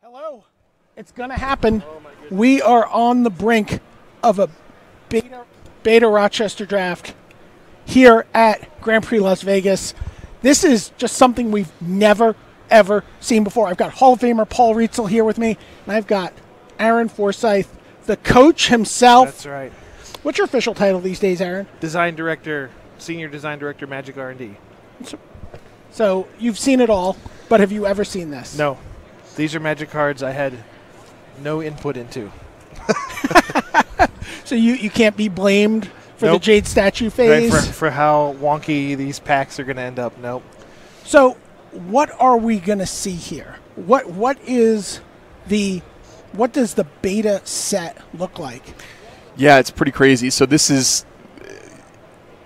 Hello. It's going to happen. We are on the brink of a beta Rochester Draft here at Grand Prix Las Vegas. This is just something we've never, ever seen before. I've got Hall of Famer Paul Rietzel here with me, and I've got Aaron Forsyth, the coach himself. That's right. What's your official title these days, Aaron? Design Director, Senior Design Director, Magic R&D. So you've seen it all, but have you ever seen this? No. These are Magic cards I had no input into. So you can't be blamed for Nope. the Jade statue phase? Right, for how wonky these packs are going to end up. Nope. So what are we going to see here? What does the beta set look like? Yeah, it's pretty crazy. So this is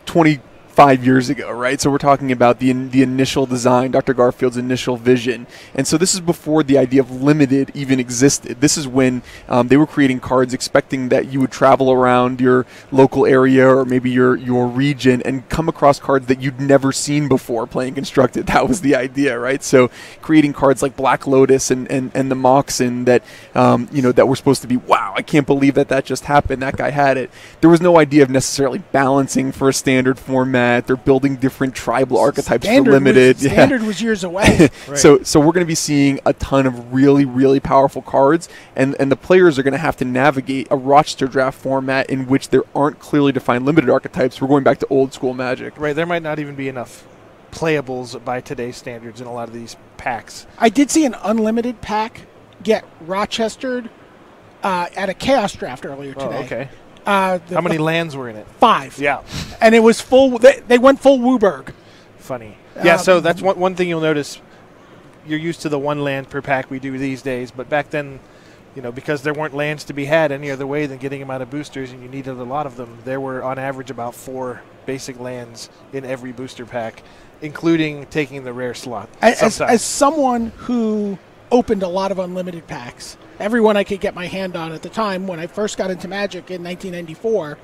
25 years ago, right? So we're talking about the initial design, Dr. Garfield's initial vision. And so this is before the idea of limited even existed. This is when they were creating cards expecting that you would travel around your local area or maybe your region and come across cards that you'd never seen before playing Constructed. That was the idea, right? So creating cards like Black Lotus and the Moxen that, that were supposed to be, wow, I can't believe that just happened. That guy had it. There was no idea of necessarily balancing for a standard format. They're building different tribal archetypes for limited. Standard was years away. Right. So we're going to be seeing a ton of really, really powerful cards, and the players are going to have to navigate a Rochester Draft format in which there aren't clearly defined limited archetypes. We're going back to old school Magic. Right, there might not even be enough playables by today's standards in a lot of these packs. I did see an unlimited pack get Rochestered at a Chaos Draft earlier today. Oh, okay. How many lands were in it? 5. Yeah. And it was full. They went full Wooburg. Funny. Yeah, so that's one thing you'll notice. You're used to the one land per pack we do these days, but back then, because there weren't lands to be had any other way than getting them out of boosters, and you needed a lot of them, there were on average about 4 basic lands in every booster pack, including taking the rare slot. As someone who opened a lot of unlimited packs, everyone I could get my hand on at the time when I first got into Magic in 1994,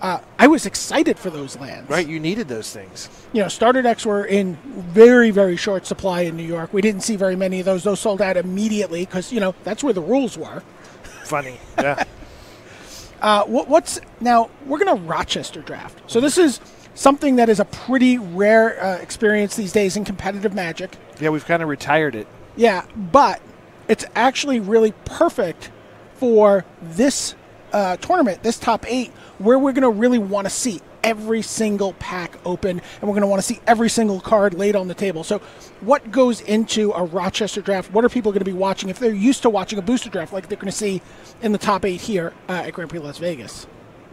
I was excited for those lands. Right, you needed those things. Starter decks were in very, very short supply in New York. We didn't see very many of those. Those sold out immediately because, that's where the rules were. Funny, yeah. Now, we're going to Rochester Draft. So this is something that is a pretty rare experience these days in competitive Magic. Yeah, we've kind of retired it. Yeah, but it's actually really perfect for this tournament, this top 8, where we're going to really want to see every single pack open, and we're going to want to see every single card laid on the table. So what goes into a Rochester Draft? What are people going to be watching if they're used to watching a booster draft like they're going to see in the top 8 here at Grand Prix Las Vegas?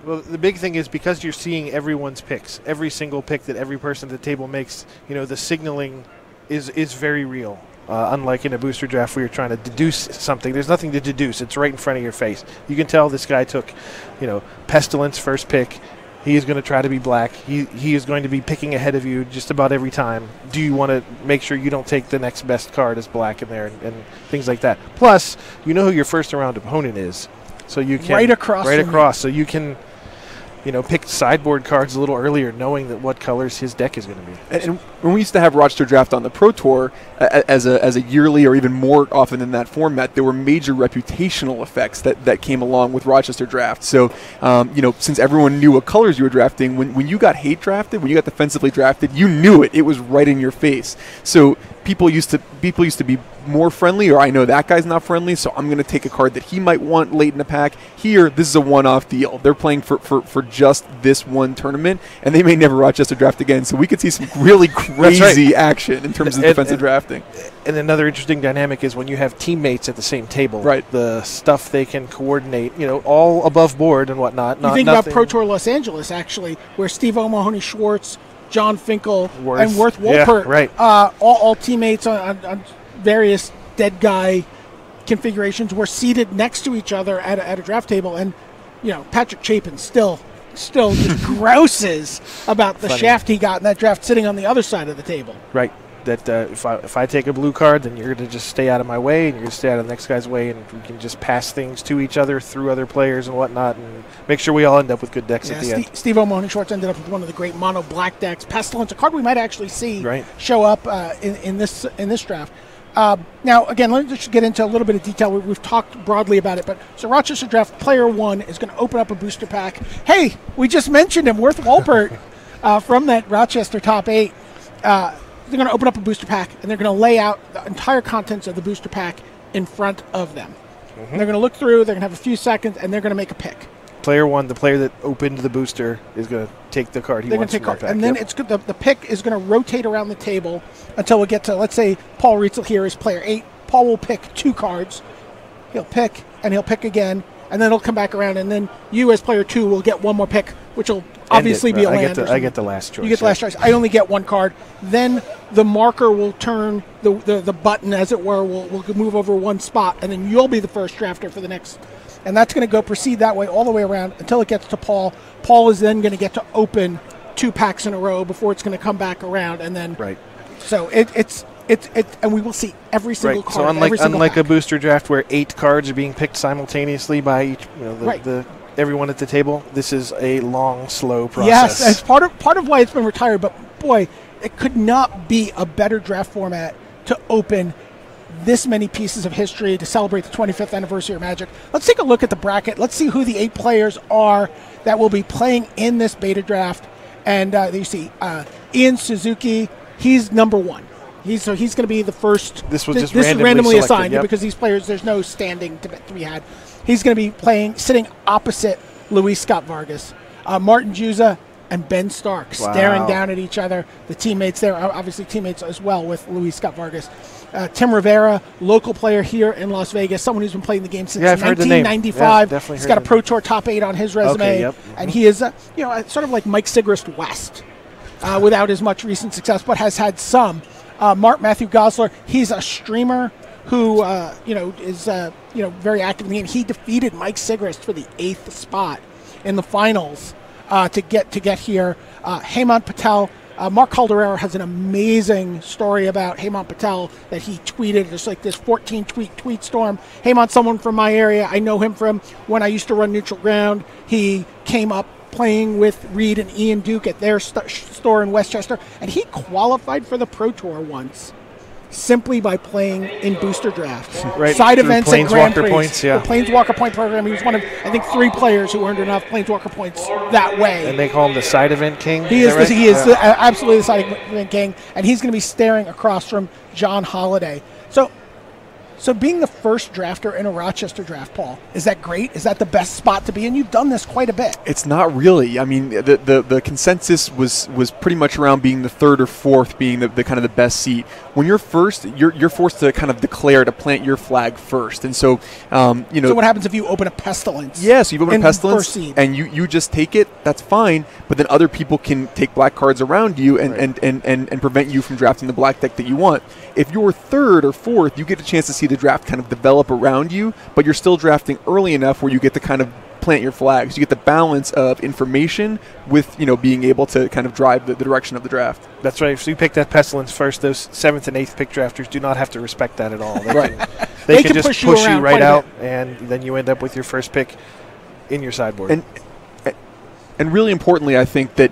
Well, the big thing is because you're seeing everyone's picks, every single pick that every person at the table makes, the signaling is very real. Unlike in a booster draft where you're trying to deduce something, there's nothing to deduce. It's right in front of your face. You can tell this guy took, Pestilence first pick. He is going to try to be black. He is going to be picking ahead of you just about every time. Do you want to make sure you don't take the next best card as black in there and things like that? Plus, you know who your first round opponent is, so you can right across. So you can. Pick sideboard cards a little earlier, knowing that what colors his deck is going to be. And when we used to have Rochester Draft on the Pro Tour as a yearly or even more often in that format, there were major reputational effects that came along with Rochester Draft. So, since everyone knew what colors you were drafting, when you got hate drafted, when you got defensively drafted, you knew it. It was right in your face. So people used to be more friendly, or I know that guy's not friendly, so I'm going to take a card that he might want late in the pack. Here, this is a one-off deal. They're playing for just this one tournament, and they may never Rochester Draft again. So we could see some really crazy action in terms of defensive drafting. And another interesting dynamic is when you have teammates at the same table. Right. The stuff they can coordinate, all above board and whatnot. You think about Pro Tour Los Angeles, actually, where Steve O'Mahony Schwartz, John Finkel, and Worth Wolpert, right. all teammates on various dead guy configurations, were seated next to each other at a draft table, and Patrick Chapin still just grouses about the shaft he got in that draft sitting on the other side of the table. Right. That if I take a blue card, then you're going to just stay out of my way, and you're going to stay out of the next guy's way, and we can just pass things to each other through other players and whatnot, and make sure we all end up with good decks at the end. Steve O'Mahony Schwartz ended up with one of the great mono black decks. Pestilence, a card we might actually see show up in this draft. Now, again, let me just get into a little bit of detail. We've talked broadly about it, but so Rochester Draft Player 1 is going to open up a booster pack. Hey, we just mentioned him, Worth Walpert, from that Rochester Top 8. They're going to open up a booster pack, and they're going to lay out the entire contents of the booster pack in front of them. They're going to look through, they're going to have a few seconds, and they're going to make a pick. Player 1, the player that opened the booster, is going to take the card he wants from that pack. And then it's good. The pick is going to rotate around the table until we get to, let's say, Paul Rietzel here is player 8. Paul will pick 2 cards. He'll pick, and he'll pick again, and then it'll come back around, and then you as player 2 will get one more pick, which will obviously be a land. I get the last choice. You get the last choice. I only get 1 card. Then the marker will turn, the button, as it were, will move over 1 spot, and then you'll be the first drafter for the next. And that's going to proceed that way all the way around until it gets to Paul. Paul is then going to get to open 2 packs in a row before it's going to come back around, and then so it's and we will see every single card. So unlike a booster draft where 8 cards are being picked simultaneously by each, everyone at the table, this is a long, slow process. Yes, it's part of why it's been retired. But boy, it could not be a better draft format to open this many pieces of history to celebrate the 25th anniversary of Magic. Let's take a look at the bracket. Let's see who the 8 players are that will be playing in this beta draft. And you see Ian Suzuki. He's number 1. He's going to be the first. This was just randomly assigned yep. because these players, there's no standing to be had. He's going to be sitting opposite Luis Scott Vargas, Martin Juza, and Ben Stark staring down at each other. The teammates there are obviously teammates as well with Luis Scott Vargas. Tim Rivera, local player here in Las Vegas, someone who's been playing the game since 1995. He's got a Pro Tour top 8 on his resume, and he is, sort of like Mike Sigrist West, without as much recent success, but has had some. Mark Matthew Gosler, he's a streamer who, is very active in the game. He defeated Mike Sigrist for the 8th spot in the finals to get here. Hemant Patel. Mark Calderero has an amazing story about Hemant Patel that he tweeted. It's like this 14-tweet storm. Hemant's someone from my area. I know him from when I used to run Neutral Ground. He came up playing with Reed and Ian Duke at their store in Westchester, and he qualified for the Pro Tour once simply by playing in booster drafts. Side events at Grand Prix. Points, yeah. The Planeswalker Point program. He was one of, I think, 3 players who earned enough Planeswalker points that way. And they call him the side event king? He is absolutely the side event king, and he's going to be staring across from John Holiday. So being the first drafter in a Rochester draft, Paul, is that great? Is that the best spot to be in? You've done this quite a bit. It's not really. I mean, the consensus was pretty much around being the 3rd or 4th being the kind of the best seat. When you're first, you're forced to kind of declare to plant your flag first. And so, So what happens if you open a Pestilence? Yeah, so you open a Pestilence, first seed. and you just take it, that's fine. But then other people can take black cards around you and prevent you from drafting the black deck that you want. If you're 3rd or 4th, you get a chance to see the draft kind of develop around you, but you're still drafting early enough where you get to kind of plant your flags. You get the balance of information with, being able to kind of drive the direction of the draft. That's right. So you pick that Pestilence first. Those 7th and 8th pick drafters do not have to respect that at all. They can just push you right out, and then you end up with your first pick in your sideboard. And really importantly, I think that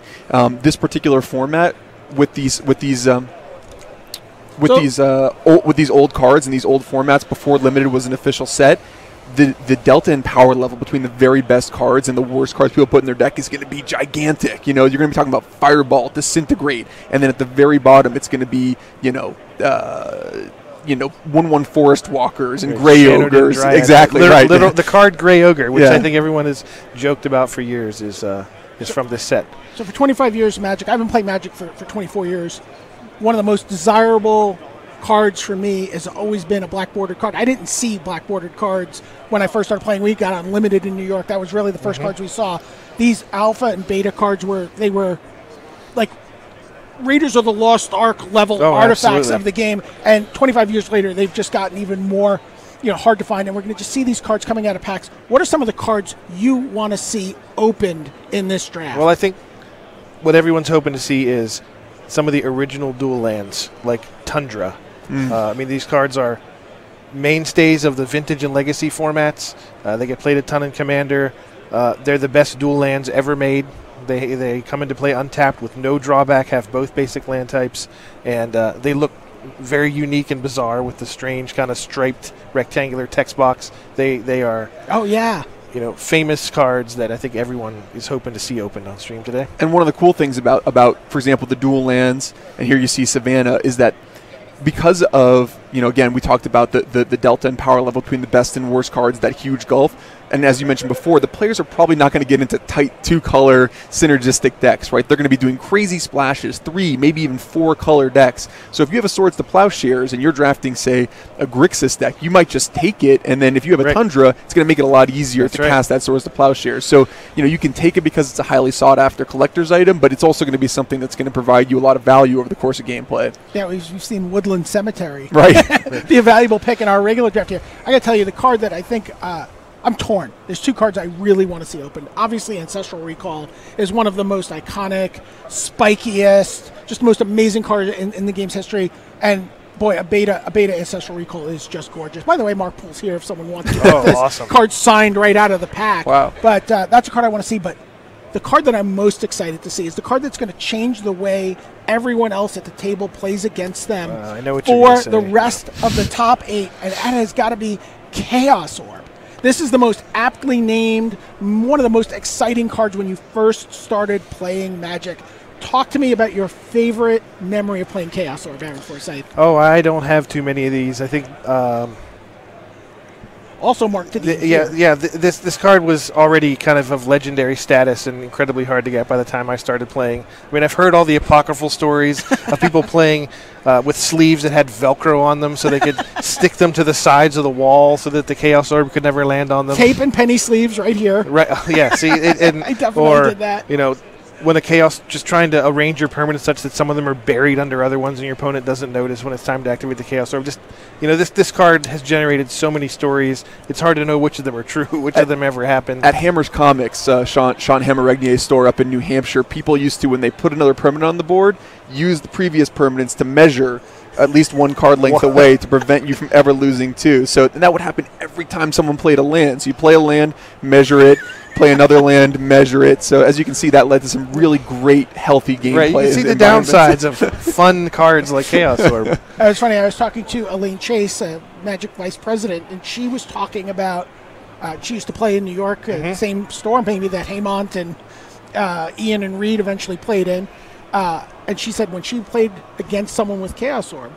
this particular format with these old cards and these old formats before Limited was an official set, the delta in power level between the very best cards and the worst cards people put in their deck is going to be gigantic. You're going to be talking about Fireball, Disintegrate, and then at the very bottom it's going to be 1/1 Forest Walkers and Grey Ogres. Exactly right. The card Grey Ogre, which I think everyone has joked about for years, is from this set. So for 25 years of Magic, I've been playing Magic for 24 years. One of the most desirable cards for me has always been a black bordered card. I didn't see black bordered cards when I first started playing. We got Unlimited in New York. That was really the first cards we saw. These alpha and beta cards were like Raiders of the Lost Ark level artifacts of the game. And 25 years later, they've just gotten even more hard to find. And we're going to just see these cards coming out of packs. What are some of the cards you want to see opened in this draft? Well, I think what everyone's hoping to see is some of the original dual lands, like Tundra. These cards are mainstays of the Vintage and Legacy formats. They get played a ton in Commander. They're the best dual lands ever made. They come into play untapped with no drawback, have both basic land types, and they look very unique and bizarre with the strange kind of striped rectangular text box. They are Oh yeah. Famous cards that I think everyone is hoping to see opened on stream today. And one of the cool things about for example, the dual lands, and here you see Savannah, is that because of, again, we talked about the delta and power level between the best and worst cards, that huge gulf. And as you mentioned before, the players are probably not going to get into tight 2-color synergistic decks, right? They're going to be doing crazy splashes, 3, maybe even 4-color decks. So if you have a Swords to Plowshares and you're drafting, say, a Grixis deck, you might just take it, and then if you have a Tundra, it's going to make it a lot easier to cast that Swords to Plowshares. So, you can take it because it's a highly sought-after collector's item, but it's also going to be something that's going to provide you a lot of value over the course of gameplay. Yeah, we've seen Woodland Cemetery. Right. Be a valuable pick in our regular draft here. I got to tell you, the card that I think I'm torn. There's 2 cards I really want to see opened. Obviously, Ancestral Recall is one of the most iconic, spikiest, just most amazing cards in the game's history. And boy, a beta Ancestral Recall is just gorgeous. By the way, Mark Pool's here if someone wants to get this awesome. card signed right out of the pack. Wow. But that's a card I want to see. But the card that I'm most excited to see is the card that's going to change the way everyone else at the table plays against them I know what you're for gonna say. the rest of the top 8, and that has got to be Chaos Orb. This is the most aptly named, one of the most exciting cards when you first started playing Magic. Talk to me about your favorite memory of playing Chaos Orb, Aaron Forsyth. Oh, I don't have too many of these. I think Also, Mark, this card was already kind of legendary status and incredibly hard to get by the time I started playing. I mean, I've heard all the apocryphal stories of people playing with sleeves that had Velcro on them so they could stick them to the sides of the wall so that the Chaos Orb could never land on them. Tape and penny sleeves right here. Right, yeah, see, I definitely did that. When the Chaos, just trying to arrange your permanents such that some of them are buried under other ones and your opponent doesn't notice when it's time to activate the Chaos Orb. Just, this card has generated so many stories. It's hard to know which of them are true, which of them ever happened. At Hammer's Comics, Sean Hammer-Regnier's store up in New Hampshire, people used to, when they put another permanent on the board, use the previous permanents to measure at least 1 card length away to prevent you from ever losing 2. So that would happen every time someone played a land. So you play a land, measure it, play another land, measure it. So as you can see, that led to some really great, healthy gameplay. Right, you can see the downsides of fun cards like Chaos Orb. It's funny, I was talking to Elaine Chase, Magic Vice President, and she was talking about, she used to play in New York, same store maybe that Haymont and Ian and Reed eventually played in. And she said when she played against someone with Chaos Orb,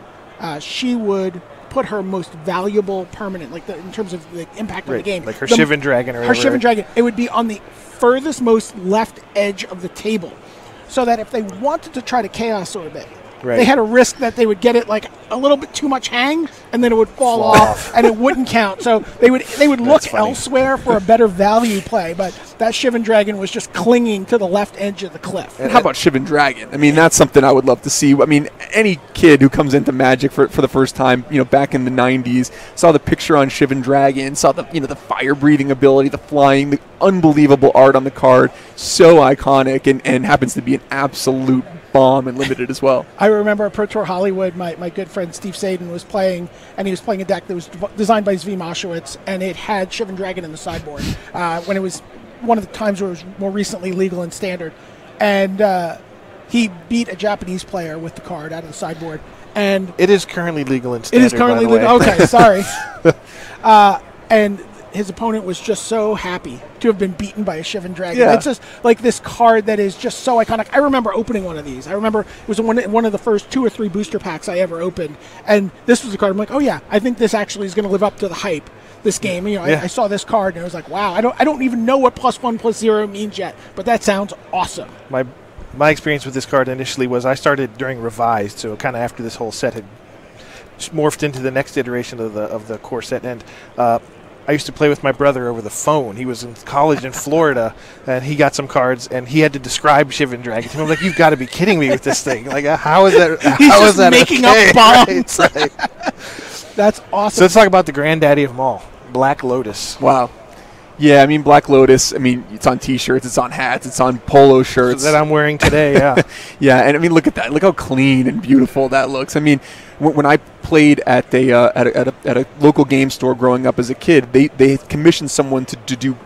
she would put her most valuable permanent, in terms of the impact on the game. Like her Shivan Dragon or whatever. Her Shivan Dragon. It would be on the furthest most left edge of the table. So that if they wanted to try to Chaos Orb it, they had a risk that they would get it a little bit too much hang, and then it would fall off, and it wouldn't count. So they would look elsewhere for a better value play, but that Shivan Dragon was just clinging to the left edge of the cliff. And how about Shivan Dragon? I mean, that's something I would love to see. I mean, any kid who comes into Magic for the first time, back in the 90s, saw the picture on Shivan Dragon, saw the the fire-breathing ability, the flying, the unbelievable art on the card, so iconic, and happens to be an absolute bomb and limited as well. I remember at Pro Tour Hollywood, my good friend Steve Sadin was playing, and he was playing a deck that was designed by Zvi Moshowitz, and it had Shivan Dragon in the sideboard when it was one of the times where it was more recently legal and standard. And he beat a Japanese player with the card out of the sideboard. And it is currently legal and standard. It is currently legal. Okay, sorry. And his opponent was just so happy to have been beaten by a Shivan Dragon. Yeah. It's just like this card that is just so iconic. I remember opening one of these. I remember it was one of the first 2 or 3 booster packs I ever opened. And this was a card I'm like, oh yeah, I think this actually is going to live up to the hype, this game. I saw this card and I was like, wow, I don't even know what +1/+0 means yet, but that sounds awesome. My experience with this card initially was I started during Revised, so kind of after this whole set had morphed into the next iteration of the core set. And I used to play with my brother over the phone. He was in college in Florida, and he got some cards, and he had to describe Shivan Dragon to me. I'm like, you've got to be kidding me with this thing. Like, how is that? How is that making okay? up bombs. Right. That's awesome. So let's talk about the granddaddy of them all, Black Lotus. Wow. Yeah, I mean, Black Lotus, I mean, it's on T-shirts, it's on hats, it's on polo shirts. That I'm wearing today, yeah. Yeah, and I mean, look at that. Look how clean and beautiful that looks. I mean, when I played at a local game store growing up as a kid, they commissioned someone to do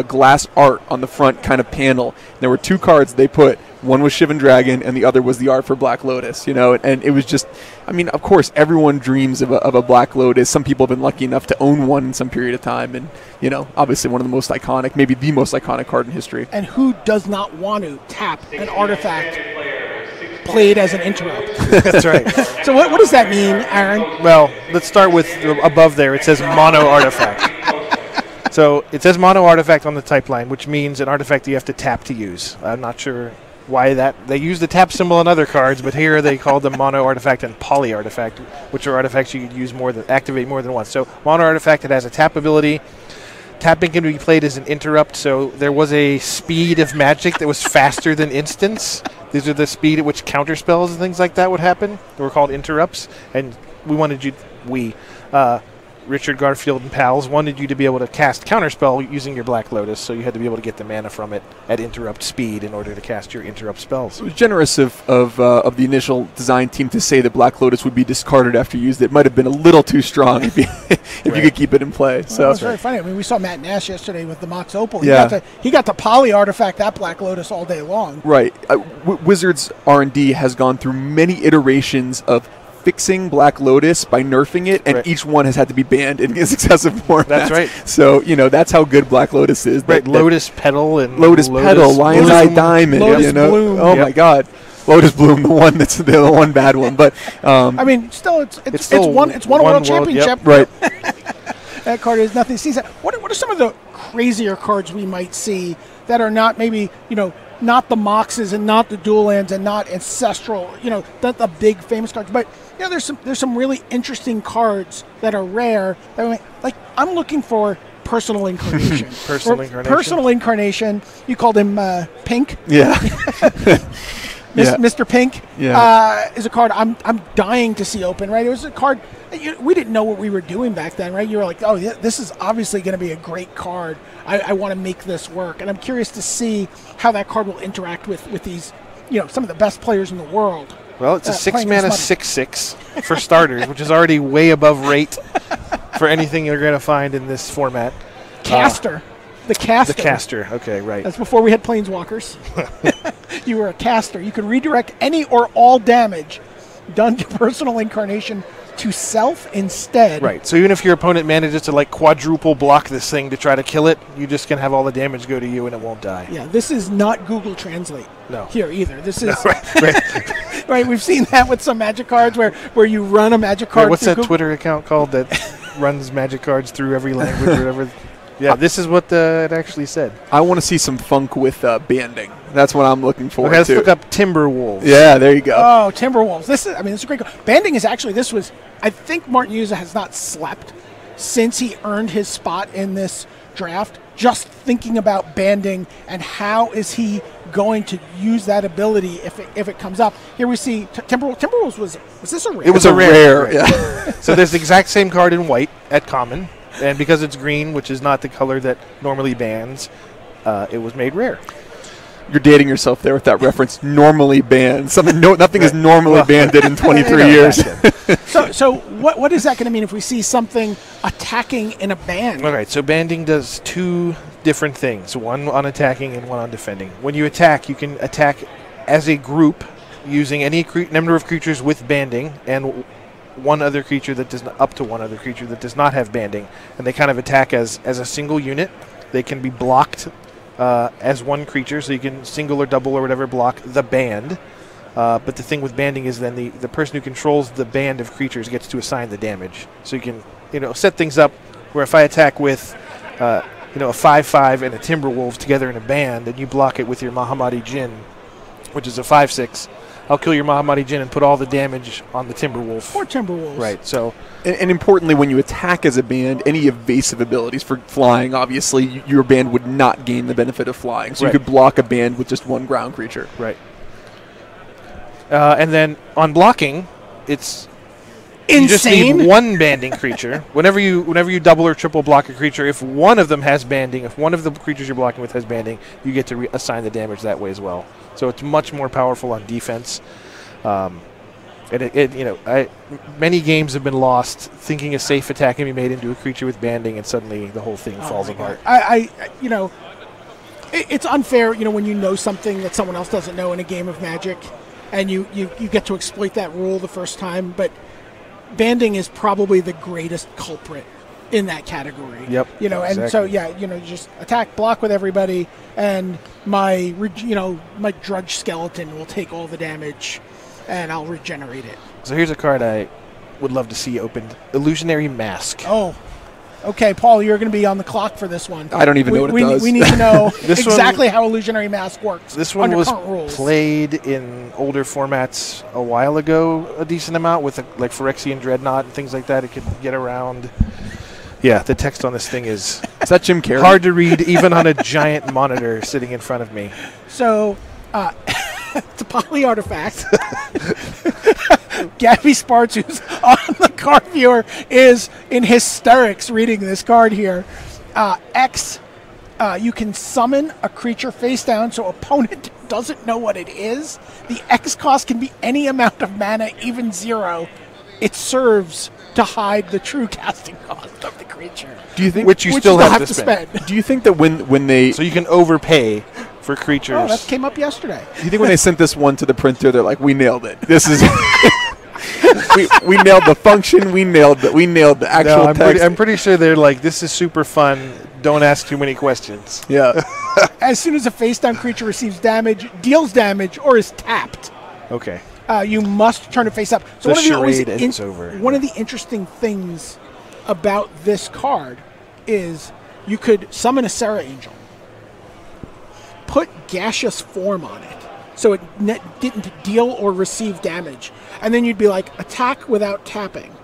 glass art on the front kind of panel. There were 2 cards they put. One was Shivan Dragon, and the other was the art for Black Lotus, and it was just, I mean, of course, everyone dreams of a Black Lotus. Some people have been lucky enough to own one in some period of time, and, obviously one of the most iconic, maybe the most iconic card in history. And who does not want to tap an artifact played as an interrupt? That's right. So what does that mean, Aaron? Well, let's start with above there. It says mono artifact. So it says mono artifact on the type line, which means an artifact that you have to tap to use. I'm not sure why that. They use the tap symbol on other cards, but here they call them mono artifact and poly artifact, which are artifacts you could use activate more than once. So mono artifact, it has a tap ability. Tapping can be played as an interrupt, so there was a speed of magic that was faster than instants. These are the speed at which counter spells and things like that would happen. They were called interrupts, and Richard Garfield and pals wanted you to be able to cast Counterspell using your Black Lotus, so you had to be able to get the mana from it at interrupt speed in order to cast your interrupt spells. It was generous of the initial design team to say that Black Lotus would be discarded after used. It might have been a little too strong if you could keep it in play. Well, that was very funny. I mean, we saw Matt Nash yesterday with the Mox Opal. Yeah. He got to poly artifact that Black Lotus all day long. Right. Wizards R&D has gone through many iterations of fixing Black Lotus by nerfing it, and each one has had to be banned in successive formats. That's right. So, that's how good Black Lotus is. Lotus Petal and Lotus Petal, Lion's Eye Diamond. Lotus Bloom. Oh, my God. Lotus Bloom, the one bad one. But I mean, still, it's won a world championship. Yep. Right. That card is nothing. What are some of the crazier cards we might see that are not maybe, not the Moxes and not the dual lands and not ancestral, not the big famous cards, but there's some really interesting cards that are rare. I'm looking for Personal Incarnation. Personal Incarnation. You called him Pink. Yeah. Mr. Pink is a card I'm dying to see open. Right, it was a card we didn't know what we were doing back then. Right, you were like, oh, this is obviously going to be a great card. I want to make this work, and I'm curious to see how that card will interact with these, some of the best players in the world. Well, it's a 6-mana 6/6 for starters, which is already way above rate for anything you're going to find in this format. Caster. The caster. The caster. Okay, right. That's before we had planeswalkers. You were a caster. You could redirect any or all damage done to Personal Incarnation to self instead. Right. So even if your opponent manages to quadruple block this thing to try to kill it, you just can have all the damage go to you and it won't die. Yeah, this is not Google Translate here either. This is right. Right. We've seen that with some Magic cards where you run a Magic card. What's that Twitter account called that runs Magic cards through every language or whatever? Yeah, this is what it actually said. I want to see some funk with banding. That's what I'm looking for. Okay, let's look up Timberwolves. Yeah, there you go. Oh, Timberwolves. This is a great card. Banding is actually, I think Martin Yuza has not slept since he earned his spot in this draft, just thinking about banding and how is he going to use that ability if it comes up. Here we see Timberwolves was this a rare? It was a rare. Yeah. So there's the exact same card in white at common. And because it's green, which is not the color that normally bans, it was made rare. You're dating yourself there with that reference. Normally banned. Nothing is normally banded in 23 years. So what is that going to mean if we see something attacking in a band? All right. So banding does 2 different things: one on attacking and one on defending. When you attack, you can attack as a group using any number of creatures with banding and one other creature that does not, up to one other creature that does not have banding, and they kind of attack as a single unit. They can be blocked as one creature, so you can single or double or whatever block the band. But the thing with banding is then the person who controls the band of creatures gets to assign the damage. So you can set things up where if I attack with a 5/5 and a Timberwolf together in a band, and you block it with your Mahamati Djinn, which is a 5/6. I'll kill your Mahamati Djinn and put all the damage on the Timberwolf. Or Timberwolves. Right, so... And importantly, when you attack as a band, any evasive abilities for flying, obviously, your band would not gain the benefit of flying. So you could block a band with just one ground creature. Right. And then on blocking, it's... Insane. You just need one banding creature. Whenever you double or triple block a creature, if one of them has banding, if one of the creatures you're blocking with has banding, you get to assign the damage that way as well. So it's much more powerful on defense. And many games have been lost thinking a safe attack can be made into a creature with banding, and suddenly the whole thing falls apart. It's unfair, when you know something that someone else doesn't know in a game of Magic, and you get to exploit that rule the first time. But banding is probably the greatest culprit in that category. Yep. Exactly. And so just attack, block with everybody, and my Drudge Skeleton will take all the damage, and I'll regenerate it. So here's a card I would love to see opened: Illusionary Mask. Oh. Okay, Paul, you're going to be on the clock for this one. I don't even know what it does. We need to know exactly how Illusionary Mask works. This one was played in older formats a while ago, a decent amount, with like Phyrexian Dreadnought and things like that. It could get around. Yeah, the text on this thing is that Jim Carrey? Hard to read even on a giant monitor sitting in front of me. So, it's a poly artifact. Gabby Sparts, who's on the card viewer, is in hysterics reading this card here. You can summon a creature face down so opponent doesn't know what it is. The X cost can be any amount of mana, even 0. It serves to hide the true casting cost of the creature. Do you think which you still have to spend? Do you think that when they so you can overpay for creatures? Oh, that came up yesterday. Do you think when they sent this one to the printer, they're like, "We nailed it. This is." we nailed the function. We nailed the actual text. I'm pretty sure they're like, this is super fun. Don't ask too many questions. Yeah. As soon as a face-down creature receives damage, deals damage, or is tapped, okay, you must turn it face up. So one of the interesting things about this card is you could summon a Serra Angel, put Gaseous Form on it, so it didn't deal or receive damage. And then you'd be like, attack without tapping.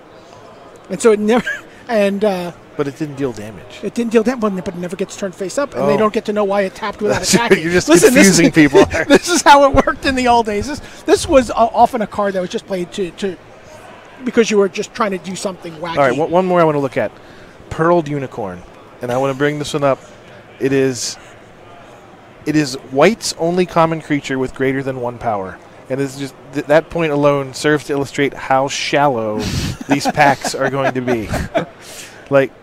And so it never... But it didn't deal damage. It didn't deal damage, but it never gets turned face up, and they don't get to know why it tapped without attacking. You're just confusing people. This is how it worked in the old days. This was often a card that was just played to because you were just trying to do something wacky. All right, one more I want to look at. Pearled Unicorn. And I want to bring this one up. It is white's only common creature with greater than 1 power. And it's just that point alone serves to illustrate how shallow these packs are going to be. Like,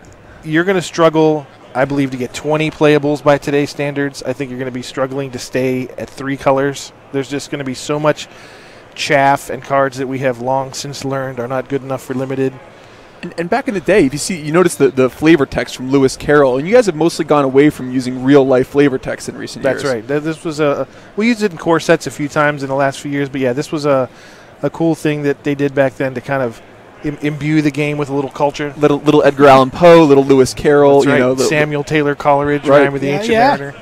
you're going to struggle, I believe, to get 20 playables by today's standards. I think you're going to be struggling to stay at 3 colors. There's just going to be so much chaff and cards that we have long since learned are not good enough for limited. And back in the day, if you notice the flavor text from Lewis Carroll, and you guys have mostly gone away from using real-life flavor text in recent years. That's right. This was we used it in core sets a few times in the last few years, but yeah, this was a cool thing that they did back then to kind of imbue the game with a little culture. Little Edgar Allan Poe, little Lewis Carroll. That's right. Samuel Taylor Coleridge, Rhyme with the Ancient Mariner.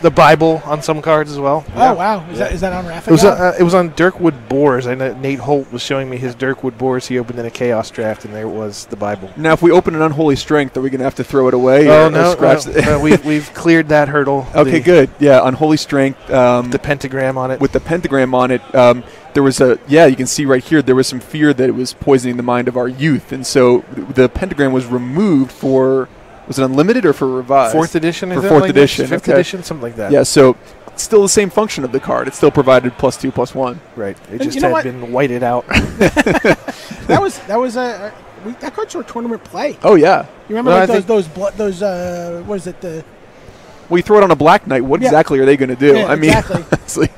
The Bible on some cards as well. Oh, wow. Is that on Raphael? It was on Dirkwood Boars. I know Nate Holt was showing me his Dirkwood Boars he opened in a Chaos Draft, and there was the Bible. Now, if we open an Unholy Strength, are we going to have to throw it away? Oh, no. We've cleared that hurdle. Okay, good. Yeah, Unholy Strength. The pentagram on it. With the pentagram on it. There was you can see right here, there was some fear that it was poisoning the mind of our youth. And so the pentagram was removed for... Was it unlimited or for revised? 4th edition? For 4th edition. 5th edition, something like that. Yeah, so it's still the same function of the card. It still provided +2/+1. Right. It just had been whited out. That card saw tournament play. Oh, yeah. You remember those what is it? Well, you throw it on a Black Knight. What exactly are they going to do? Yeah, I mean, exactly. honestly.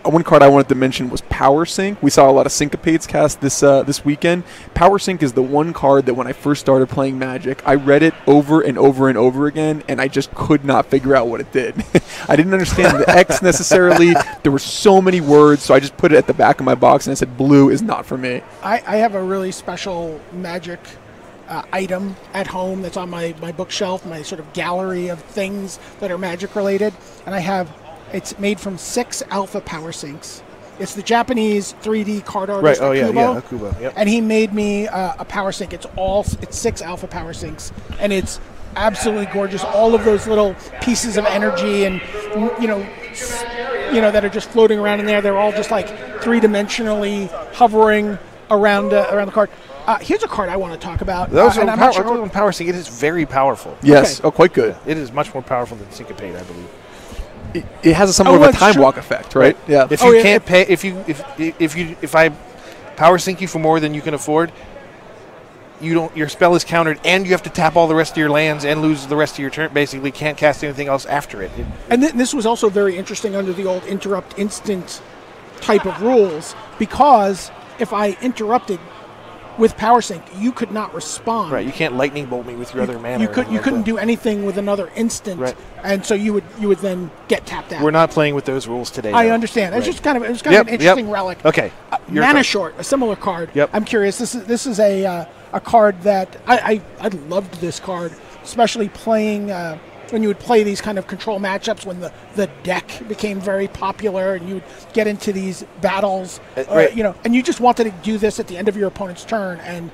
One card I wanted to mention was Power Sync. We saw a lot of Syncopates cast this weekend. Power Sync is the one card that when I first started playing Magic, I read it over and over and over again, and I just could not figure out what it did. I didn't understand the X necessarily. There were so many words, so I just put it at the back of my box, and I said, blue is not for me. I have a really special Magic item at home that's on my bookshelf, my sort of gallery of things that are Magic related, and it's made from 6 alpha power sinks. It's the Japanese 3D card artist, right? Oh Akubo, Akubo. Yep. And he made me a power sink. It's 6 alpha power sinks, and it's absolutely gorgeous. All of those little pieces of energy, and that are just floating around in there. They're all just like 3-dimensionally hovering around the card. Here's a card I want to talk about. Power Sync. It is very powerful. Yes. Okay. Oh, quite good. It is much more powerful than Syncopate, I believe. it has a somewhat of a time walk effect, right? Yeah. If you can't pay, if I power sync you for more than you can afford, your spell is countered, and you have to tap all the rest of your lands and lose the rest of your turn. Basically, can't cast anything else after it. And this was also very interesting under the old interrupt instant type of rules, because if I interrupted with power sync, you could not respond. Right, you can't lightning bolt me with your other mana. You couldn't do anything with another instant, right. And so you would then get tapped out. We're not playing with those rules today. I understand. Right. It was kind of an interesting relic. Okay, Mana Short, a similar card. Yep. I'm curious. This is a card that I loved this card, especially playing. When you would play these kind of control matchups, when the deck became very popular, and you would get into these battles, right. And you just wanted to do this at the end of your opponent's turn and,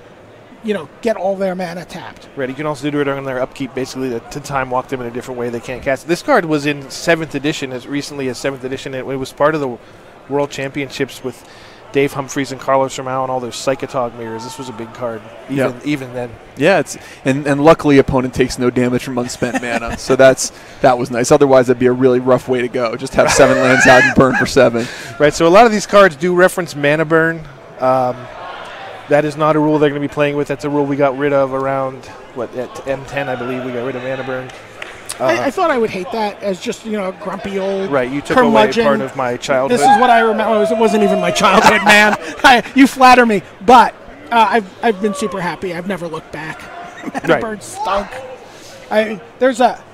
get all their mana tapped. Right, you can also do it on their upkeep, basically, to time walk them in a different way they can't cast. This card was in 7th edition, as recently as 7th edition. It was part of the World Championships with Dave Humphreys and Carlos Romao and all those Psychotog mirrors. This was a big card, even then. Yeah, and luckily opponent takes no damage from unspent mana, so that was nice. Otherwise, that'd be a really rough way to go. Just have 7 lands out and burn for 7. Right. So a lot of these cards do reference mana burn. That is not a rule they're going to be playing with. That's a rule we got rid of around at M10, I believe. We got rid of mana burn. I thought I would hate that as just a grumpy old right. You took curmudgeon. away part of my childhood. This is what I remember. It wasn't even my childhood, man. You flatter me, but I've been super happy. I've never looked back. Mana Bird stunk. How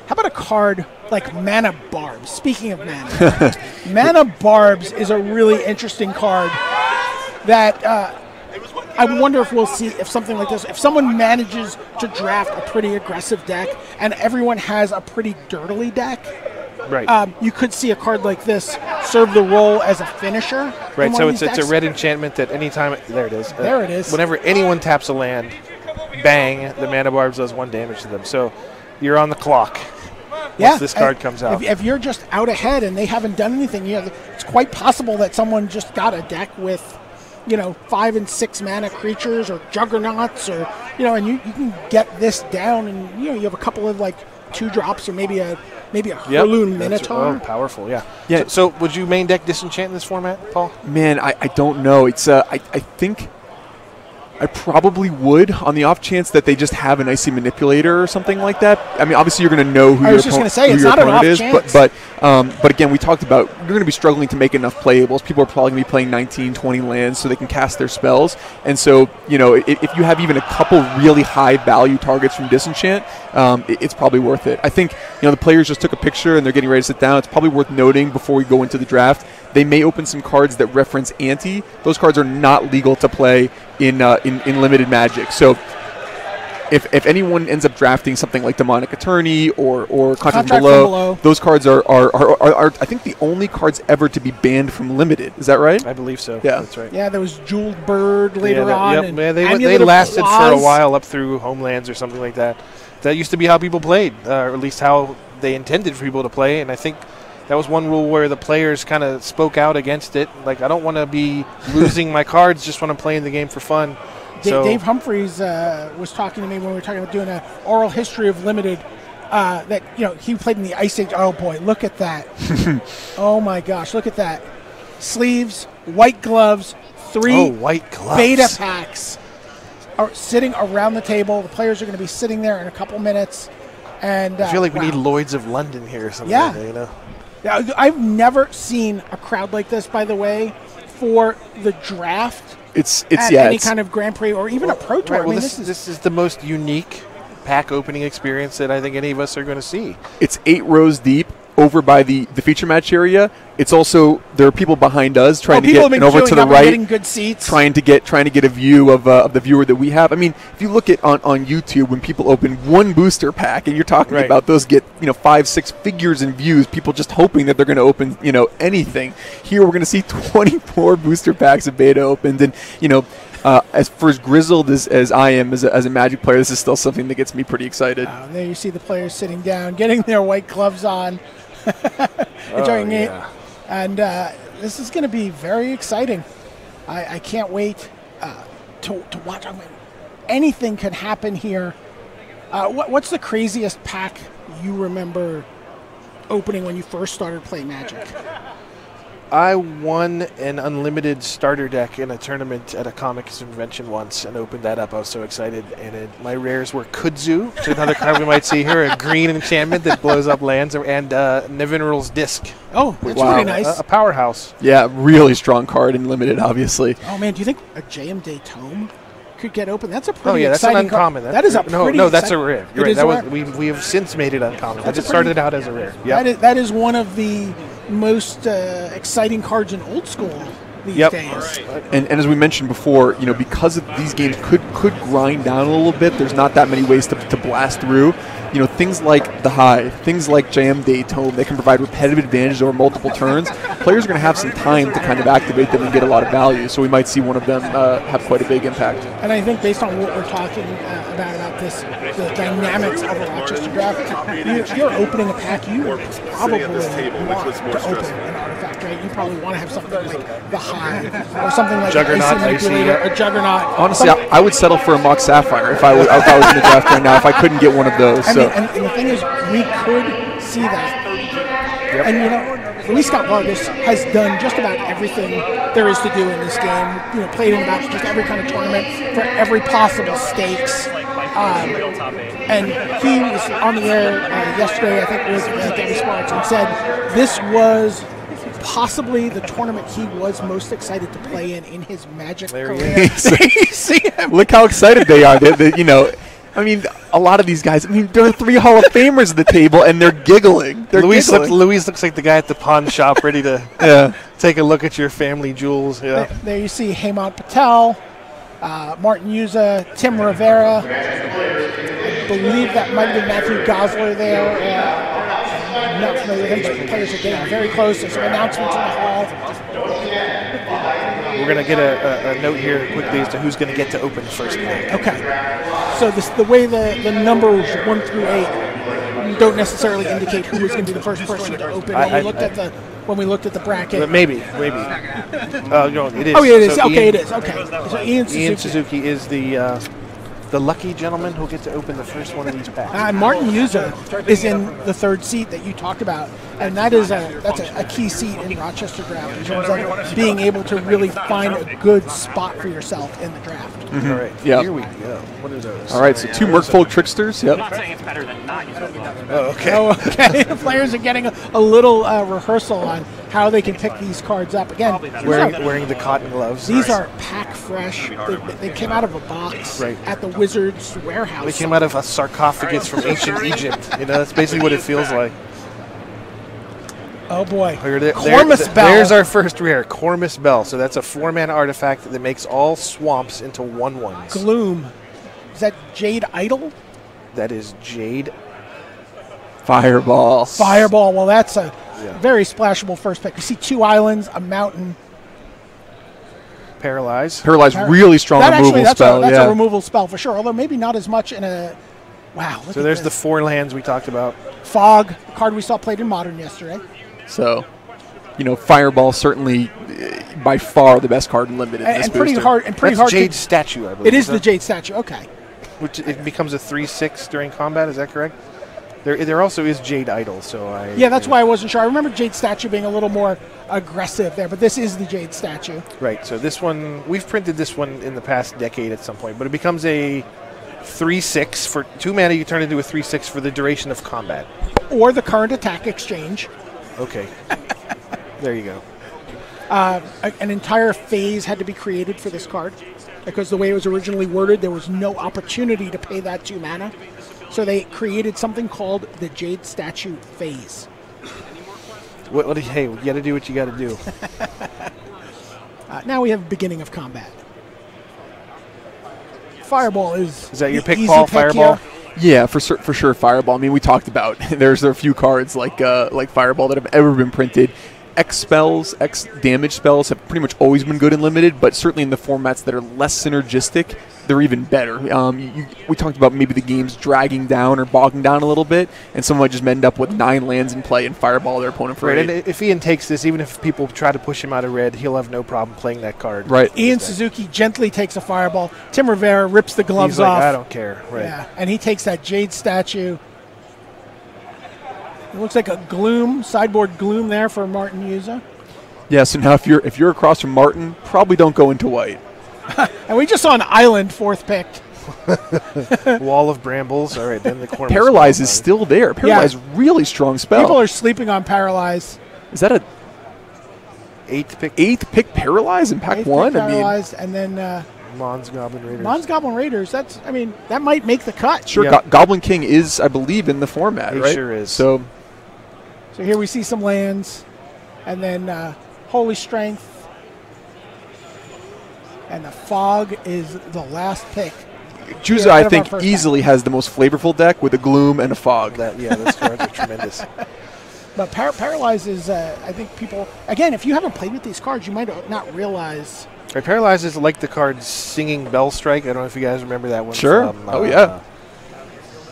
about a card like Mana Barbs? Speaking of mana, Mana Barbs is a really interesting card that. I wonder if we'll see if something like this, if someone manages to draft a pretty aggressive deck and everyone has a pretty dirtily deck, right? You could see a card like this serve the role as a finisher. Right, so it's a red enchantment that anytime, there it is. There it is. Whenever anyone taps a land, bang, the Mana Barbs does 1 damage to them. So you're on the clock once this card comes out. If you're just out ahead and they haven't done anything, it's quite possible that someone just got a deck with 5 and 6 mana creatures or juggernauts, or and you can get this down, and you have a couple of 2 drops or maybe a Hurloon Minotaur. Powerful, yeah. So would you main deck Disenchant in this format, Paul? Man, I don't know. It's I think I probably would, on the off chance that they just have an Icy Manipulator or something like that. I mean, obviously you're going to know who your opponent is, but again, we talked about you're going to be struggling to make enough playables. People are probably going to be playing 19, 20 lands so they can cast their spells. And so, if you have even a couple really high value targets from Disenchant, it's probably worth it. I think, the players just took a picture and they're getting ready to sit down. It's probably worth noting before we go into the draft, they may open some cards that reference ante. Those cards are not legal to play in limited Magic. So if anyone ends up drafting something like Demonic Attorney or Contract from Below, those cards are I think the only cards ever to be banned from limited. Is that right? I believe so. Yeah, that's right. Yeah, there was Jeweled Bird later on. Yep. And they lasted for a while up through Homelands or something like that. That used to be how people played, or at least how they intended for people to play. And I think that was one rule where the players kind of spoke out against it. Like, I don't want to be losing my cards, just want to play in the game for fun. Dave Humphreys was talking to me when we were talking about doing an oral history of Limited. That he played in the Ice Age. Oh boy, look at that! Oh my gosh, look at that! Sleeves, white gloves, 3 white gloves. Beta packs are sitting around the table. The players are going to be sitting there in a couple minutes. And I feel like we need Lloyds of London here or something. Yeah. Like that, Yeah, I've never seen a crowd like this, by the way, for the draft. It's any kind of Grand Prix or even a Pro Tour. Right, this is the most unique pack opening experience that I think any of us are going to see. It's 8 rows deep over by the feature match area. It's also, there are people behind us trying to get over to the right, getting good seats, trying to get a view of the viewer that we have. I mean, if you look at on YouTube, when people open 1 booster pack, and you're talking about those get 5-6 figures in views, people just hoping that they're going to open anything. Here we're going to see 24 booster packs of beta opened, and as for as grizzled as I am as a Magic player, this is still something that gets me pretty excited. There you see the players sitting down, getting their white gloves on, enjoying it. And this is going to be very exciting. I can't wait to watch. I mean, anything can happen here. What's the craziest pack you remember opening when you first started playing Magic? I won an unlimited starter deck in a tournament at a comics convention once and opened that up. I was so excited. And my rares were Kudzu, which is another card we might see here, a green enchantment that blows up lands, and Nevinral's Disc. Oh, that's pretty nice. A powerhouse. Yeah, really strong card in limited, obviously. Oh, man, do you think a JM Day Tome could get open? That's a pretty that's an exciting uncommon. That is a pretty No, that's a rare. You're It right. is We have since made it uncommon. It started out as a rare. Yep. That is one of the most exciting cards in old school these days. And as we mentioned before, because of these games could grind down a little bit, there's not that many ways to blast through. Things like the Hive, things like Jam Day Tome, they can provide repetitive advantages over multiple turns. Players are going to have some time to kind of activate them and get a lot of value, so we might see one of them have quite a big impact. And I think based on what we're talking about this, the dynamics of a Rochester Draft, if you're opening a pack, you probably want to open an artifact, right? You probably want to have something like the Hive or something like Juggernaut, a Juggernaut. Honestly, I would settle for a Mock Sapphire if I was in the draft right now, if I couldn't get one of those. And the thing is, we could see that. Yep. And, Luis Scott Vargas has done just about everything there is to do in this game. Played in about just every kind of tournament for every possible stakes. And he was on the air yesterday, I think, with Debbie Sparks, and said this was possibly the tournament he was most excited to play in his Magic career. See him. Look how excited they are. A lot of these guys, there are 3 Hall of Famers at the table, and they're giggling. Luis looks like the guy at the pawn shop ready to take a look at your family jewels. Yeah. There you see Hemant Patel, Martin Yuza, Tim Rivera. I believe that might have been Matthew Gosler there. I'm not familiar with him, but the players are getting very close. There's some announcements in the hall. We're going to get a note here quickly as to who's going to get to open first. Okay. So the way the numbers 1 through 8 don't necessarily indicate who is going to be the first person to open. When we looked at the bracket. But maybe. No, it is. Oh, yeah, it is. It is. Okay. So Ian Suzuki is the lucky gentleman who'll get to open the first one of these packs. Martin Yuza is in the 3rd seat that you talked about, and that's a key seat in Rochester Draft in terms of being able to really find a good spot for yourself in the draft. Mm-hmm. All right, here we go. What are those? All right, so 2 Merfolk Tricksters. Yep. Okay. The players are getting a little rehearsal on how they can pick these cards up. Again, wearing the cotton gloves. These are pack fresh. They came out of a box at the Wizards warehouse. They came out of a sarcophagus from ancient Egypt. That's basically what it feels like. Oh boy. Cormus Bell. There's our first rare, Cormus Bell. So that's a 4-mana artifact that makes all swamps into 1/1s. Gloom. Is that Jade Idol? That is Jade. Fireball. Well, that's a very splashable first pick. You see 2 islands, a mountain. Paralyze, really strong removal spell. That's a removal spell for sure, although maybe not as much in a... Wow. So there's the 4 lands we talked about. Fog, a card we saw played in Modern yesterday. So, Fireball certainly by far the best card in Limited in this pretty booster. hard. That's Jade Statue, I believe. It is the Jade Statue, okay. Which it becomes a 3/6 during combat, is that correct? There also is Jade Idol, so that's why I wasn't sure. I remember Jade Statue being a little more aggressive there, but this is the Jade Statue. Right, so this one, we've printed this one in the past decade at some point, but it becomes a 3/6 for 2 mana. You turn it into a 3/6 for the duration of combat, or the current attack exchange. Okay, there you go. An entire phase had to be created for this card because the way it was originally worded, there was no opportunity to pay that 2 mana. So they created something called the Jade Statue phase. Hey, you got to do what you got to do. Now we have beginning of combat. Fireball is that your pick, Paul? Fireball. Yeah, for sure, Fireball. I mean, we talked about there are a few cards like Fireball that have ever been printed. X spells, X damage spells have pretty much always been good in Limited, but certainly in the formats that are less synergistic, they're even better. We talked about maybe the games dragging down or bogging down a little bit, and someone might just end up with 9 lands in play and Fireball their opponent for 8. And if Ian takes this, even if people try to push him out of red, he'll have no problem playing that card. Right. Ian Suzuki gently takes a Fireball. Tim Rivera rips the gloves off. I don't care. Right. Yeah, and he takes that Jade Statue. It looks like a gloom, sideboard gloom there for Martin Yuza. Yeah, so now if you're across from Martin, probably don't go into white. And we just saw an island 4th picked. Wall of brambles. All right, then the corner. Paralyze is still there. Paralyze, really strong spell. People are sleeping on Paralyze. Is that a 8th pick? 8th pick Paralyze in pack 1? Paralyzed, and then Mons Goblin Raiders. Mons Goblin Raiders. That might make the cut. Sure, Yeah. Goblin King is, I believe, in the format, He right? sure is. So here we see some lands, and then Holy Strength, and the Fog is the last pick. Juza, I think, easily has the most flavorful deck with a Gloom and a Fog. Those cards are tremendous. But Paralyze is, I think people, again, if you haven't played with these cards, you might not realize. Right, Paralyze is like the card Singing Bell Strike. I don't know if you guys remember that one. Sure. From, yeah.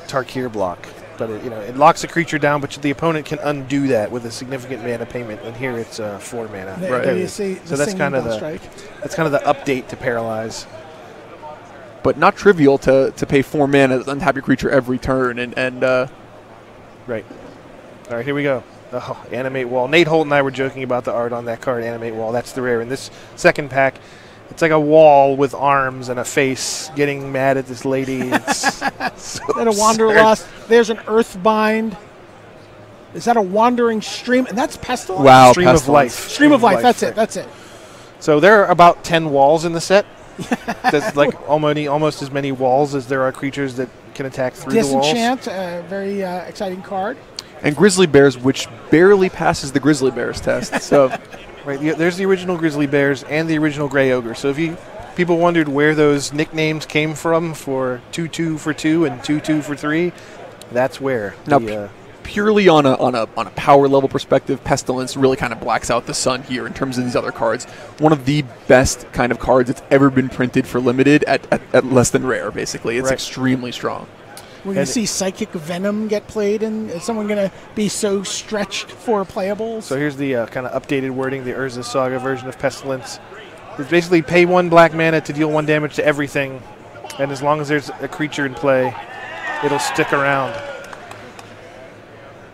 Tarkir block. But it locks a creature down, but the opponent can undo that with a significant mana payment. And here it's 4 mana. There you see so that's kind of the update to Paralyze. But not trivial to pay 4 mana to untap your creature every turn. Right. All right, here we go. Oh, Animate Wall. Nate Holt and I were joking about the art on that card, Animate Wall. That's the rare. In this second pack, it's like a wall with arms and a face getting mad at this lady. It's so and a Wanderlust. There's an Earthbind. Is that a Wandering Stream? And that's Pestilence? Wow, Stream Pestilence. of Life. Stream of Life. That's it. So there are about 10 walls in the set. That's like almost as many walls as there are creatures that can attack through the walls. Disenchant, a very exciting card. And Grizzly Bears, which barely passes the Grizzly Bears test. So, right, there's the original Grizzly Bears and the original Grey Ogre. So if people wondered where those nicknames came from for 2/2 for 2 and 2/2 for 3, that's where. Now, purely on a power level perspective, Pestilence really kind of blacks out the sun here in terms of these other cards. One of the best kind of cards that's ever been printed for limited at less than rare, basically. It's extremely strong. We're going to see Psychic Venom get played, and is someone going to be so stretched for playables? So here's the kind of updated wording, the Urza Saga version of Pestilence. It's basically pay 1 black mana to deal 1 damage to everything, and as long as there's a creature in play, it'll stick around.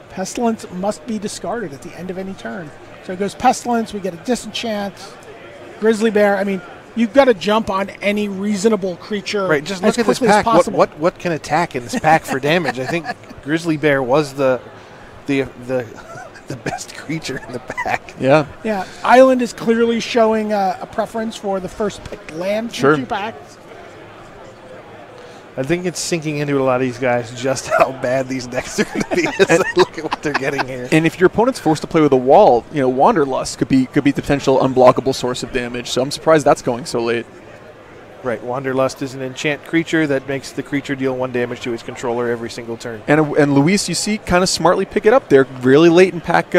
Pestilence must be discarded at the end of any turn. So it goes Pestilence, we get a Disenchant, Grizzly Bear. I mean, you've got to jump on any reasonable creature. Right, just look at this pack. What can attack in this pack for damage? I think Grizzly Bear was the best creature in the pack. Yeah. Yeah. Island is clearly showing a preference for the first picked land from 2 packs. I think it's sinking into a lot of these guys just how bad these decks are going to be as I look at what they're getting here. And if your opponent's forced to play with a wall, Wanderlust could be the potential unblockable source of damage. So I'm surprised that's going so late. Right, Wanderlust is an enchant creature that makes the creature deal 1 damage to its controller every single turn. And Luis, you see, kind of smartly pick it up there really late in pack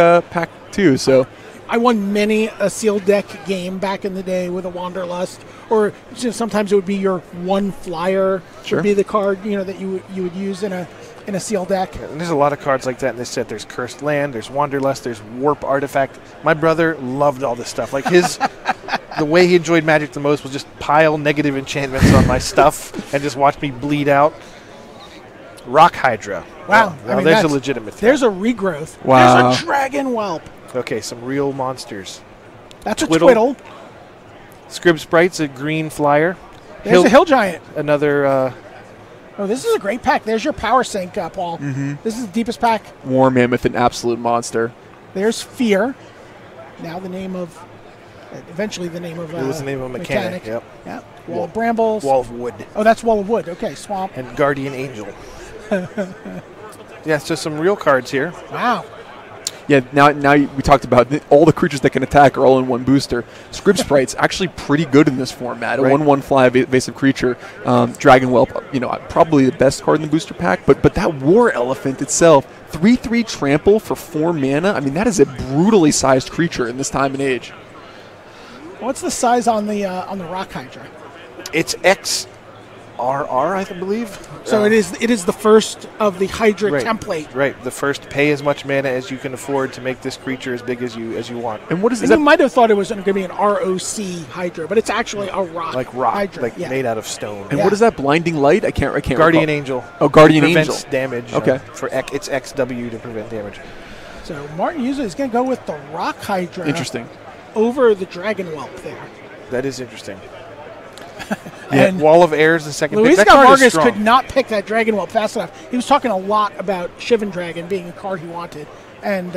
2. So I won many a sealed deck game back in the day with a Wanderlust, or sometimes it would be your 1 flyer would be the card that you would use in a sealed deck. And there's a lot of cards like that in this set. There's Cursed Land, there's Wanderlust, there's Warp Artifact. My brother loved all this stuff. Like the way he enjoyed Magic the most was just pile negative enchantments on my stuff and just watch me bleed out. Rock Hydra. Wow. There's a legitimate thing. There's a regrowth. Wow. There's a Dragon Whelp. Okay, some real monsters. That's a Twiddle. Scrib Sprite's a green flyer. There's a Hill Giant. Another. Oh, this is a great pack. There's your Power Sink, Paul. Mm-hmm. This is the deepest pack. War Mammoth, an absolute monster. There's Fear. Now eventually the name of it was the name of a mechanic. Yep. Yeah. Wall of Brambles. Wall of Wood. Oh, that's Wall of Wood. Okay, Swamp. And Guardian Angel. Yeah, so some real cards here. Wow. Yeah, now we talked about all the creatures that can attack are all in 1 booster. Scrib Sprite's actually pretty good in this format. A 1/1 fly evasive creature. Dragon Whelp, probably the best card in the booster pack. But that War Elephant itself, 3/3 trample for 4 mana. I mean, that is a brutally sized creature in this time and age. What's the size on the Rock Hydra? It's X RR, I believe. So it is the first of the Hydra Right. template. Right, the first pay as much mana as you can afford to make this creature as big as you want. And what is And that? you might have thought it was going to be an ROC Hydra, but it's actually a rock. Like rock, Hydra. like made out of stone. And Yeah. what is that? Blinding light? I can't Guardian recall. Angel. Oh, Guardian prevents Angel. damage. Okay. It's XW to prevent damage. So Martin usually is going to go with the rock Hydra. Interesting. Over the Dragon Whelp there. That is interesting. And Wall of Air is the second Luis pick. That card is Vargas strong. could not pick that Dragon Whelp fast enough. He was talking a lot about Shivan Dragon being a card he wanted. And,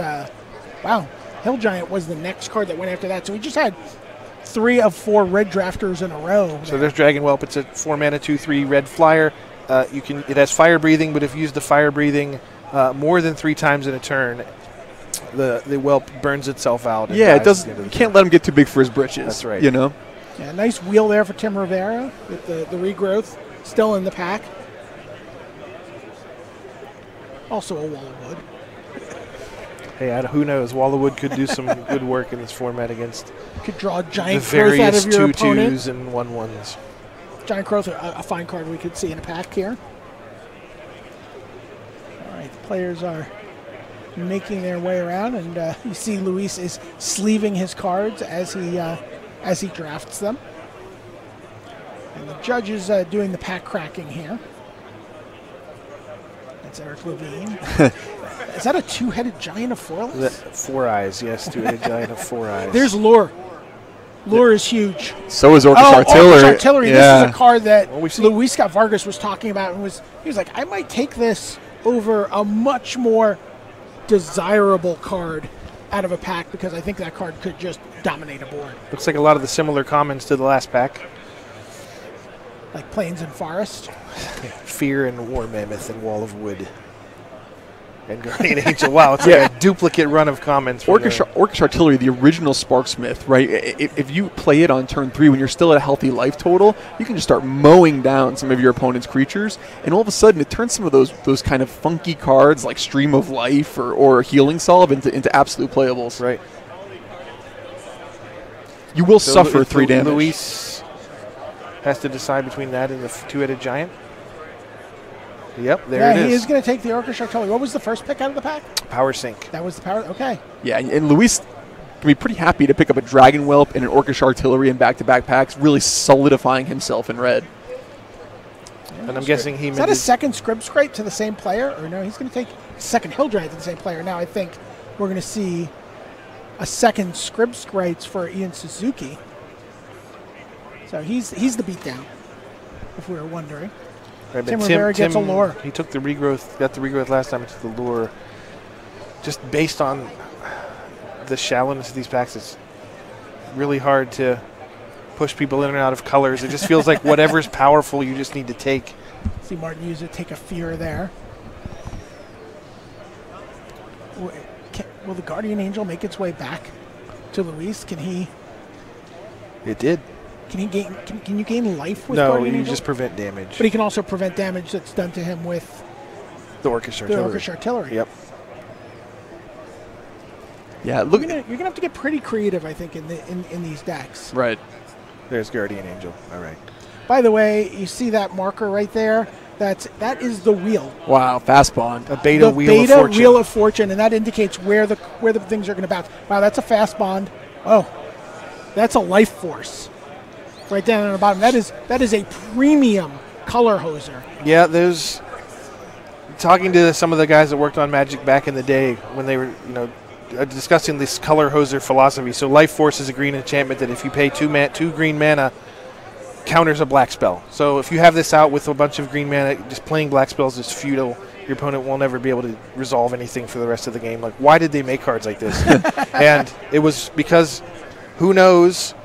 wow, Hill Giant was the next card that went after that. So he just had 3 of 4 red drafters in a row. So there's Dragon Whelp. It's a 4-mana, 2/3 red flyer. It has fire breathing, but if you use the fire breathing more than 3 times in a turn, the whelp burns itself out. And Yeah, it dies does. at the end of You the can't turn. let him get too big for his britches. That's right. You know. Yeah, nice wheel there for Tim Rivera with the regrowth still in the pack. Also a wall of wood. Hey, who knows? Wall of Wood could do some good work in this format against Could draw the giant growth out various of your 2/2s opponent. and 1/1s. Giant growth, a fine card we could see in a pack here. All right, the players are making their way around, and you see Luis is sleeving his cards as he drafts them. And the judge is doing the pack cracking here. That's Eric Levine. Is that a 2-headed giant of foilers? 4 eyes, yes, 2-headed giant of 4 eyes. There's Lure. Lure is huge. So is Orcish Artillery. Orcish Artillery. Yeah. This is a card that Well, we've seen- Luis Scott Vargas was talking about, and he was like, I might take this over a much more desirable card out of a pack because I think that card could just dominate a board, Looks like a lot of the similar comments to the last pack. like Plains and Forest. Fear and War Mammoth and Wall of Wood. And Guardian Angel. Wow, it's like a duplicate run of comments. from Orcish Artillery, the original Sparksmith, right? If you play it on turn 3 when you're still at a healthy life total, you can just start mowing down some of your opponent's creatures, and all of a sudden it turns some of those kind of funky cards like Stream of Life or Healing Solve into absolute playables. Right. You will So suffer 3 damage. Luis has to decide between that and the 2-headed giant. Yep, there it is. He is going to take the Orcish Artillery. What was the first pick out of the pack? Power Sync. That was the power. Okay. Yeah, and Luis can be pretty happy to pick up a Dragon Whelp and an Orcish Artillery in back-to-back packs, really solidifying himself in red. And I'm guessing he Is that a second Scrib Scrape to the same player? Or no, he's going to take a second Hill Giant to the same player. Now I think we're going to see a second Scrib Scrapes for Ian Suzuki. So he's the beatdown, if we were wondering. Right, Tim Rivera gets a lure. He took the regrowth, got the regrowth last time into the lure. Just based on the shallowness of these packs, it's really hard to push people in and out of colors. It just feels like whatever's powerful, you just need to take. See Martin use it, take a Fear there. Will the Guardian Angel make its way back to Luis? Can he? It did. Can he gain? Can you gain life with No, Guardian you Angel? just prevent damage. But he can also prevent damage that's done to him with The Orcish the Artillery. Orcish Artillery. Yep. Yeah, look. You're gonna have to get pretty creative, I think, in these decks. Right. There's Guardian Angel. All right. By the way, you see that marker right there? That is the wheel. Wow, fast bond. A beta The Wheel of beta Fortune. Wheel of Fortune, and that indicates where the things are going to bounce. Wow, that's a fast bond. Oh, that's a life force. Right down on the bottom. That is a premium color hoser. Yeah, there's talking to some of the guys that worked on Magic back in the day when they were, discussing this color hoser philosophy. So Life Force is a green enchantment that if you pay 2 green mana, counters a black spell. So if you have this out with a bunch of green mana, just playing black spells is futile. Your opponent will never be able to resolve anything for the rest of the game. Like, why did they make cards like this? And it was because who knows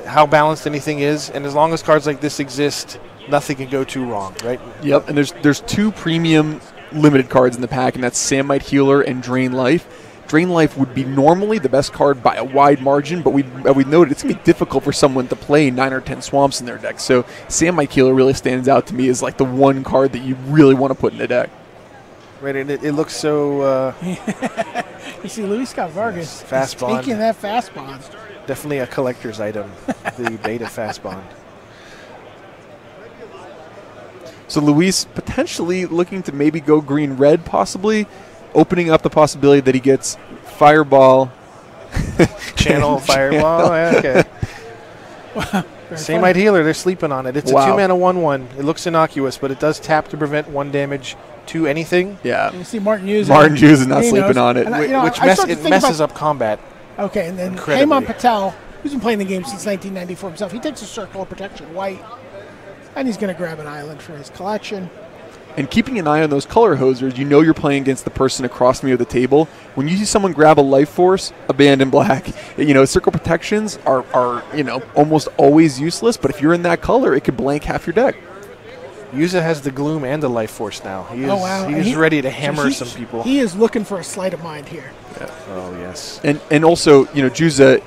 how balanced anything is, and as long as cards like this exist, nothing can go too wrong, right? Yep, and there's 2 premium limited cards in the pack, and that's Sandmite Healer and Drain Life. Drain Life would be normally the best card by a wide margin, but we noted it's going to be difficult for someone to play 9 or 10 swamps in their deck. So Sandmite Healer really stands out to me as like the one card that you really want to put in the deck. Right, and it looks so You see, Luis Scott Vargas Yes, fast is bond. taking that fast bond. definitely a collector's item, the beta fast bond. So Luis potentially looking to maybe go green-red, possibly, opening up the possibility that he gets Fireball. Channel Fireball. Okay. Same funny. healer. They're sleeping on it. It's Wow. a 2-mana 1/1. It looks innocuous, but it does tap to prevent 1 damage to anything, Yeah. You see Martin Hughes. Martin Hughes is not He sleeping knows. on it. And I- which I start to think messes about- up combat. Okay, and then Incredibly. Heyman Patel, who's been playing the game since 1994 himself, he takes a Circle of Protection white, and he's going to grab an island for his collection. And keeping an eye on those color hosers, you know you're playing against the person across from you at the table. When you see someone grab a Life Force, a Band in Black, Circle Protections are almost always useless, but if you're in that color, it could blank half your deck. Yuza has the Gloom and the Life Force now. He is, Oh, wow. he And is ready to hammer some people. He is looking for a sleight of mind here. Oh, yes. And also, Juza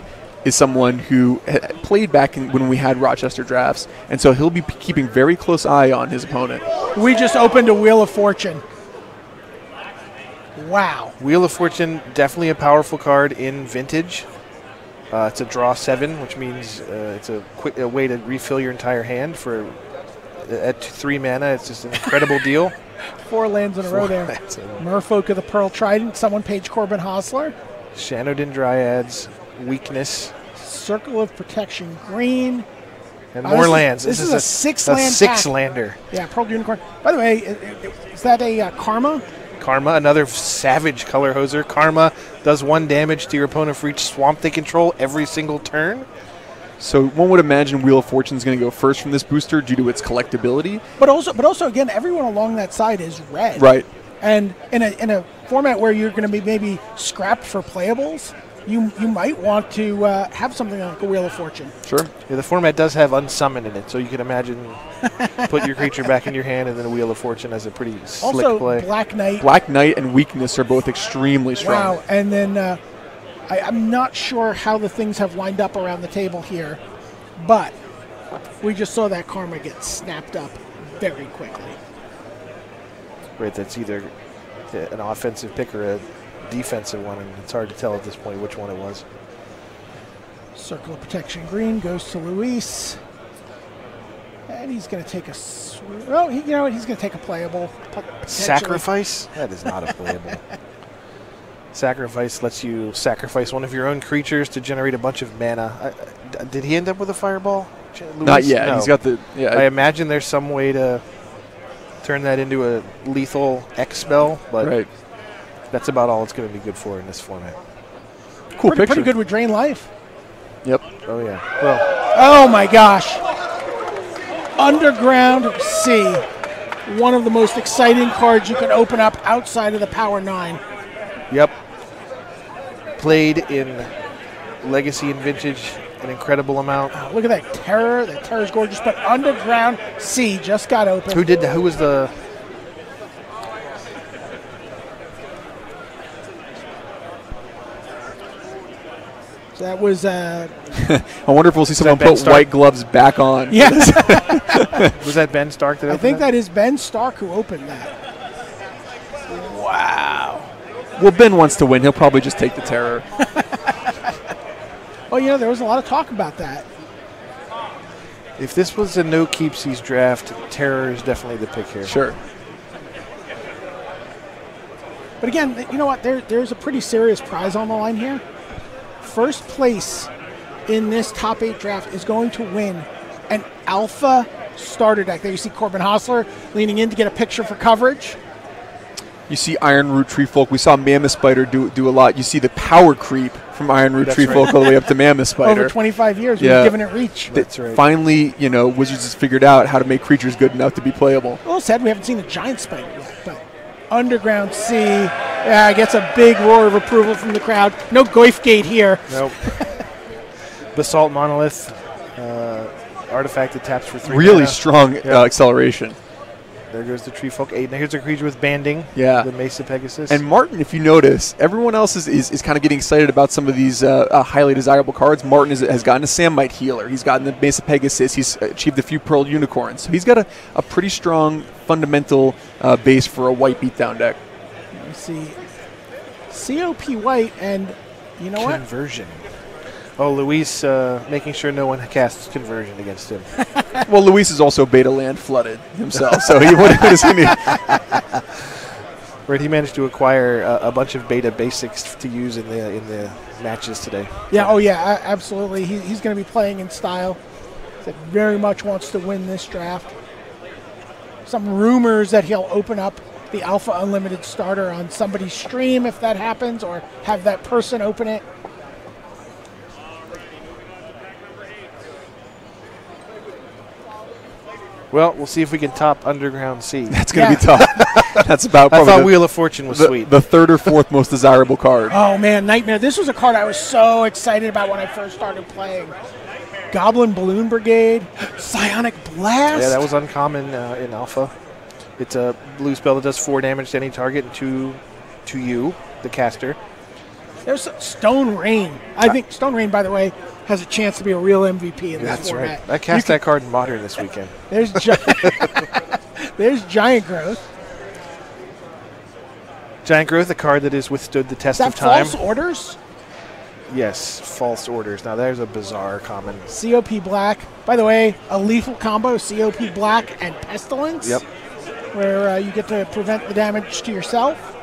is someone who played back when we had Rochester drafts, and so he'll be keeping very close eye on his opponent. We just opened a Wheel of Fortune. Wow. Wheel of Fortune, definitely a powerful card in Vintage. It's a draw 7, which means it's a way to refill your entire hand for at 3 mana. It's just an incredible deal. 4 lands in a row there. That's a Merfolk of the Pearl Trident, someone page Corbin Hostler. Shanodin Dryads, Weakness, Circle of Protection green. and Oh, more this is- lands. this is a 6-land 6-lander. Yeah, Pearl Unicorn. By the way, is that a Karma? Karma, another savage color hoser. Karma does 1 damage to your opponent for each swamp they control every single turn. So one would imagine Wheel of Fortune is going to go first from this booster due to its collectability. But also, again, everyone along that side is red. Right. And in a format where you're going to be maybe scrapped for playables, you might want to have something like a Wheel of Fortune. Sure. Yeah, the format does have Unsummon in it, so you can imagine put your creature back in your hand and then a Wheel of Fortune as a pretty slick Also, play. Black Knight. Black Knight and Weakness are both extremely strong. Wow. And then I'm not sure how the things have lined up around the table here, but we just saw that Karma get snapped up very quickly. Right, that's either an offensive pick or a defensive one, and it's hard to tell at this point which one it was. Circle of Protection green goes to Luis. And he's going to take a... Well, you know what? He's going to take a playable. potentially. Sacrifice? That is not a playable. Sacrifice lets you sacrifice one of your own creatures to generate a bunch of mana. Did he end up with a fireball? Not yet. No. He's got the... Yeah. I imagine there's some way to turn that into a lethal X spell, but right. that's about all it's going to be good for in this format. Cool picture. Pretty good with Drain Life. Yep. Oh, yeah. Well, Oh, my gosh. Underground Sea. One of the most exciting cards you can open up outside of the Power 9. yep. Played in Legacy and Vintage an incredible amount. Oh, look at that Terror. That Terror's gorgeous. But Underground Sea just got open. Who did that? Who was the... So that was... I wonder if we'll see someone Ben put Stark? white gloves back on. yeah. Was that Ben Stark that I opened think that? that is Ben Stark who opened that. Wow. Well, Ben wants to win. He'll probably just take the Terror. Well, there was a lot of talk about that. If this was a no-keepsies draft, Terror is definitely the pick here. Sure. But again, you know what? There's a pretty serious prize on the line here. First place in this top 8 draft is going to win an alpha starter deck. There you see Corbin Hostler leaning in to get a picture for coverage. You see Iron Root Treefolk. We saw Mammoth Spider do a lot. You see the power creep from Iron Root That's Treefolk right. all the way up to Mammoth Spider. Over 25 years, Yeah. we've given it reach. That's right. Finally, Wizards has figured out how to make creatures good enough to be playable. A little sad we haven't seen a giant spider yet, but Underground Sea gets a big roar of approval from the crowd. No Goifgate here. Nope. Basalt Monolith. Artifact that taps for 3 Really mana. strong acceleration. There goes the Tree Folk 8. Now here's a creature with banding. Yeah. The Mesa Pegasus. And Martin, if you notice, everyone else is kind of getting excited about some of these highly desirable cards. Martin has gotten a Samite Healer. He's gotten the Mesa Pegasus. He's achieved a few Pearl Unicorns. So he's got a pretty strong fundamental base for a white beatdown deck. You see COP White, and you know what? Conversion. Oh, Luis making sure no one casts Conversion against him. Well, Luis is also beta land flooded himself, so he what does he need? Right, he managed to acquire a bunch of beta basics to use in the matches today. Yeah, oh yeah, absolutely. He's going to be playing in style. That very much wants to win this draft. Some rumors that he'll open up the Alpha Unlimited starter on somebody's stream if that happens, or have that person open it. Well, we'll see if we can top Underground C. That's going to be tough. That's about. I thought the, Wheel of Fortune was sweet. The third or fourth most desirable card. Oh man, Nightmare! This was a card I was so excited about when I first started playing. Goblin Balloon Brigade, Psionic Blast. Yeah, that was uncommon in Alpha. It's a blue spell that does 4 damage to any target and 2 to you, the caster. There's Stone Rain. I think Stone Rain, by the way, has a chance to be a real MVP in this format. Right. I cast that card in Modern this weekend. There's there's Giant Growth. Giant Growth, a card that has withstood the test Is of that time. False Orders? Yes, False Orders. Now there's a bizarre common. COP Black. By the way, a lethal combo, COP Black and Pestilence. Yep. Where you get to prevent the damage to yourself.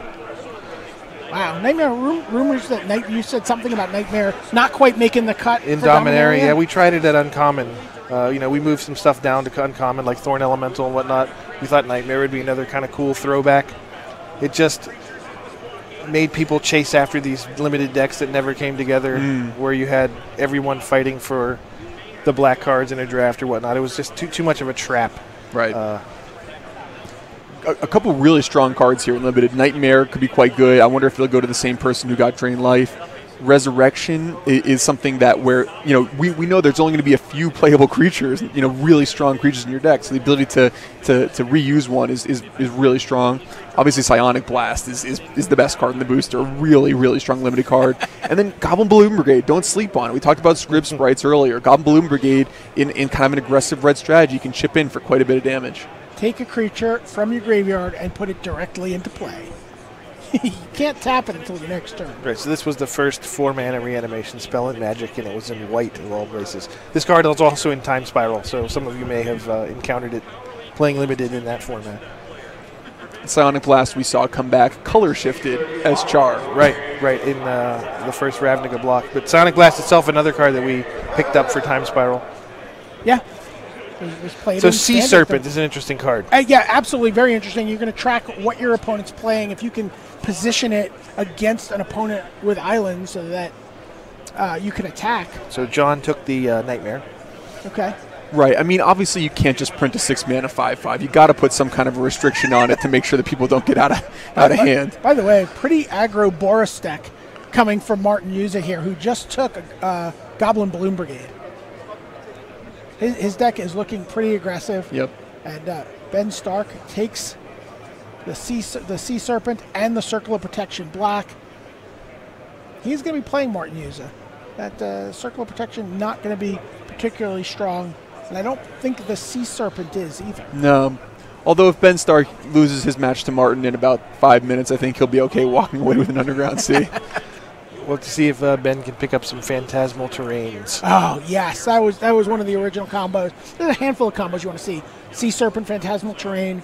Wow. Nightmare rumors that you said something about Nightmare not quite making the cut In for Dominaria, yeah, we tried it at Uncommon. We moved some stuff down to Uncommon, like Thorn Elemental and whatnot. We thought Nightmare would be another kind of cool throwback. It just made people chase after these limited decks that never came together, where you had everyone fighting for the black cards in a draft or whatnot. It was just too much of a trap. Right. A couple really strong cards here in Limited. Nightmare could be quite good. I wonder if they'll go to the same person who got Drain Life. Resurrection is something that where, we know there's only going to be a few playable creatures, really strong creatures in your deck. So the ability to reuse one is really strong. Obviously, Psionic Blast is the best card in the booster. Really, really strong limited card. And then Goblin Balloon Brigade, don't sleep on it. We talked about Scrib Sprites earlier. Goblin Balloon Brigade in kind of an aggressive red strategy can chip in for quite a bit of damage. Take a creature from your graveyard and put it directly into play. You can't tap it until your next turn. Right, so this was the first 4-mana reanimation spell in Magic, and it was in white of all places. This card is also in Time Spiral, so some of you may have encountered it playing Limited in that format. Psionic Blast we saw come back color shifted as Char. Right, in the first Ravnica block. But Psionic Blast itself, another card that we picked up for Time Spiral. Yeah. So Sea Serpent is an interesting card. Yeah, absolutely. Very interesting. You're going to track what your opponent's playing. If you can position it against an opponent with islands so that you can attack. So John took the Nightmare. Okay. Right. I mean, obviously you can't just print a 6-mana 5/5. You got to put some kind of a restriction on it to make sure that people don't get out of hand. By the way, pretty aggro Boris deck coming from Martin Yuza here, who just took a Goblin Balloon Brigade. His deck is looking pretty aggressive. Yep. And Ben Stark takes the Sea Serpent and the Circle of Protection Black. He's going to be playing Martin Yuza. That Circle of Protection not going to be particularly strong, and I don't think the Sea Serpent is either. No. Although if Ben Stark loses his match to Martin in about 5 minutes, I think he'll be okay walking away with an Underground Sea. We'll have to see if Ben can pick up some Phantasmal Terrains. Oh, yes. That was one of the original combos. There's a handful of combos you want to see. Sea Serpent, Phantasmal Terrain,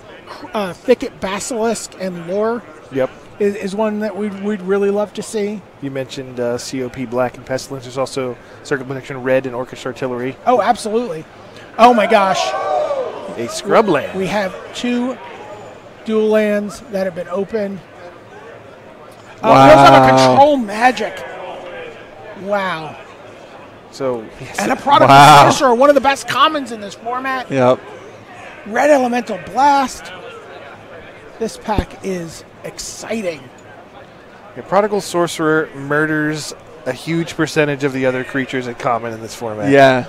Thicket Basilisk, and Lure. Yep. Is one that we'd really love to see. You mentioned COP Black and Pestilence. There's also Circle Protection Red and Orchestra Artillery. Oh, absolutely. Oh, my gosh. A Scrubland. We have 2 dual lands that have been opened. Wow. We also have a Control Magic. Wow. So, And a Prodigal Sorcerer, one of the best commons in this format. Yep. Red Elemental Blast. This pack is exciting. a Prodigal Sorcerer murders a huge percentage of the other creatures at common in this format. Yeah.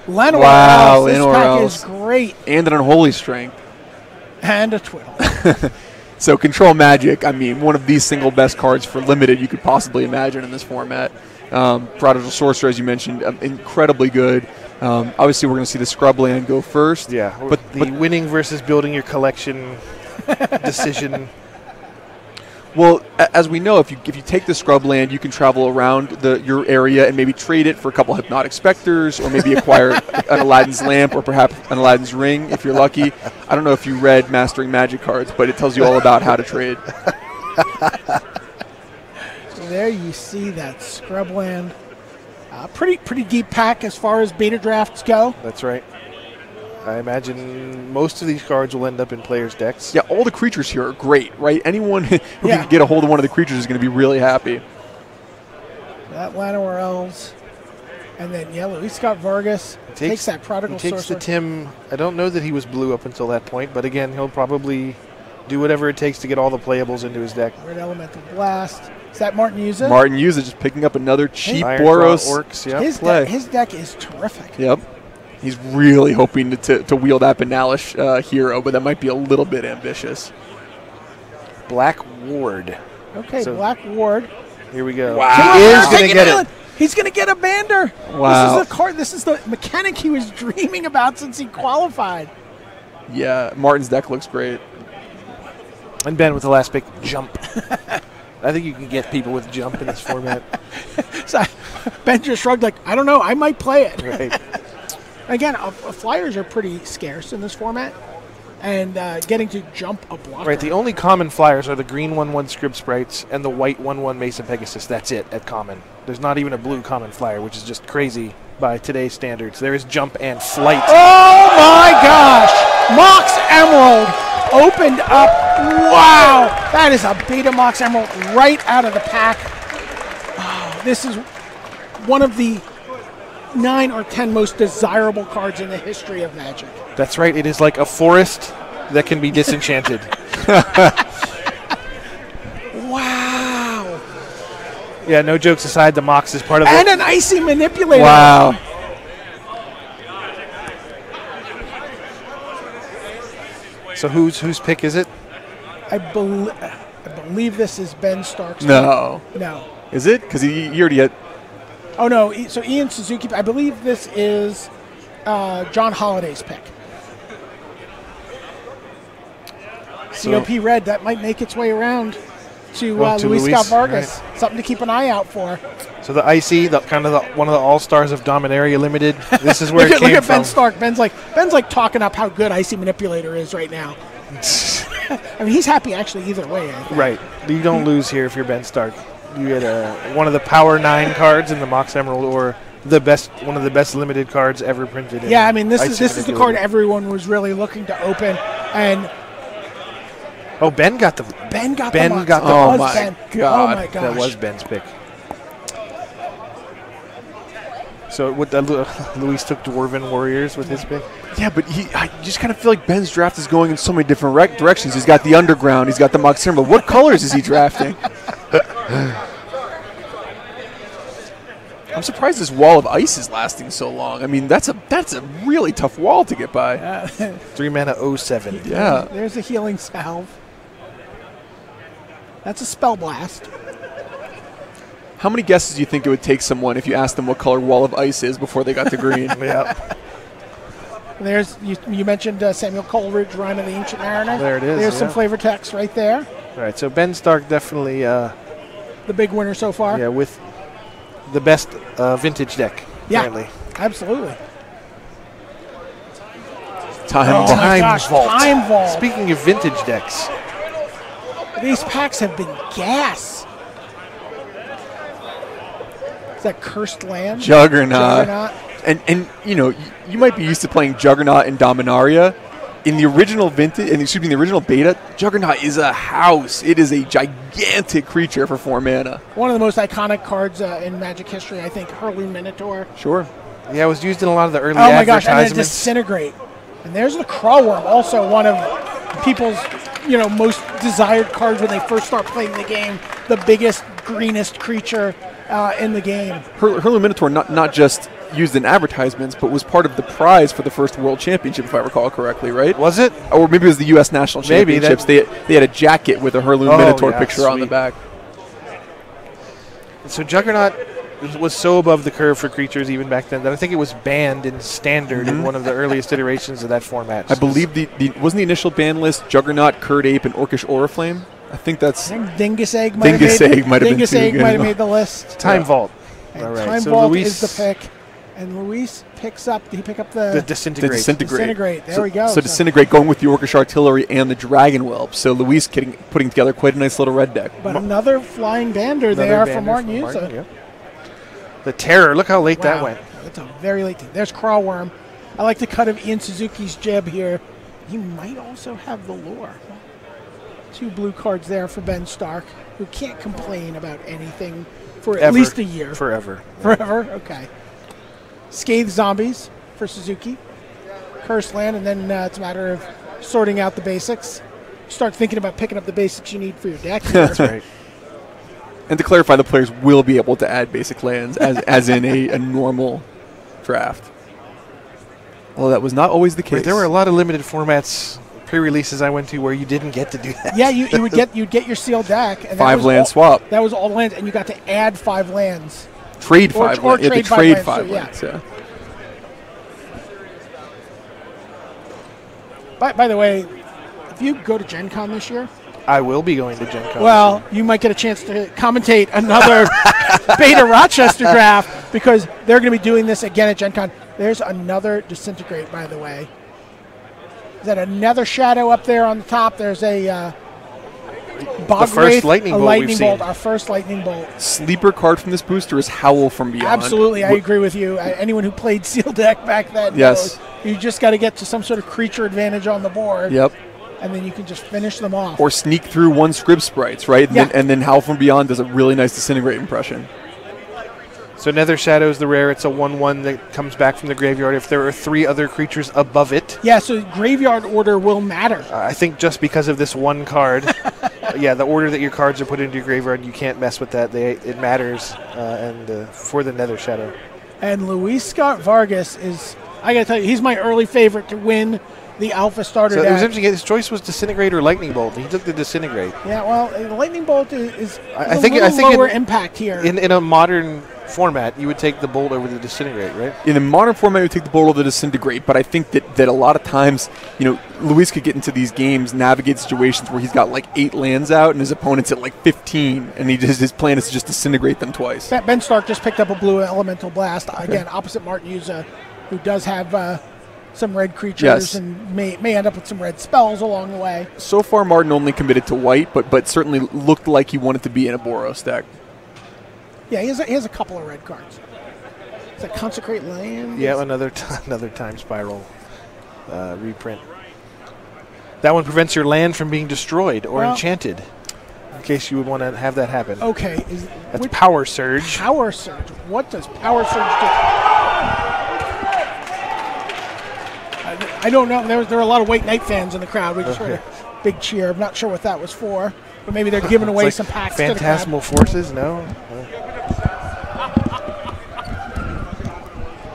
Llanowar Wow, Elves. This Llanowar pack Elves. is great. And an Unholy Strength. And a Twiddle. So Control Magic, I mean, one of the single best cards for Limited you could possibly imagine in this format. Prodigal Sorcerer, as you mentioned, incredibly good. Obviously, we're going to see the Scrubland go first. Yeah, but winning versus building your collection decision. Well, as we know, if you take the scrubland, you can travel around your area and maybe trade it for a couple hypnotic specters, or maybe acquire an Aladdin's lamp, or perhaps an Aladdin's ring if you're lucky. I don't know if you read Mastering Magic cards, but it tells you all about how to trade. So there you see that scrubland. Pretty deep pack as far as beta drafts go. That's right. I imagine most of these cards will end up in players' decks. Yeah, all the creatures here are great, right? Anyone who can get a hold of one of the creatures is going to be really happy. That Llanowar Elves. And then, Luis Scott Vargas takes that Prodigal He takes Sorcerer. the Tim. I don't know that he was blue up until that point, but again, he'll probably do whatever it takes to get all the playables into his deck. Red Elemental Blast. Is that Martin Yuza? Martin Yuza just picking up another cheap Iron Boros Orcs, yep. His deck is terrific. Yep. He's really hoping to wield that Banalish hero, but that might be a little bit ambitious. Black Ward. Okay, So- Black Ward. Here we go. Wow. He is Take going to get Alan. it. He's going to get a Bander. Wow. This is the card. This is the mechanic he was dreaming about since he qualified. Yeah, Martin's deck looks great. And Ben with the last pick, Jump. I think you can get people with Jump in this format. So Ben just shrugged like, I don't know. I might play it. Right. Again, flyers are pretty scarce in this format. And getting to jump a blocker. Right, the only common flyers are the green 1/1 Scrib Sprites and the white 1/1 Mason Pegasus. That's it at common. There's not even a blue common flyer, which is just crazy by today's standards. There is Jump and Flight. Oh my gosh! Mox Emerald opened up. Wow! That is a beta Mox Emerald right out of the pack. Oh, this is one of the 9 or 10 most desirable cards in the history of Magic. That's right, it is like a forest that can be disenchanted. Wow! Yeah, no jokes aside, the Mox is part of And it. an Icy Manipulator. Wow. So whose pick is it? I believe this is Ben Stark's. No. No. Is it? Because he already had... Oh, no. So Ian Suzuki, I believe this is John Holliday's pick. So- COP Red, that might make its way around to to Luis Luis, Scott Vargas. Something to keep an eye out for. So the Icy, one of the all-stars of Dominaria Limited. This is where Look it came at from. Ben Stark. Ben's like talking up how good Icy Manipulator is right now. I mean, he's happy actually either way. I think. Right. You don't lose here if you're Ben Stark. You get one of the Power 9 cards in the Mox Emerald, or one of the best limited cards ever printed. Yeah, I mean, this is the Manipulator. card everyone was really looking to open, and Oh, Ben got the. Ben got Ben the Mox. got the- That Oh was my Ben. God. Oh my gosh. That was Ben's pick. So what? Luis took Dwarven Warriors with his pick. Yeah, but I just kind of feel like Ben's draft is going in so many different directions. He's got the Underground. He's got the Mox Emerald. What colors is he drafting? I'm surprised this wall of ice is lasting so long. I mean, that's a really tough wall to get by. 3 mana 07. Yeah. There's a Healing Salve. That's a Spell Blast. How many guesses do you think it would take someone if you asked them what color wall of ice is before they got to green? Yeah. There's you mentioned Samuel Coleridge, Rhyme of the Ancient Mariner. There it is, There's some yeah. flavor text right there. All right. So Ben Stark definitely, The big winner so far. yeah, with the best vintage deck. Yeah. Apparently. Absolutely. Time Oh bomb. my gosh, Time Vault. Speaking of vintage decks, These packs have been gas. Is that Cursed Land? Juggernaut. And you know, you might be used to playing Juggernaut and Dominaria. In the original the original beta, Juggernaut is a house. It is a gigantic creature for 4 mana. One of the most iconic cards in Magic history, I think. Hurloon Minotaur. Sure. yeah, it was used in a lot of the early Oh my gosh, and then advertisements. Disintegrate. And there's the Crawworm, also one of people's most desired cards when they first start playing the game. The biggest, greenest creature in the game. Hurloon Minotaur not just used in advertisements, but was part of the prize for the first World Championship, if I recall correctly, right? Was it? Or maybe it was the U.S. National Maybe, Championships. They had a jacket with a Hurloon Minotaur yeah, picture on the sweet. back. So Juggernaut was so above the curve for creatures even back then that I think it was banned in Standard in one of the earliest iterations of that format. I believe the wasn't the initial ban list Juggernaut, Curd Ape, and Orcish Oriflame? I think that's Dingus Egg might have made the list. Time Vault. And All right, Time so Vault Luis, is the pick. And Luis picks up, did he pick up the Disintegrate. Disintegrate. There we go. So Disintegrate going with the Orcish Artillery and the Dragon Whelp. So Luis putting together quite a nice little red deck. But another Flying Bander there for Martin Yuza. Yeah. The Terror, look how late that went. That's a very late thing. There's Crawworm. I like the cut of Ian Suzuki's jib here. He might also have the Lure. 2 blue cards there for Ben Stark, who can't complain about anything for at least a year. Forever. Forever? Okay. Scathed Zombies for Suzuki. Cursed Land, and then it's a matter of sorting out the basics. Start thinking about picking up the basics you need for your deck. That's right. And to clarify, the players will be able to add basic lands as in a normal draft. Although that was not always the case. Wait, there were a lot of limited formats pre-releases I went to where you didn't get to do that. Yeah, you'd get your sealed deck. And 5 land swap. That was all lands, and you got to add 5 lands. Trade 5 lands. Trade 5 lands. Yeah. By the way, if you go to Gen Con this year, I will be going to Gen Con. Well, you might get a chance to commentate another Beta Rochester Draft because they're going to be doing this again at Gen Con. There's another Disintegrate, by the way. Is that another shadow up there on the top? There's a the first lightning bolt our first lightning bolt. Sleeper card from this booster is Howl from Beyond. Absolutely, I agree with you. Anyone who played Seal Deck back then knows you just got to get to some sort of creature advantage on the board. Yep. And then you can just finish them off. Or sneak through 1 Scrib Sprites, right? And then Howl from Beyond does a really nice Disintegrate impression. So Nether Shadow is the rare. It's a 1/1 that comes back from the graveyard if there are 3 other creatures above it. Yeah, so graveyard order will matter. I think just because of this one card, the order that your cards are put into your graveyard, you can't mess with that. It matters, and for the Nether Shadow. And Luis Scott Vargas is, I got to tell you, he's my early favorite to win the Alpha Starter deck. It was interesting. His choice was Disintegrate or Lightning Bolt. He took the Disintegrate. Yeah, well, the Lightning Bolt is I think lower impact here. In a modern format, you would take the Bolt over the Disintegrate, right? In a modern format, you would take the Bolt over the Disintegrate, but I think that a lot of times, Luis could get into these games, navigate situations where he's got like 8 lands out and his opponent's at like 15, and his plan is to just Disintegrate them twice. Ben Stark just picked up a blue Elemental Blast, again, opposite Martin Yuza, who does have some red creatures and may end up with some red spells along the way. So far, Martin only committed to white, but certainly looked like he wanted to be in a Boros deck. Yeah, he has a couple of red cards. Is that Consecrate Land? Yeah, another Time Spiral reprint. That one prevents your land from being destroyed or enchanted, in case you would want to have that happen. Okay. That's Power Surge. Power Surge. What does Power Surge do? I don't know. There are a lot of White Knight fans in the crowd. We just heard a big cheer. I'm not sure what that was for, but maybe they're giving away some packs. Phantasmal Forces? No.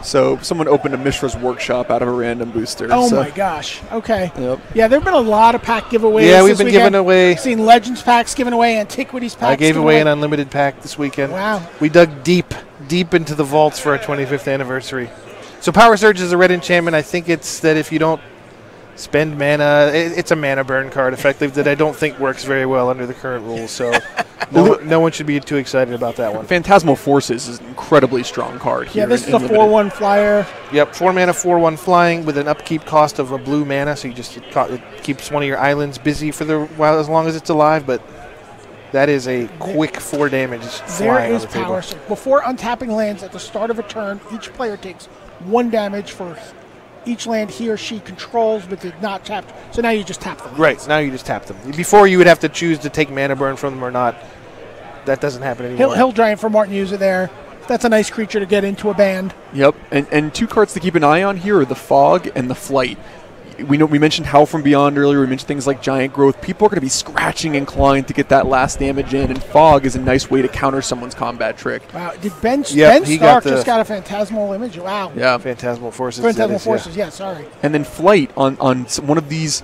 So someone opened a Mishra's Workshop out of a random booster. Oh my gosh. Okay. Yep. Yeah, there have been a lot of pack giveaways. Yeah, we've been giving away. I've seen Legends packs given away, Antiquities packs. I gave away an unlimited pack this weekend. Wow. We dug deep into the vaults for our 25th anniversary. So Power Surge is a red enchantment. I think it's that if you don't spend mana, it's a mana burn card, effectively, that I don't think works very well under the current rules. So no one should be too excited about that one. Phantasmal Forces is an incredibly strong card here. Yeah, this is a 4/1 flyer. Yep, 4 mana, 4/1 flying with an upkeep cost of a blue mana, so it keeps one of your islands busy for as long as it's alive, but that is a quick 4 damage flying on the table. Power Surge. Before untapping lands at the start of a turn, each player takes 1 damage for each land he or she controls but did not tap. So now you just tap them. Right, now you just tap them. Before you would have to choose to take mana burn from them or not. That doesn't happen anymore. Hill Giant for Martin Yuza there. That's a nice creature to get into a band. Yep, and 2 cards to keep an eye on here are the Fog and the Flight. We mentioned Howl from Beyond earlier. We mentioned things like Giant Growth. People are going to be scratching and clawing to get that last damage in, and Fog is a nice way to counter someone's combat trick. Wow, did Ben Stark just got a Phantasmal image? Wow. Yeah. Phantasmal Forces. Phantasmal Forces, yeah, sorry. And then Flight on one of these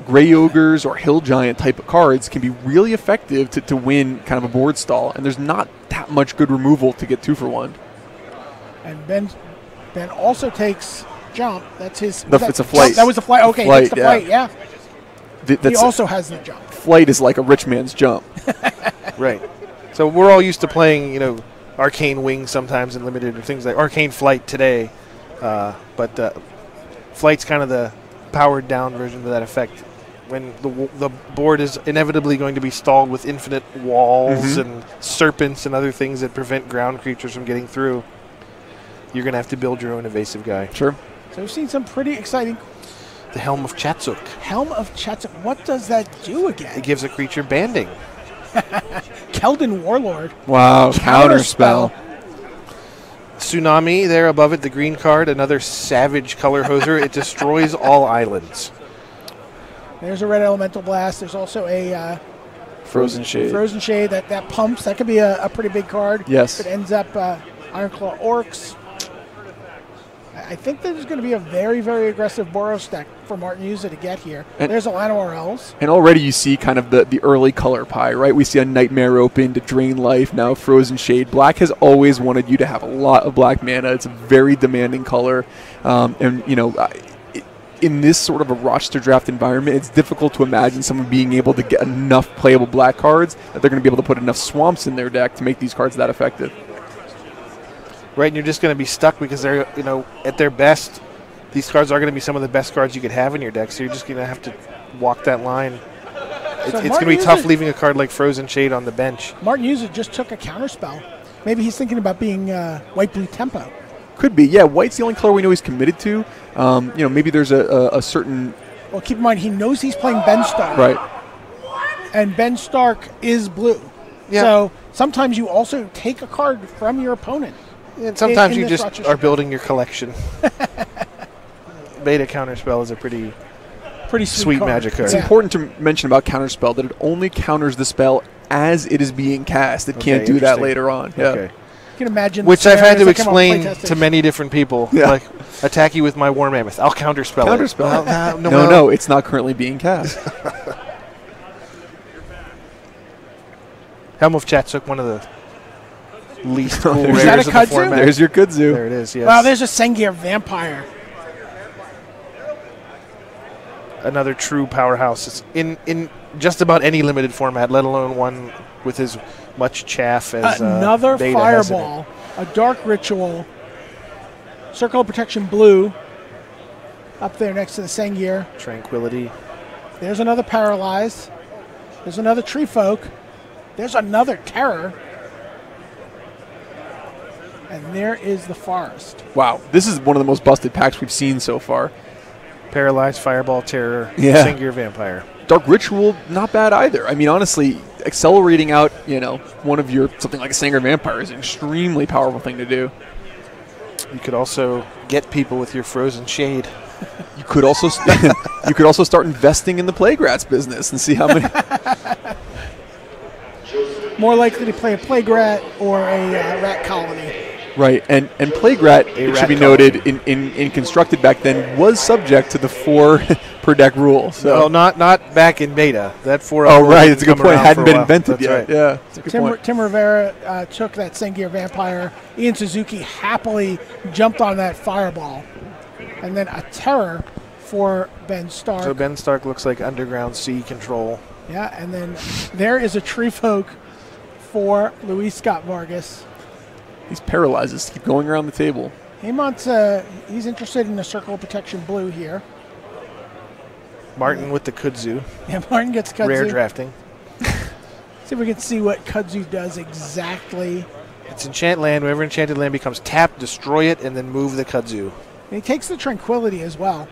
Gray Ogres or Hill Giant type of cards can be really effective to win kind of a board stall, and there's not that much good removal to get 2 for 1. And Ben also takes Jump. That's his. It's a Flight. That was a Flight. Okay, Flight, it's the Flight. Yeah. He also has the Jump. flight is like a rich man's jump. Right. So we're all used to playing, Arcane Wing sometimes in Limited or things like Arcane Flight today. But Flight's kind of the powered down version of that effect. When the board is inevitably going to be stalled with infinite walls and serpents and other things that prevent ground creatures from getting through, you're going to have to build your own evasive guy. Sure. So we've seen some pretty exciting. The Helm of Chatsuk. Helm of Chatsuk. What does that do again? It gives a creature banding. Keldon Warlord. Wow. Counterspell. Tsunami there above it, the green card, another savage color hoser. It destroys all islands. There's a red elemental blast. There's also a Frozen Shade. Frozen Shade that pumps. That could be a pretty big card. Yes. If it ends up Ironclaw Orcs. I think there's going to be a very, very aggressive Boros deck for Martin Yuza to get here. And there's a Llanowar Elves. And already you see kind of the early color pie, right? We see a Nightmare open to drain life, now Frozen Shade. Black has always wanted you to have a lot of black mana. It's a very demanding color. In this sort of a Rochester Draft environment, it's difficult to imagine someone being able to get enough playable black cards that they're going to be able to put enough swamps in their deck to make these cards that effective. Right, and you're just going to be stuck because they're, at their best, these cards are going to be some of the best cards you could have in your deck, so you're just going to have to walk that line. It's going to be tough leaving a card like Frozen Shade on the bench. Martin Yuza just took a counterspell. Maybe he's thinking about being white-blue tempo. Could be, yeah. White's the only color we know he's committed to. Maybe there's a certain... Well, keep in mind, he knows he's playing Ben Stark. Right. And Ben Stark is blue. Yeah. So sometimes you also take a card from your opponent. And sometimes you just are building your collection. Beta Counterspell is a pretty sweet Magic card. It's important to mention about Counterspell that it only counters the spell as it is being cast. It can't do that later on. Yeah. Okay. You can imagine. Which I've had to explain to many different people. Yeah. Like, attack you with my War Mammoth. I'll counterspell it. Counterspell. No, it's not currently being cast. Helm of Chatsuk, one of the least cool rares of the format. There's your kudzu. There it is, yes. Wow, there's a Sengir Vampire. Another true powerhouse. It's in just about any limited format, let alone one with as much chaff as another Beta Fireball, a Dark Ritual, Circle of Protection blue, up there next to the Sengir. Tranquility. There's another Paralyzed. There's another Tree Folk. There's another Terror. And there is the Forest. Wow, this is one of the most busted packs we've seen so far. Paralyzed, Fireball, Terror, Sengir Vampire. Dark Ritual, not bad either. I mean, honestly, accelerating out, one of your, something like a Sengir Vampire is an extremely powerful thing to do. You could also get people with your Frozen Shade. You could also start investing in the Plague Rats business and see how many. More likely to play a Plague Rat or a Rat Colony. Right, and Plague Rat, it should be noted, in Constructed back then, was subject to the 4 per deck rule. So. Well, not back in beta. That 4 right, it's a good point. Hadn't been invented yet. Right. Yeah, it's a good point. Tim Rivera took that Sengir Vampire. Ian Suzuki happily jumped on that Fireball. And then a Terror for Ben Stark. So Ben Stark looks like Underground Sea Control. Yeah, and then there is a Tree Folk for Luis Scott Vargas. These paralyzes keep going around the table. He's interested in the Circle of Protection blue here. Martin with the kudzu. Yeah, Martin gets kudzu. Rare drafting. See if we can see what kudzu does exactly. It's enchant land. Whenever enchanted land becomes tapped, destroy it, and then move the kudzu. And he takes the Tranquility as well.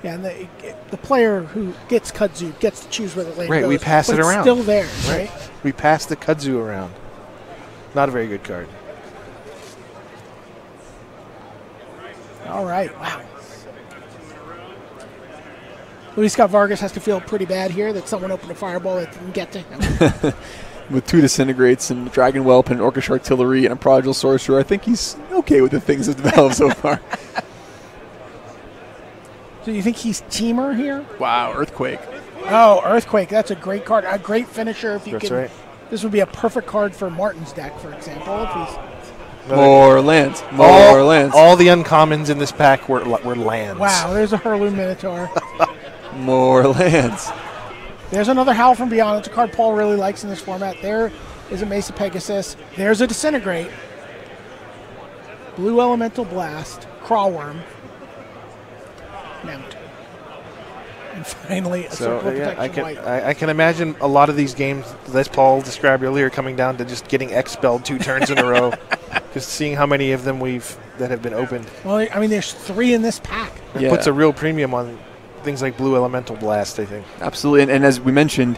Yeah, and the player who gets kudzu gets to choose where the land goes. Right, we pass it around. It's still there, right? We pass the kudzu around. Not a very good card. All right, wow. Luis Scott Vargas has to feel pretty bad here that someone opened a Fireball that didn't get to him. With 2 Disintegrates and Dragon Whelp and Orcish Artillery and a Prodigal Sorcerer, I think he's okay with the things that developed so far. So you think he's Teamer here? Wow, Earthquake. Oh, Earthquake. That's a great card. A great finisher. If you That's can. Right. This would be a perfect card for Martin's deck, for example. If he's More lands. Lands. All the uncommons in this pack were lands. Wow, there's a Hurloon Minotaur. More lands. There's another Howl from Beyond. It's a card Paul really likes in this format. There is a Mesa Pegasus. There's a Disintegrate. Blue Elemental Blast. Crawworm. Mount. And finally, a Circle of Protection White. I can imagine a lot of these games, as Paul described earlier, coming down to just getting expelled 2 turns in a row. Just seeing how many of them that have been opened. Well, I mean, there's 3 in this pack. It puts a real premium on things like Blue Elemental Blast, I think. Absolutely, and as we mentioned,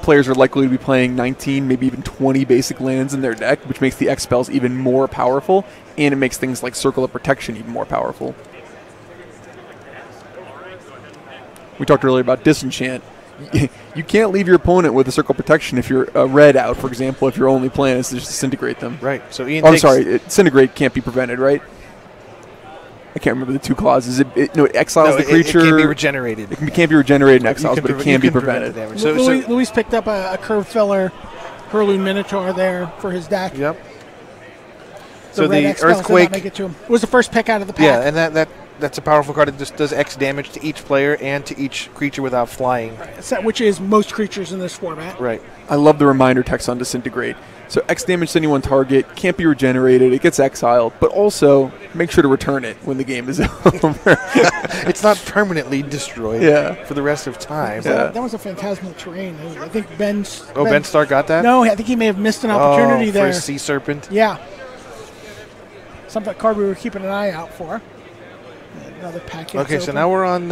players are likely to be playing 19, maybe even 20 basic lands in their deck, which makes the X-Spells even more powerful, and it makes things like Circle of Protection even more powerful. We talked earlier about Disenchant. You can't leave your opponent with a Circle of Protection if you're a red out, for example, if your only plan is to just disintegrate them. Right. So Ian I'm sorry, disintegrate can't be prevented, right? I can't remember the 2 clauses. It exiles the creature. It can't be regenerated. It can't be regenerated and exiles, but it can be prevented. Luis picked up a curve filler, Hurloon Minotaur there for his deck. Yep. So the Earthquake make it to him. It was the first pick out of the pack. Yeah, and that's a powerful card. It just does X damage to each player and to each creature without flying. Right. Which is most creatures in this format. Right. I love the reminder text on Disintegrate. So X damage to any one target, can't be regenerated, it gets exiled, but also make sure to return it when the game is over. It's not permanently destroyed for the rest of time. So that was a Phantasmal Terrain. I think Ben Starr got that? No, I think he may have missed an opportunity there. For a Sea Serpent? Yeah. Some card we were keeping an eye out for. Another pack. Okay, so now we're on...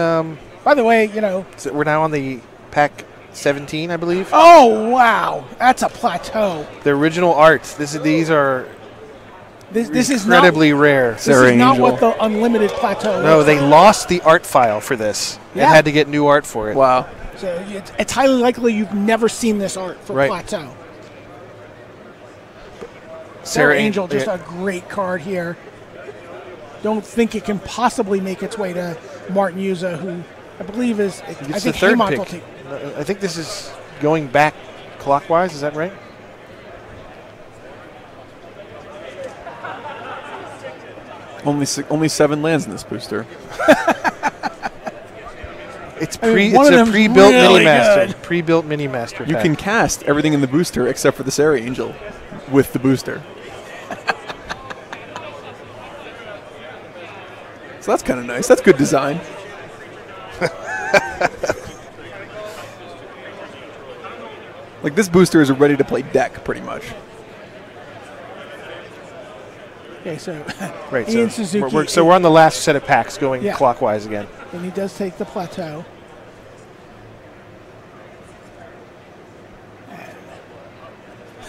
by the way, So we're now on the pack 17, I believe. Oh, wow. That's a plateau. The original art. These are this is incredibly rare. This is not what the Unlimited plateau No, they lost the art file for this and had to get new art for it. Wow. So it's highly likely you've never seen this art for plateau. Sarah Angel, just a great card here. Don't think it can possibly make its way to Martin Yuza, who I believe is, I think, the third pick. I think this is going back clockwise. Is that right? Only 7 lands in this booster. It's a pre-built really mini-master. Pre-built mini-master pack. You can cast everything in the booster except for the Sarah Angel with the booster. So that's kind of nice. That's good design. Like, this booster is a ready-to-play deck, pretty much. Okay, so right, Ian Suzuki. So we're on the last set of packs going clockwise again. And he does take the plateau.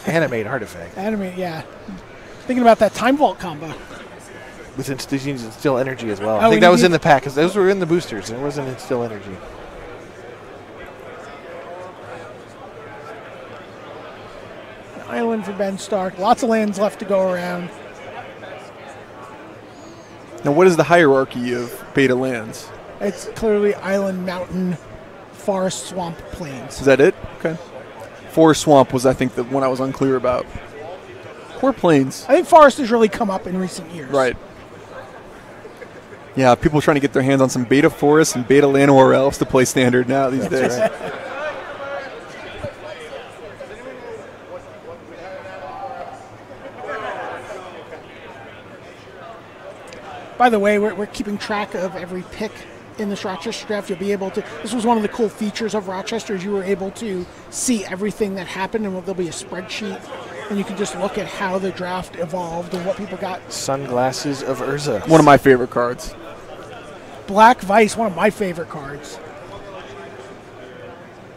Animate Artifact. Animate, yeah. Thinking about that Time Vault combo. With Instill Energy as well. I think that was in the pack, because those were in the boosters. It wasn't Instill Energy. Island for Ben Stark. Lots of lands left to go around. Now, what is the hierarchy of beta lands? It's clearly Island, Mountain, Forest, Swamp, Plains. Is that it? Okay. Forest Swamp was, I think, the one I was unclear about. Or Plains. I think Forest has really come up in recent years. Right. Yeah, people trying to get their hands on some beta Forest and beta Llanowar Elves to play Standard now these days. Right. By the way, we're keeping track of every pick in this Rochester draft. You'll be able to, this was one of the cool features of Rochester, is you were able to see everything that happened, and there'll be a spreadsheet, and you can just look at how the draft evolved and what people got. Sunglasses of Urza. One of my favorite cards. Black Vice, one of my favorite cards.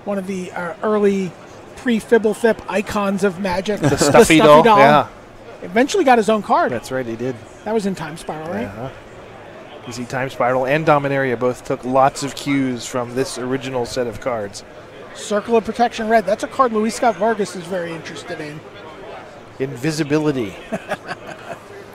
One of the early pre-Fibblethip icons of Magic. The Stuffy Doll. Yeah. Eventually got his own card. That's right, he did. That was in Time Spiral, right? Uh-huh. You see, Time Spiral and Dominaria both took lots of cues from this original set of cards. Circle of Protection Red. That's a card Luis Scott Vargas is very interested in. Invisibility.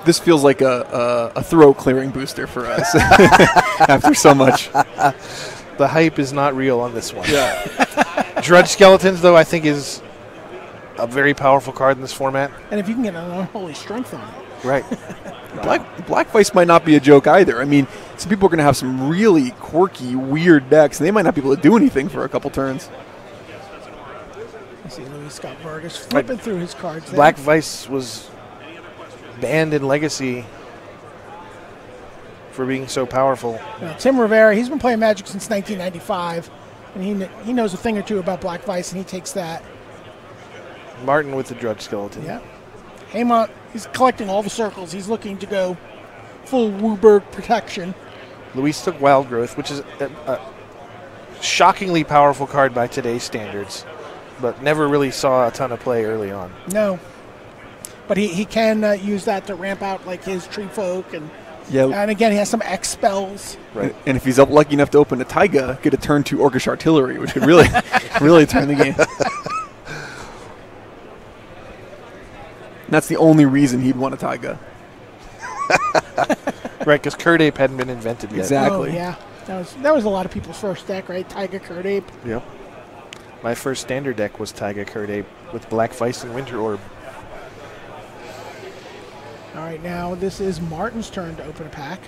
This feels like a throw clearing booster for us after so much. The hype is not real on this one. Yeah. Drudge Skeletons, though, I think is a very powerful card in this format. And if you can get an Unholy Strength on it. Right. Black Vice might not be a joke either. I mean, some people are going to have some really quirky, weird decks, and they might not be able to do anything for a couple turns. You see Luis Scott Vargas flipping through his cards there. Black Vice was banned in Legacy for being so powerful. Tim Rivera, he's been playing Magic since 1995, and he knows a thing or two about Black Vice, and he takes that. Martin with the Drudge Skeleton. Yeah. Haymont, he's collecting all the circles. He's looking to go full Wooburg protection. Luis took Wild Growth, which is a shockingly powerful card by today's standards, but never really saw a ton of play early on. No. But he can use that to ramp out like his Tree Folk, and again, he has some X spells. Right. And if he's lucky enough to open a Taiga, get a turn 2 Orcish Artillery, which would really, really turn the game. And that's the only reason he'd want a Taiga. Right, because Curd Ape hadn't been invented yet. Exactly. Oh, yeah. That was a lot of people's first deck, right? Taiga, Curd Ape. Yep. My first standard deck was Taiga, Curd Ape with Black Vice and Winter Orb. All right, now this is Martin's turn to open a pack.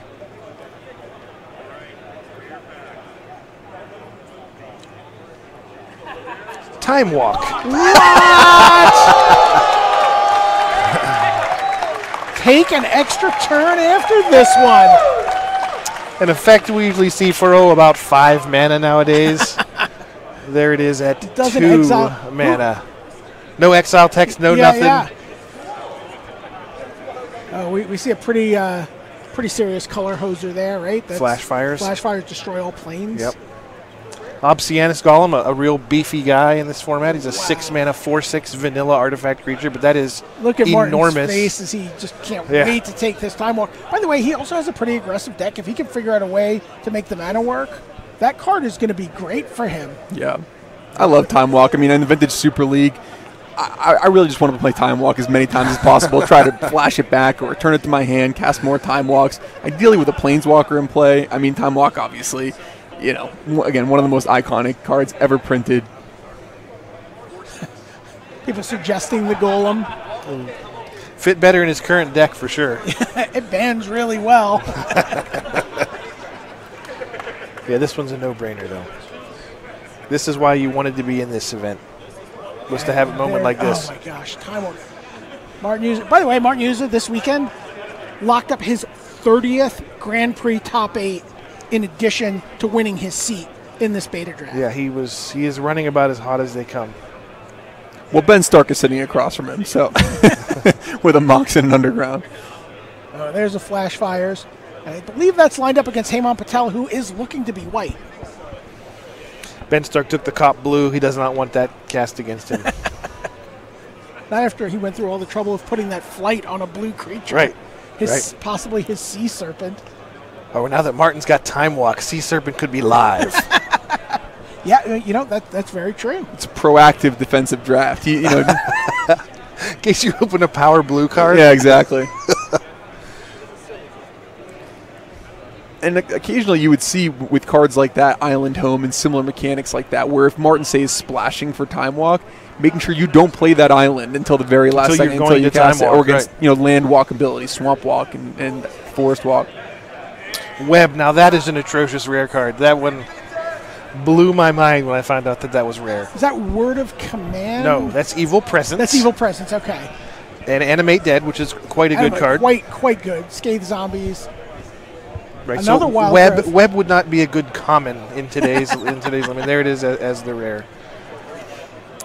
Time Walk. What? Take an extra turn after this one. An effect we usually see for about 5 mana nowadays. There it is at 2 mana. No exile text, no nothing. Yeah. We see a pretty serious color hoser there, right? That's Flash Fires. Flash Fires destroy all planes. Yep. Obsianus Golem, a real beefy guy in this format. He's a 6 mana, 4/6 vanilla artifact creature, but that is Look at enormous. Martin's face as he just can't wait to take this Time Walk. By the way, he also has a pretty aggressive deck. If he can figure out a way to make the mana work, that card is going to be great for him. Yeah. I love Time Walk. I mean, in the Vintage Super League, I really just want to play Time Walk as many times as possible. Try to flash it back or return it to my hand, cast more Time Walks. Ideally with a Planeswalker in play. I mean, Time Walk, obviously, again, one of the most iconic cards ever printed. People suggesting the Golem. Fit better in his current deck for sure. It bans really well. Yeah, this one's a no-brainer, though. This is why you wanted to be in this event, was to have a moment like this. Oh, my gosh. Time Walk. Martin User. By the way, Martin User this weekend locked up his 30th Grand Prix top 8 in addition to winning his seat in this beta draft. Yeah, he is running about as hot as they come. Well, Ben Stark is sitting across from him, so with a Mox and an Underground. There's a Flash Fires. And I believe that's lined up against Haymon Patel, who is looking to be white. Ben Stark took the Cop Blue. He does not want that cast against him. Not after he went through all the trouble of putting that flight on a blue creature. Right. Possibly his Sea Serpent. Oh, now that Martin's got Time Walk, Sea Serpent could be live. Yeah, that's very true. It's a proactive defensive draft. In case you open a power blue card. Yeah, exactly. And occasionally you would see with cards like that, Island Home and similar mechanics like that, where if Martin, say, is splashing for Time Walk, making sure you don't play that island until the very last second until you cast it, or against land walk ability, Swamp Walk and Forest Walk. Web, now that is an atrocious rare card. That one blew my mind when I found out that was rare. Is that Word of Command? No, that's Evil Presence. That's Evil Presence, okay. And Animate Dead, which is quite a good card. Quite good. Scathe Zombies. Right. Another wild Web would not be a good common in today's I mean, there it is as the rare.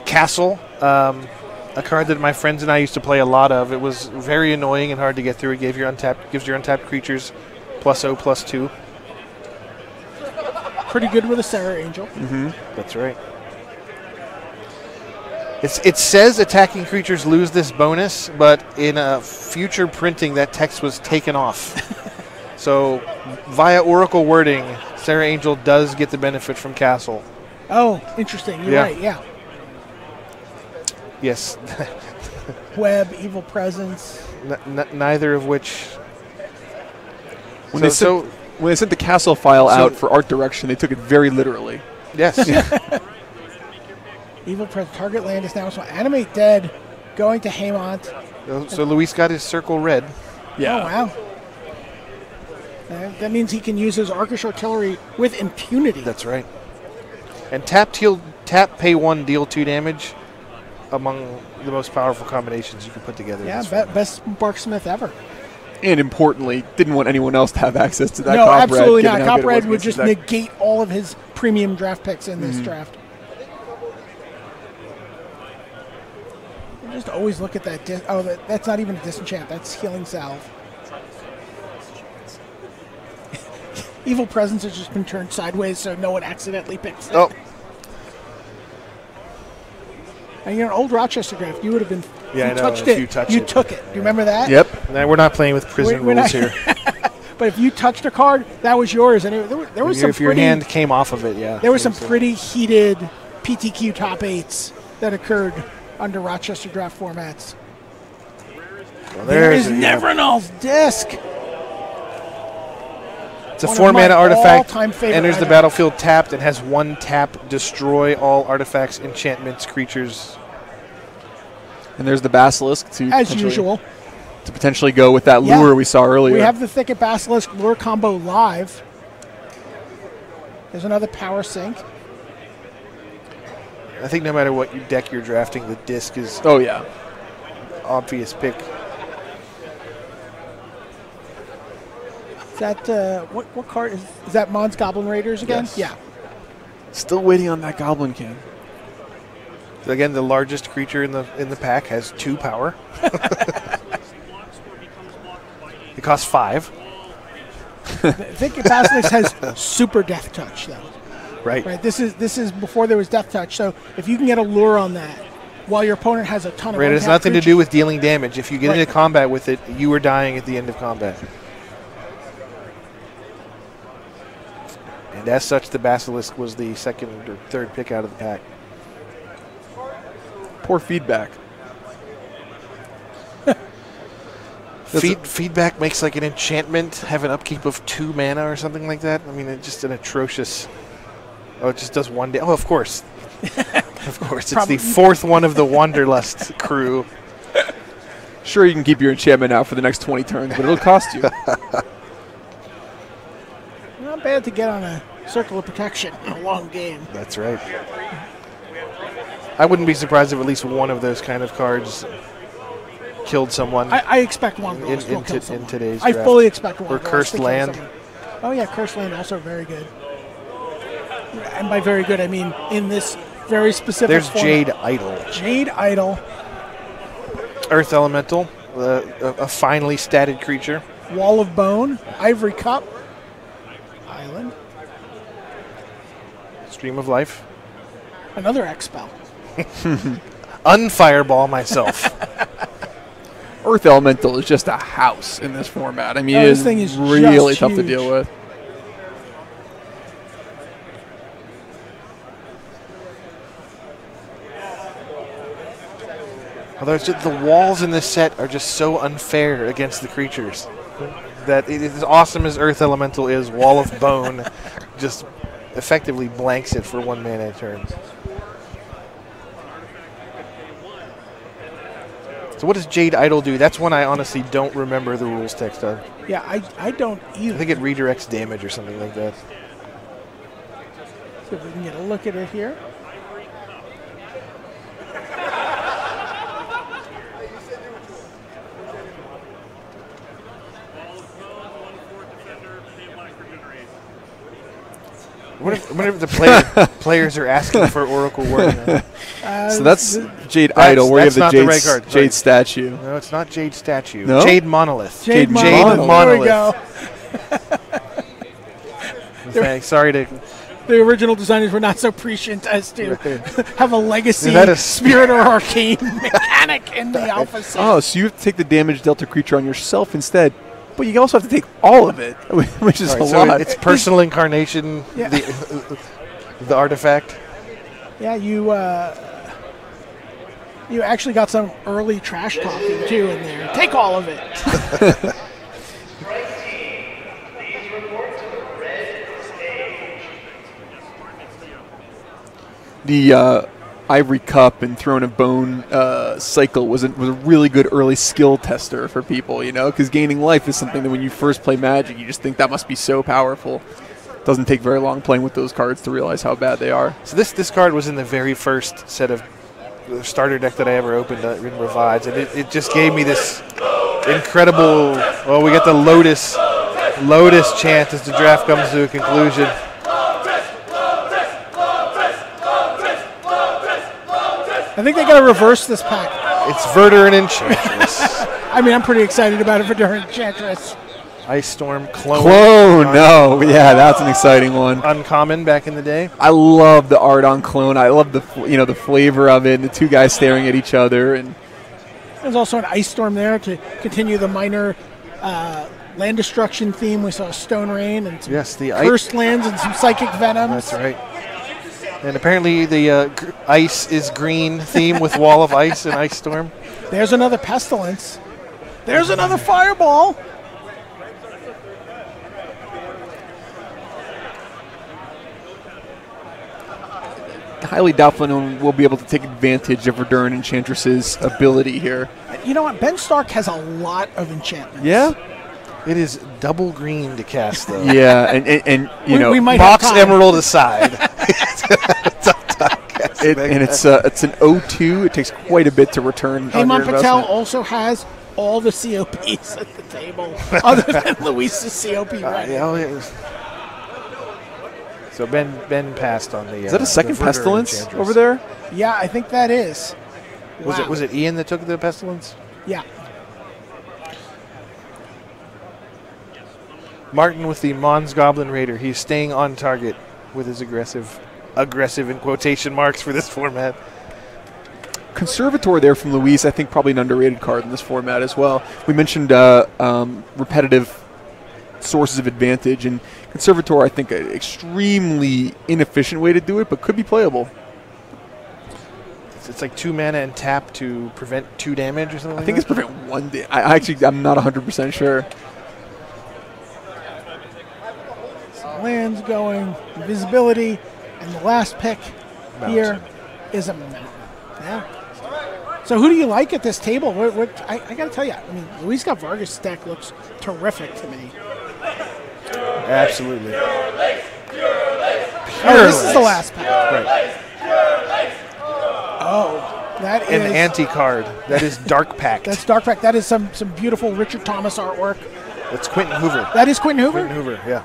Castle, a card that my friends and I used to play a lot of. It was very annoying and hard to get through. It gives your untapped creatures +0/+2. Pretty good with a Sarah Angel. Mm-hmm. That's right. It says attacking creatures lose this bonus, but in a future printing, that text was taken off. So, via Oracle wording, Sarah Angel does get the benefit from Castle. Oh, interesting. You're right, yeah. Yes. Web, Evil Presence. Neither of which... When they sent the Castle file out for art direction, they took it very literally. Yes. Evil Presence. Target land is now so Animate Dead going to Haymont. So Luis got his circle red. Yeah. Oh, wow. That means he can use his Arkish Artillery with impunity. That's right. And tap, pay 1, deal 2 damage. Among the most powerful combinations you can put together. Yeah, best Barksmith ever. And importantly, didn't want anyone else to have access to that. No, Copperhead, absolutely not. given how good it Copperhead was would just against negate all of his premium draft picks in this draft. Just always look at that. That's not even a disenchant. That's Healing Salve. Evil Presence has just been turned sideways so no one accidentally picks it. Oh. And you're an old Rochester Draft. You would have been. Yeah, you touched it. You took it. Do you remember that? Yep. Now we're not playing with prison rules here. But if you touched a card, that was yours. And there was some. If your hand came off of it, yeah. There were some pretty heated PTQ top 8s that occurred under Rochester Draft formats. Well, there is Nevernal's Disc. It's a 4-mana artifact. Enters the item. battlefield tapped and has 1 tap. Destroy all artifacts, enchantments, creatures. And there's the Basilisk as usual to potentially go with that lure we saw earlier. We have the Thicket Basilisk lure combo live. There's another power sink. I think no matter what deck you're drafting, the disc is obvious pick. Is that what card is that? Mon's Goblin Raiders again? Yes. Yeah. Still waiting on that Goblin King. So again, the largest creature in the pack has 2 power. It costs 5. I think Basilisk has super Death Touch though. Right. This is before there was Death Touch. So if you can get a lure on that, while your opponent has a ton of it has nothing to do with dealing damage. If you get into combat with it, you are dying at the end of combat. And as such, the Basilisk was the 2nd or 3rd pick out of the pack. Poor feedback. Feedback makes like an enchantment have an upkeep of 2 mana or something like that. I mean, it's just an atrocious. Oh, it just does 1 day. Oh, of course. Of course. It's the 4th one of the Wanderlust crew. Sure, you can keep your enchantment out for the next 20 turns, but it'll cost you. Not bad to get on a Circle of Protection in a long game. That's right. I wouldn't be surprised if at least one of those kind of cards killed someone. I expect one of those will kill someone. In today's I draft. fully expect one. Or of those Cursed to kill Land. someone. Oh yeah, Cursed Land also very good. And by very good, I mean in this very specific There's format. Jade Idol. Jade Idol. Earth Elemental, a finely statted creature. Wall of Bone, Ivory Cup, Island, Stream of Life. another X-Spell. Unfireball myself. Earth Elemental is just a house in this format. I mean, this thing is really just tough to huge. deal with. Although it's just, the walls in this set are just so unfair against the creatures that it is as awesome as Earth Elemental is. Wall of Bone just effectively blanks it for 1 mana turn. So what does Jade Idol do? That's one I honestly don't remember the rules text of. Yeah, I don't either. I think it redirects damage or something like that. See if we can get a look at it here. What if the players are asking for Oracle wording? So that's Jade Idol, where you have the not Jade, the right card. Jade statue. No, it's not Jade Statue. No? Jade Monolith. Jade Monolith. There we go. Thanks. Sorry to. The original designers were not so prescient as to have a legacy Is that a Spirit or Arcane mechanic in the alpha set. Oh, so you have to take the damage dealt to creature on yourself instead. But you also have to take all of it, which is Right, a so lot. it's personal incarnation, Yeah. the artifact. Yeah, you actually got some early trash talking too in there. Take all of it. Ivory Cup and Throne of Bone cycle was a really good early skill tester for people, because gaining life is something that when you first play Magic, you just think that must be so powerful. Doesn't take very long playing with those cards to realize how bad they are. So this card was in the very first set of starter deck that I ever opened in Revives, and it just gave me this incredible. Well, we get the Lotus chant as the draft comes to a conclusion. I think they got to reverse this pack. It's Verdure and Enchantress. I mean, I'm pretty excited about it for Verdure and Enchantress. Ice Storm Clone. No, yeah, that's an exciting one. Uncommon back in the day. I love the art on Clone. I love the flavor of it, and the two guys staring at each other. And there's also an Ice Storm there to continue the minor land destruction theme. We saw Stone Rain and some cursed lands and some Psychic Venoms. That's right. And apparently the ice is green theme with Wall of Ice and Ice Storm. There's another Pestilence. There's another Fireball. Highly doubtful anyone will be able to take advantage of Verdure and Enchantress's ability here. You know what? Ben Stark has a lot of enchantments. Yeah? It is double green to cast, though. Yeah, and we might Box have time. Emerald aside. It's an 0-2. It takes quite a bit to return. Heyman Patel also has all the COPs at the table, other than Luis's COP right now. So Ben passed on the. Is that a second Pestilence over there? Yeah, I think that is. Was it Ian that took the Pestilence? Yeah. Martin with the Mons Goblin Raider. He's staying on target with his aggressive in quotation marks for this format. Conservator there from Luis, I think probably an underrated card in this format as well. We mentioned repetitive sources of advantage, and Conservator, I think, an extremely inefficient way to do it, but could be playable. It's like 2 mana and tap to prevent 2 damage or something. I think it's prevent 1 damage. I'm not 100% sure. Lands going, visibility, and the last pick here is a mountain. Yeah. So who do you like at this table? I got to tell you, I mean, Luis Vargas' deck looks terrific to me. Absolutely. This is the last pack. Right. Oh, that is an anti-card. That is Dark Pact. That's Dark Pact. That is some beautiful Richard Thomas artwork. That's Quentin Hoover. That is Quentin Hoover? Quentin Hoover, yeah.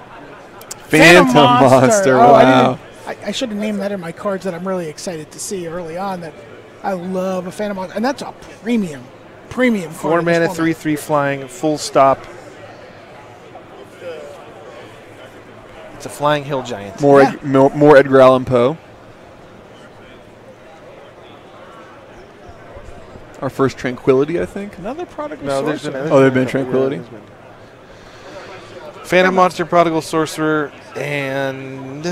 Phantom Monster. Oh, wow. I should have named that in my cards that I'm really excited to see early on. That I love a Phantom Monster, and that's a premium card. 4 mana, 3/3 flying, full stop. It's a flying hill giant. More Edgar Allan Poe. Our first Tranquility, I think. Another Prodigal Sorcerer. There's been Tranquility. Yeah, Phantom Monster, Prodigal Sorcerer, and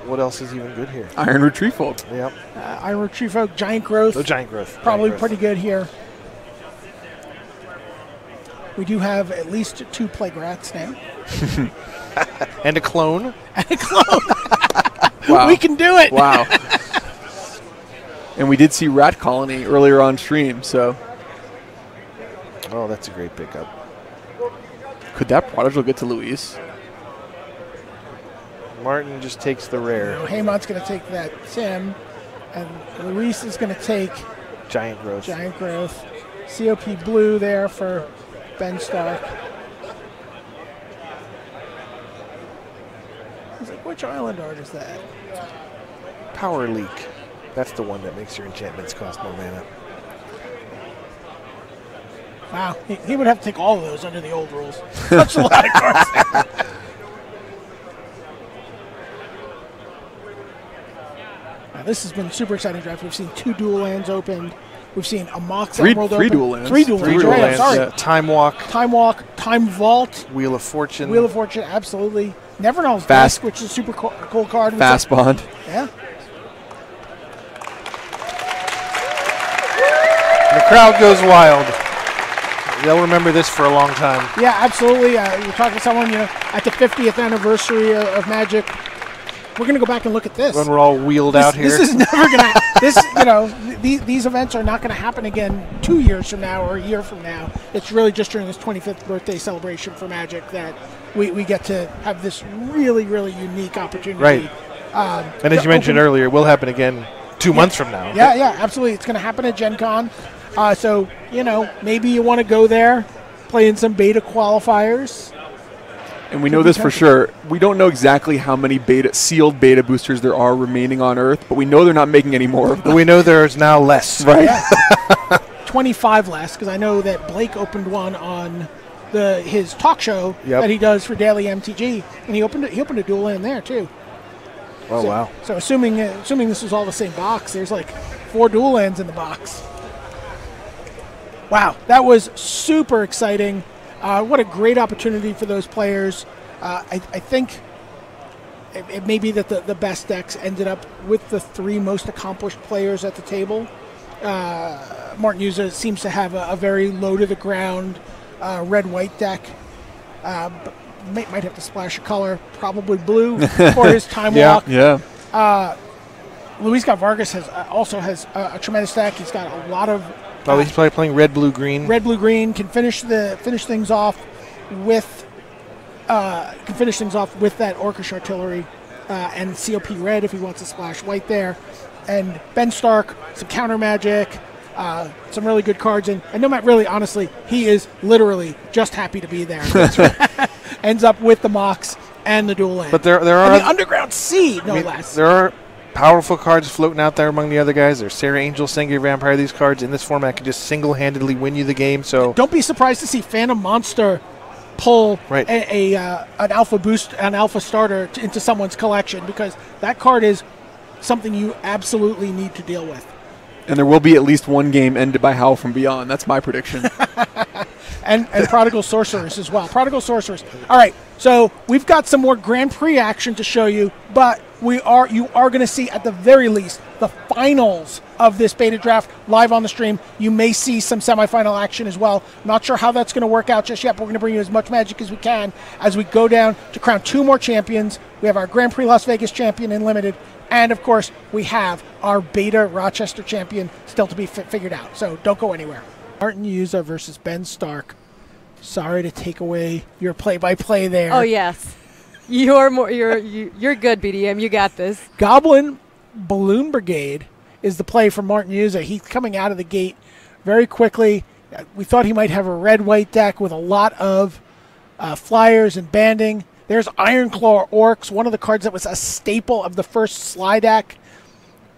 what else is even good here? Iron Retrieval. Yep. Iron Retrieval, Giant Growth. Oh, Giant Growth. Probably pretty good here. We do have at least 2 Plague Rats now. And a clone. And a clone. Wow. We can do it. Wow. And we did see Rat Colony earlier on stream, so. Oh, that's a great pickup. Could that Prodigal get to Luis? Martin just takes the rare. Heyman's going to take that Tim, and Luis is going to take Giant Growth. Giant Growth. COP blue there for Ben Stark. He's like, which island art is that? Power Leak. That's the one that makes your enchantments cost more mana. Wow, he would have to take all of those under the old rules. That's a lot of cards. Now, this has been a super exciting draft. We've seen 2 dual lands opened. We've seen a Mox Emerald open. 3 dual lands. 3 dual lands, right, I'm sorry. Yeah. Time Walk. Time Walk, Time Vault. Wheel of Fortune. Wheel of Fortune, absolutely. Never Know's Fast. Dusk, which is a super cool card. Fast Bond. Yeah. The crowd goes wild. They'll remember this for a long time. Yeah, absolutely. You're talking to someone, at the 50th anniversary of Magic. We're going to go back and look at this. When we're all wheeled out here. This is never going to this, you know, these events are not going to happen again 2 years from now or a year from now. It's really just during this 25th birthday celebration for Magic that we get to have this really, really unique opportunity. Right. And as you mentioned earlier, it will happen again 2 months from now. Yeah, absolutely. It's going to happen at Gen Con. So, you know, maybe you want to go there, play in some beta qualifiers. And we know this for sure. We don't know exactly how many sealed beta boosters there are remaining on Earth, but we know they're not making any more of them. But we know there's now less. Right. Yeah. 25 less, because I know that Blake opened one on his talk show that he does for Daily MTG, and he opened a dual land there too. Oh, wow. So assuming this was all the same box, there's like 4 dual lands in the box. Wow, that was super exciting. What a great opportunity for those players. I think it may be that the best decks ended up with the 3 most accomplished players at the table. Martin Uza seems to have a very low-to-the-ground red-white deck. Might have to splash a color, probably blue, for his Time Walk. Yeah. Luis Vargas also has a tremendous deck. He's got a lot of... he's probably playing red, blue, green. Red, blue, green can finish things off with that Orcish Artillery and COP red if he wants to splash white there. And Ben Stark, some counter magic, some really good cards, and no matter really honestly, he is literally just happy to be there. Ends up with the Mox and the dual land. But there are and the Underground Sea, no less. There are powerful cards floating out there among the other guys. There's Sarah Angel, Sengir Vampire. These cards in this format can just single-handedly win you the game. So don't be surprised to see Phantom Monster pull an alpha boost, an alpha starter into someone's collection, because that card is something you absolutely need to deal with. And there will be at least one game ended by Howl from Beyond. That's my prediction. and Prodigal Sorceress as well. Prodigal Sorceress. All right, so we've got some more Grand Prix action to show you, but you are going to see at the very least the finals of this beta draft live on the stream. You may see some semifinal action as well. Not sure how that's going to work out just yet, but we're going to bring you as much magic as we can as we go down to crown 2 more champions. We have our Grand Prix Las Vegas champion in Limited, and of course we have our beta Rochester champion still to be figured out. So don't go anywhere. Martin Uza versus Ben Stark. Sorry to take away your play-by-play there. Oh yes, you're good, BDM. You got this. Goblin Balloon Brigade is the play for Martin Uza. He's coming out of the gate very quickly. We thought he might have a red-white deck with a lot of flyers and banding. There's Ironclaw Orcs, one of the cards that was a staple of the first Sly deck.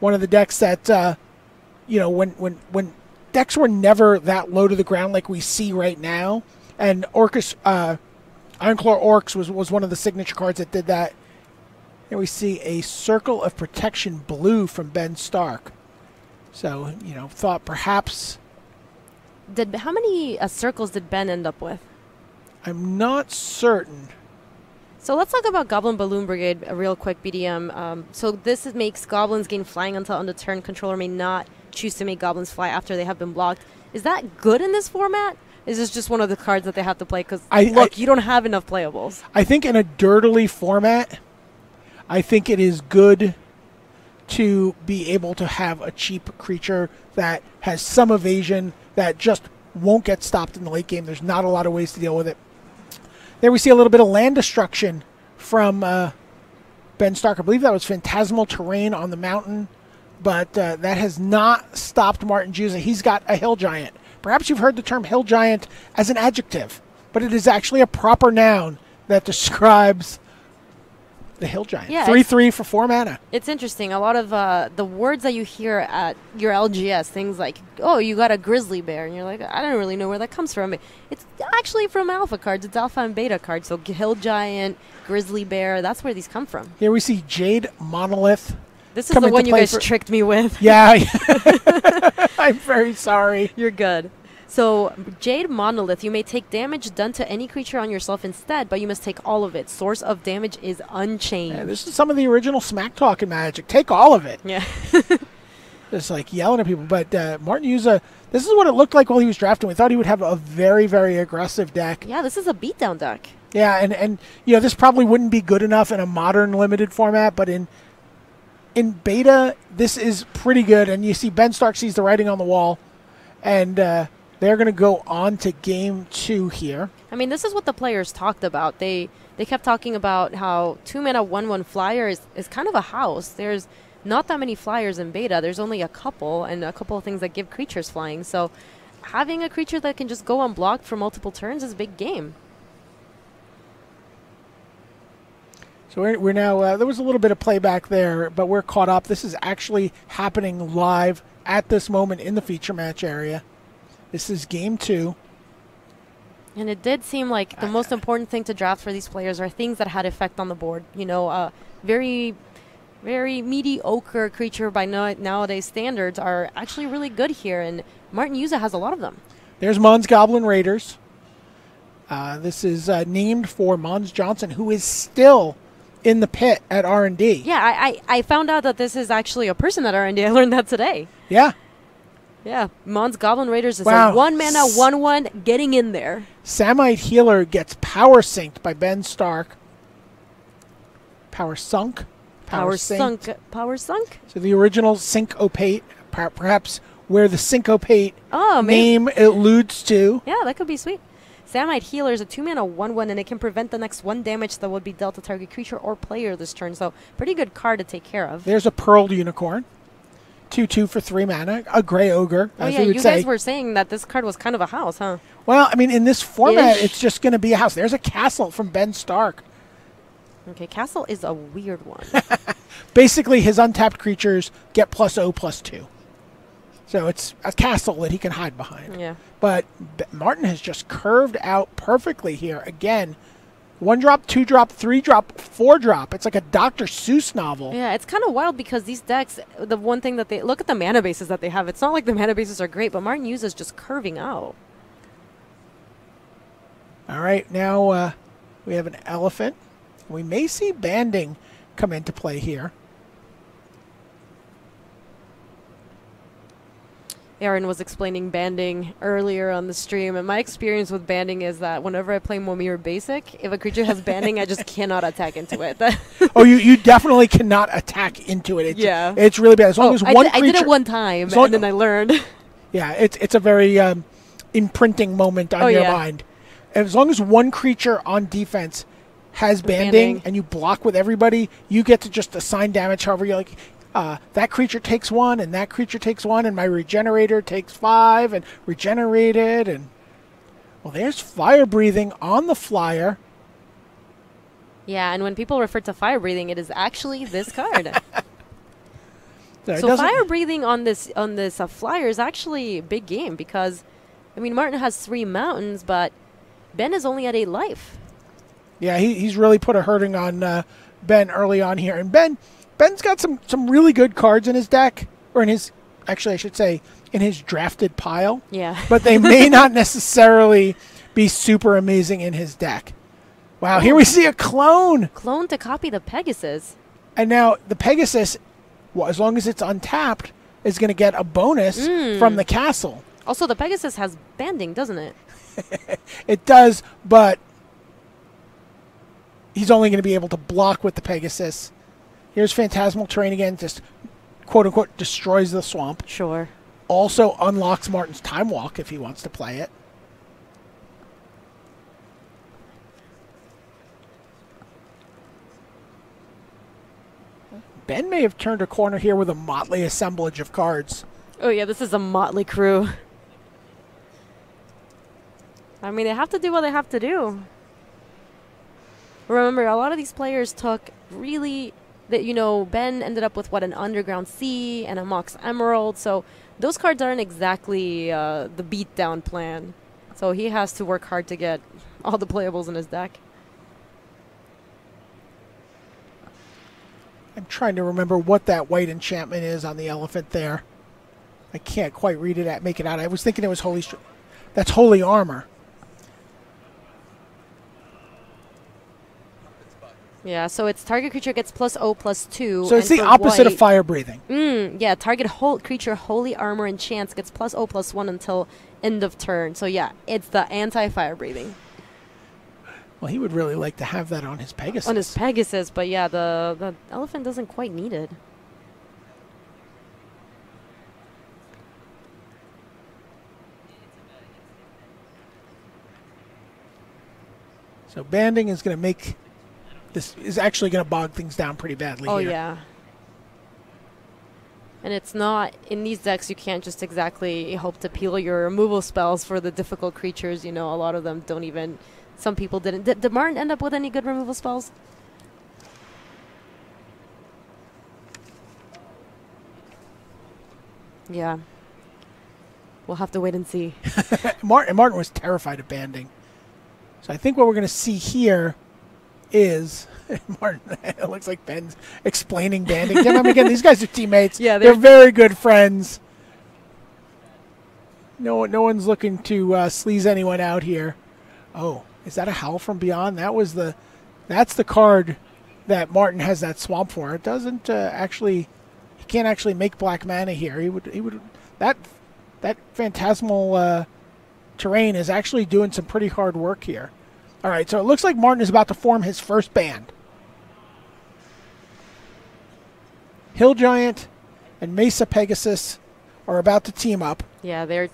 One of the decks that, when decks were never that low to the ground like we see right now. And Ironclaw Orcs was one of the signature cards that did that. Here we see a Circle of Protection blue from Ben Stark. So, thought perhaps... How many circles did Ben end up with? I'm not certain. So let's talk about Goblin Balloon Brigade real quick, BDM. So this makes goblins gain flying until on the turn. Controller may not choose to make goblins fly after they have been blocked. Is that good in this format? Is this just one of the cards that they have to play? Because, you don't have enough playables. I think in a dirtily format, I think it is good to be able to have a cheap creature that has some evasion that just won't get stopped in the late game. There's not a lot of ways to deal with it. There we see a little bit of land destruction from Ben Stark. I believe that was Phantasmal Terrain on the mountain, but that has not stopped Martin Uza. He's got a Hill Giant. Perhaps you've heard the term Hill Giant as an adjective, but it is actually a proper noun that describes the Hill Giant. Yeah, 3/3 for 4 mana. It's interesting. A lot of the words that you hear at your LGS, things like, oh, you got a grizzly bear, and you're like, I don't really know where that comes from. It's actually from alpha cards. It's alpha and beta cards. So Hill Giant, grizzly bear, that's where these come from. Here we see Jade Monolith. This is the one you guys tricked me with. Yeah. I'm very sorry. You're good. So, Jade Monolith, you may take damage done to any creature on yourself instead, but you must take all of it. Source of damage is unchanged. Yeah, this is some of the original smack talk in Magic. Take all of it. Yeah. Just like yelling at people. But Martin Uza, this is what it looked like while he was drafting. We thought he would have a very, very aggressive deck. Yeah, this is a beatdown deck. Yeah, and this probably wouldn't be good enough in a modern limited format, but in in beta, this is pretty good, and you see Ben Stark sees the writing on the wall, and they're going to go on to game 2 here. I mean, this is what the players talked about. They kept talking about how 2-mana 1/1 flyer is kind of a house. There's not that many flyers in beta. There's only a couple, and a couple of things that give creatures flying. So having a creature that can just go unblocked for multiple turns is a big game. So we're now, there was a little bit of playback there, but we're caught up. This is actually happening live at this moment in the feature match area. This is game 2. And it did seem like the most important thing to draft for these players are things that had effect on the board. You know, very, very mediocre creature by nowadays standards are actually really good here, and Martin Yuza has a lot of them. There's Mons Goblin Raiders. This is named for Mons Johnson, who is still in the pit at R&D. Yeah, I found out that this is actually a person at R&D. I learned that today. Yeah. Yeah, Mons Goblin Raiders is a Wow. 1-mana 1/1 getting in there. Samite Healer gets power synced by Ben Stark. Power sunk. Power synced. sunk. Power sunk? So the original syncopate, perhaps where the syncopate Oh, maybe. name alludes to. Yeah, that could be sweet. Samite Healer is a 2-mana 1/1, and it can prevent the next 1 damage that would be dealt to target creature or player this turn. So pretty good card to take care of. There's a Pearled Unicorn. 2/2 for 3 mana. A Gray Ogre, Oh as yeah, we would you say. guys were saying that this card was kind of a house, huh? Well, I mean, in this format, Ish. it's just going to be a house. There's a castle from Ben Stark. Okay, Castle is a weird one. Basically, his untapped creatures get +0/+2. So it's a castle that he can hide behind. Yeah. But Martin has just curved out perfectly here. Again, 1-drop, 2-drop, 3-drop, 4-drop. It's like a Dr. Seuss novel. Yeah, it's kind of wild because these decks, the one thing that they look at the mana bases that they have. It's not like the mana bases are great, but Martin uses just curving out. All right, now we have an elephant. We may see banding come into play here. Aaron was explaining banding earlier on the stream, and my experience with banding is that whenever I play Momir Basic, if a creature has banding, I just cannot attack into it. Oh, you definitely cannot attack into it. Yeah. It's really bad. As long as one creature, I did it one time, and then I learned. Yeah, it's a very imprinting moment on your mind. As long as one creature on defense has banding and you block with everybody, you get to just assign damage however you like. That creature takes 1, and that creature takes 1, and my regenerator takes 5, and regenerated, and well, there's fire breathing on the flyer. Yeah, and when people refer to fire breathing, it is actually this card. So fire breathing on this flyer is actually a big game because, I mean, Martin has 3 mountains, but Ben is only at 8 life. Yeah, he's really put a hurting on Ben early on here, and Ben's got some really good cards in his deck, or in his, actually I should say, in his drafted pile. Yeah. But they may not necessarily be super amazing in his deck. Wow, here we see a clone. Clone to copy the Pegasus. And now the Pegasus, well, as long as it's untapped, is going to get a bonus from the castle. Also, the Pegasus has banding, doesn't it? It does, but he's only going to be able to block with the Pegasus. Here's Phantasmal Terrain again, just quote-unquote destroys the swamp. Sure. Also unlocks Martin's Time Walk if he wants to play it. Ben may have turned a corner here with a motley assemblage of cards. Oh, yeah, this is a motley crew. I mean, they have to do what they have to do. Remember, a lot of these players took really... That, you know, Ben ended up with, an Underground Sea and a Mox Emerald. So those cards aren't exactly the beatdown plan. So he has to work hard to get all the playables in his deck. I'm trying to remember what that white enchantment is on the elephant there. I can't quite read it, make it out. I was thinking it was Holy... That's Holy Armor. Yeah, so it's target creature gets +0/+2. So it's the opposite of fire breathing. Yeah, target creature Holy Armor and Chance gets +0/+1 until end of turn. So yeah, it's the anti-fire breathing. Well, he would really like to have that on his Pegasus. On his Pegasus, but yeah, the elephant doesn't quite need it. So banding is going to make this is actually going to bog things down pretty badly. Oh, here. yeah. And it's not, in these decks, you can't just exactly hope to peel your removal spells for the difficult creatures. You know, a lot of them don't even, some people didn't. Did Martin end up with any good removal spells? Yeah. We'll have to wait and see. Martin was terrified of banding. So I think what we're going to see here is Martin. It looks like Ben's explaining banding. Again, these guys are teammates. Yeah, they're very good friends. No one's looking to sleaze anyone out here. Oh, is that a Howl from Beyond? That's the card that Martin has that swamp for. It doesn't actually. He can't actually make black mana here. He would that phantasmal terrain is actually doing some pretty hard work here. All right, so it looks like Martin is about to form his first band. Hill Giant and Mesa Pegasus are about to team up. Yeah, they're...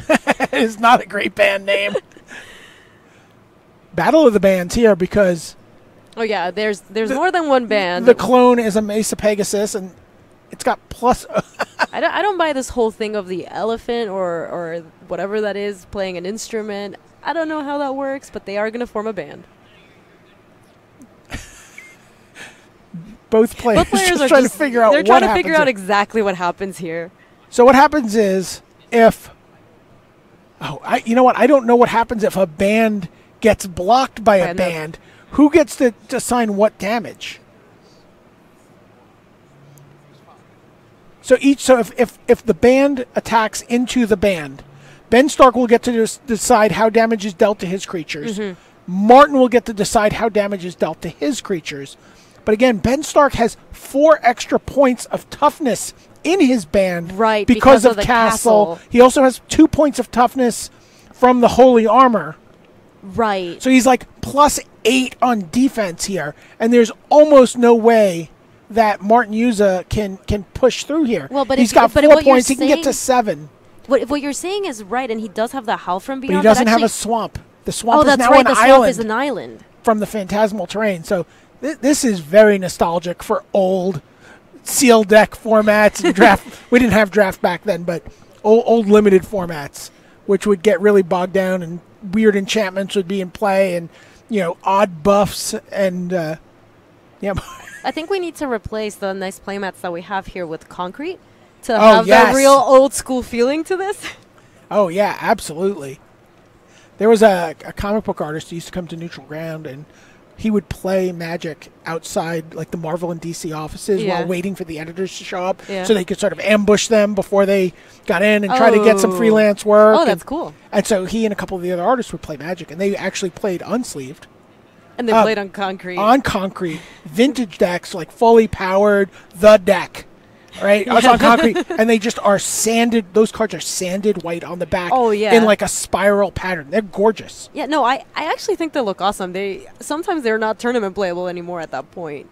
It's not a great band name. Battle of the Bands here because... Oh, yeah, there's more than one band. The clone is a Mesa Pegasus, and it's got plus... I don't buy this whole thing of the elephant or whatever that is playing an instrument. I don't know how that works, but they are going to form a band. Both players are trying to figure out. They're trying to figure out exactly what happens here. So what happens is if you know what? I don't know what happens if a band gets blocked by a band. Who gets to assign what damage? So if the band attacks into the band, Ben Stark will get to decide how damage is dealt to his creatures. Mm-hmm. Martin will get to decide how damage is dealt to his creatures. But again, Ben Stark has 4 extra points of toughness in his band because of the castle. He also has 2 points of toughness from the holy armor. Right. So he's like +8 on defense here. And there's almost no way that Martin Yuza can push through here. Well, but he's got 4 points. He can get to 7. What you're saying is right, and he does have the Howl from Beyond. But he doesn't have a swamp. The swamp is now an island. The swamp is an island. From the phantasmal terrain. So this is very nostalgic for old sealed deck formats and draft. We didn't have draft back then, but old limited formats, which would get really bogged down and weird enchantments would be in play and, odd buffs and, yeah. I think we need to replace the nice playmats that we have here with concrete to have that real old school feeling to this. Oh, yeah, absolutely. There was a comic book artist who used to come to Neutral Ground, and he would play Magic outside like the Marvel and DC offices while waiting for the editors to show up so they could sort of ambush them before they got in and try to get some freelance work. Oh, that's cool. And so he and a couple of the other artists would play Magic, and they actually played unsleeved. And they played on concrete. On concrete. Vintage decks, like fully powered, the deck. Right? Us on concrete. And they just are sanded. Those cards are sanded white on the back. Oh, yeah. In like a spiral pattern. They're gorgeous. Yeah, no, I actually think they look awesome. Sometimes they're not tournament playable anymore at that point.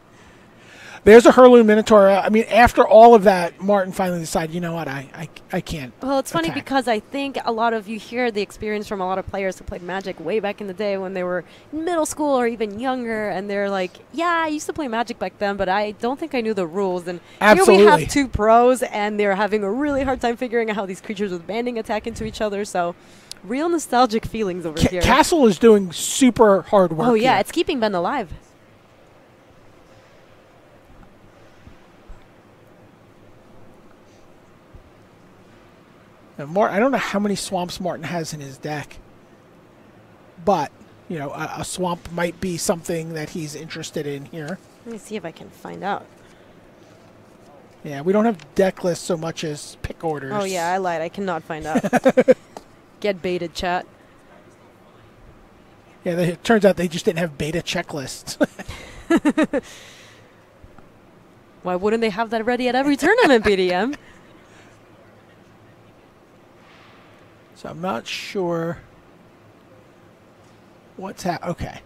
There's a Hurloon Minotaur. I mean, after all of that, Martin finally decided, you know what, I can't. Well, it's funny because I think a lot of you hear the experience from a lot of players who played Magic way back in the day when they were in middle school or even younger, and they're like, yeah, I used to play Magic back then, but I don't think I knew the rules. And Absolutely. Here we have 2 pros, and they're having a really hard time figuring out how these creatures with banding attack into each other, so real nostalgic feelings over here. Castle is doing super hard work. Oh, yeah, here. it's keeping Ben alive. I don't know how many swamps Martin has in his deck, but a swamp might be something that he's interested in here. Let me see if I can find out. Yeah, we don't have deck lists so much as pick orders. Oh yeah, I lied. I cannot find out. Get baited, chat. Yeah, it turns out they just didn't have beta checklists. Why wouldn't they have that ready at every tournament, BDM? So I'm not sure what's happening. Okay.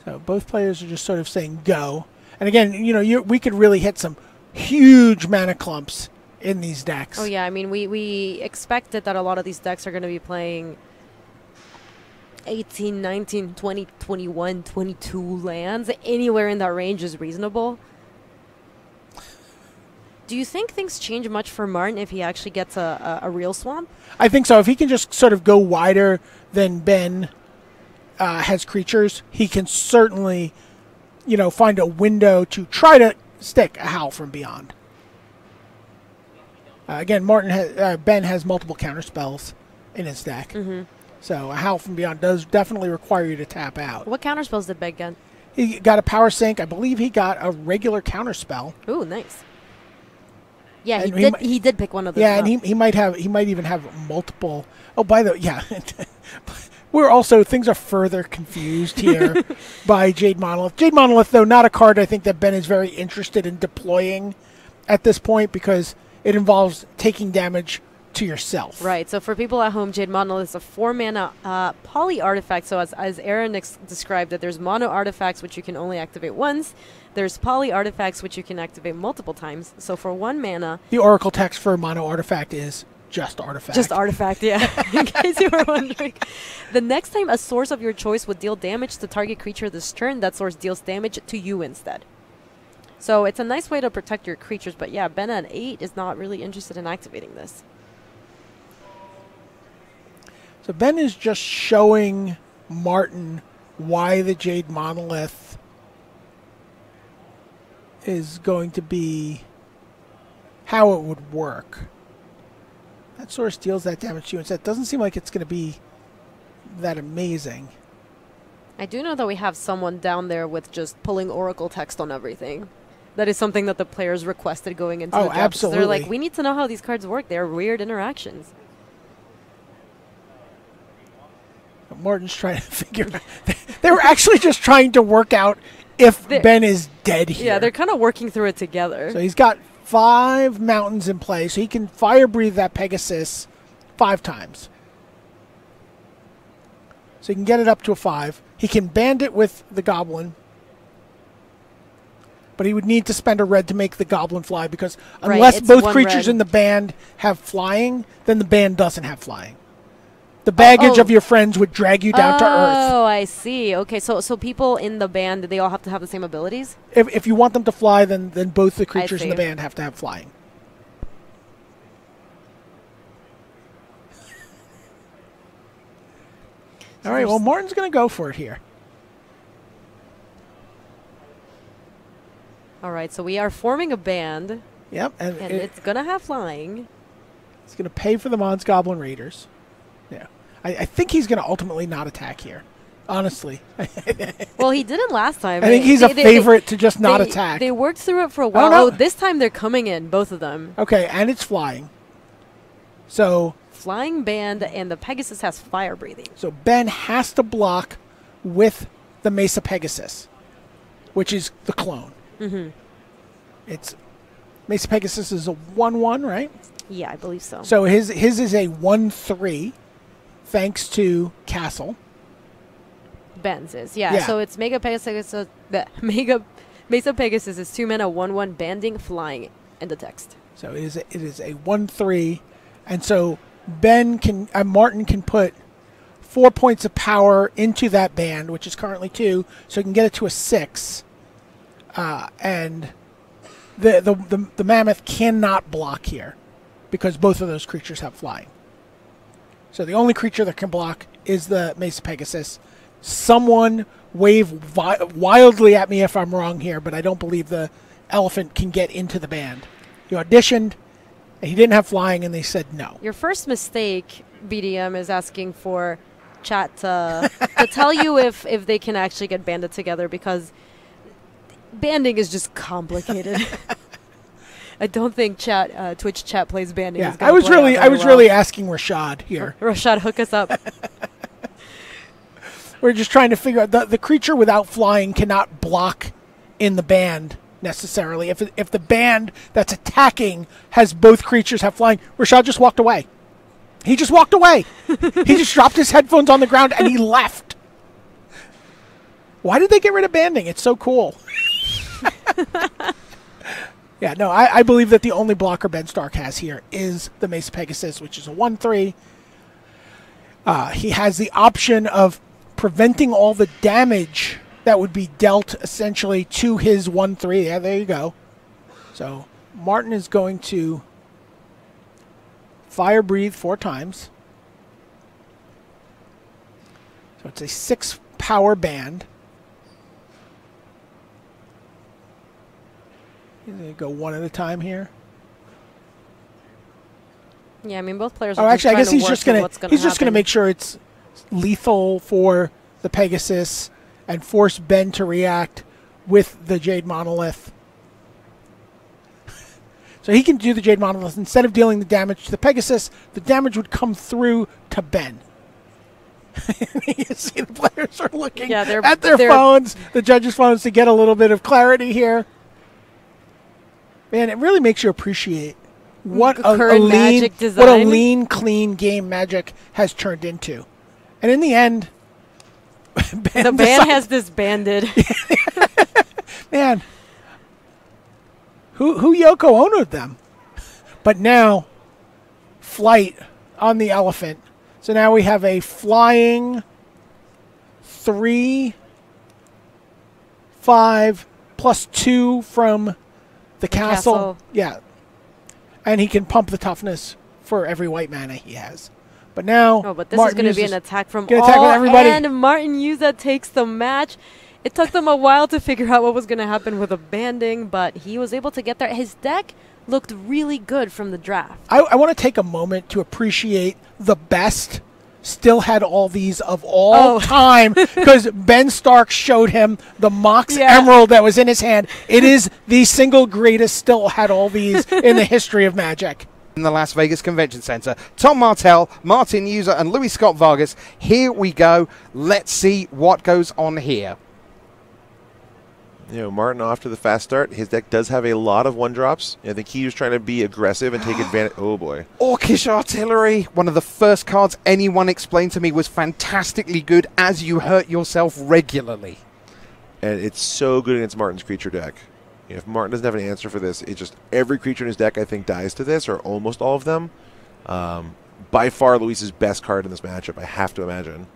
So both players are just sort of saying go. And again, we could really hit some huge mana clumps in these decks. Oh, yeah. I mean, we expected that a lot of these decks are going to be playing 18, 19, 20, 21, 22 lands. Anywhere in that range is reasonable. Do you think things change much for Martin if he actually gets a real swamp? I think so. If he can just sort of go wider than Ben has creatures, he can certainly, find a window to try to stick a Howl from Beyond. Again, Ben has multiple counter spells in his deck. Mm-hmm. So a Howl from Beyond does definitely require you to tap out. What counter spells did Ben get? He got a Power Sink. I believe he got a regular counter spell. Ooh, nice. Yeah, he did pick one of those. Yeah, and he might even have multiple. Oh, by the way, yeah. Things are further confused here by Jade Monolith. Jade Monolith, though, not a card I think that Ben is very interested in deploying at this point because it involves taking damage to yourself. Right. So for people at home, Jade Monolith is a 4-mana poly artifact. So as Aaron described it, there's mono artifacts which you can only activate once. There's poly artifacts which you can activate multiple times. So for 1 mana, the Oracle text for mono artifact is just artifact. Just artifact, yeah. In case you were wondering. The next time a source of your choice would deal damage to target creature this turn, that source deals damage to you instead. So it's a nice way to protect your creatures. But yeah, Ben at 8 is not really interested in activating this. So Ben is just showing Martin why the Jade Monolith is going to be, how it would work. That source deals that damage to you instead. It doesn't seem like it's going to be that amazing. I do know that we have someone down there with just pulling Oracle text on everything. That is something that the players requested going into the draft. Absolutely. They're like, we need to know how these cards work. They're weird interactions. Martin's trying to figure out. They were actually just trying to work out if Ben is dead here. Yeah, they're kind of working through it together. So he's got 5 mountains in play, so he can fire breathe that Pegasus 5 times. So he can get it up to a 5. He can band it with the Goblin, but he would need to spend a red to make the Goblin fly because unless both creatures in the band have flying, then the band doesn't have flying. The baggage of your friends would drag you down to earth. Oh, I see. Okay, so people in the band, they all have to have the same abilities? If you want them to fly, then both the creatures in the band have to have flying. All right, well, Martin's going to go for it here. All right, so we are forming a band. Yep. And it's going to have flying. It's going to pay for the Mons Goblin Raiders. Yeah. I think he's going to ultimately not attack here, honestly. Well, he didn't last time. I think he's a favorite to just not attack. They worked through it for a while. Oh, this time they're coming in, both of them. Okay, and it's flying. So flying band, and the Pegasus has fire breathing. So Ben has to block with the Mesa Pegasus, which is the clone. Mm-hmm. It's Mesa Pegasus is a 1/1, right? Yeah, I believe so. So his is a 1/3, thanks to Castle. Ben's is, yeah. So it's Mesa Pegasus is 2 mana 1/1 banding flying in the text. So it is a 1/3, and so Martin can put 4 points of power into that band, which is currently 2, so he can get it to a 6. And the Mammoth cannot block here because both of those creatures have flying. So the only creature that can block is the Mesa Pegasus. Someone wave wildly at me if I'm wrong here, but I don't believe the elephant can get into the band. He auditioned, and he didn't have flying, and they said no. Your first mistake, BDM, is asking for chat to tell you if they can actually get banded together, because banding is just complicated. I don't think Twitch chat plays banding. Yeah, I was really asking Rashad here. Rashad, hook us up. We're just trying to figure out the creature without flying cannot block in the band necessarily. If the band that's attacking has both creatures have flying, Rashad just walked away. He just walked away. He just dropped his headphones on the ground and he left. Why did they get rid of banding? It's so cool. Yeah, no, I believe that the only blocker Ben Stark has here is the Mesa Pegasus, which is a 1/3. He has the option of preventing all the damage that would be dealt essentially to his 1/3. Yeah, there you go. So Martin is going to fire breathe 4 times. So it's a 6 power band. He's going to go one at a time here. Yeah, I mean, both players Oh, are actually, I guess he's just going to make sure it's lethal for the Pegasus and force Ben to react with the Jade Monolith. So he can do the Jade Monolith. Instead of dealing the damage to the Pegasus, the damage would come through to Ben. You see the players are looking at their phones, the judges' phones, to get a little bit of clarity here. Man, it really makes you appreciate what a lean, clean game Magic has turned into. And in the end, the band has disbanded. Man, who Yoko Ono'd them? But now, flight on the elephant. So now we have a flying 3, 5, +2 from the castle. Yeah. And he can pump the toughness for every white mana he has. But now, oh, but this Martin is going to be an attack from everybody. And Martin Yuza takes the match. It took them a while to figure out what was going to happen with a banding, but he was able to get there. His deck looked really good from the draft. I want to take a moment to appreciate the best still had all these of all time, because Ben Stark showed him the Mox Emerald that was in his hand. It is the single greatest still had all these in the history of Magic. In the Las Vegas Convention Center, Tom Martell, Martin Yuza, and Louis Scott Vargas. Here we go. Let's see what goes on here. You know, Martin off to the fast start. His deck does have a lot of 1-drops. I think he was trying to be aggressive and take advantage. Oh, boy. Orcish Artillery, one of the first cards anyone explained to me was fantastically good as you hurt yourself regularly. And it's so good against Martin's creature deck. If Martin doesn't have an answer for this, it's just every creature in his deck, I think, dies to this, or almost all of them. By far, Luis's best card in this matchup, I have to imagine.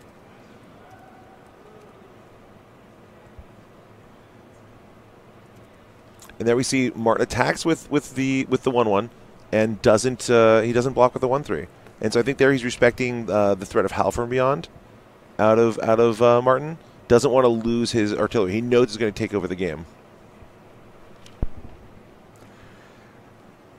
And there we see Martin attacks with the 1/1, and he doesn't block with the 1/3. And so I think there he's respecting the threat of Hal from Beyond out of Martin. Doesn't want to lose his artillery. He knows he's going to take over the game.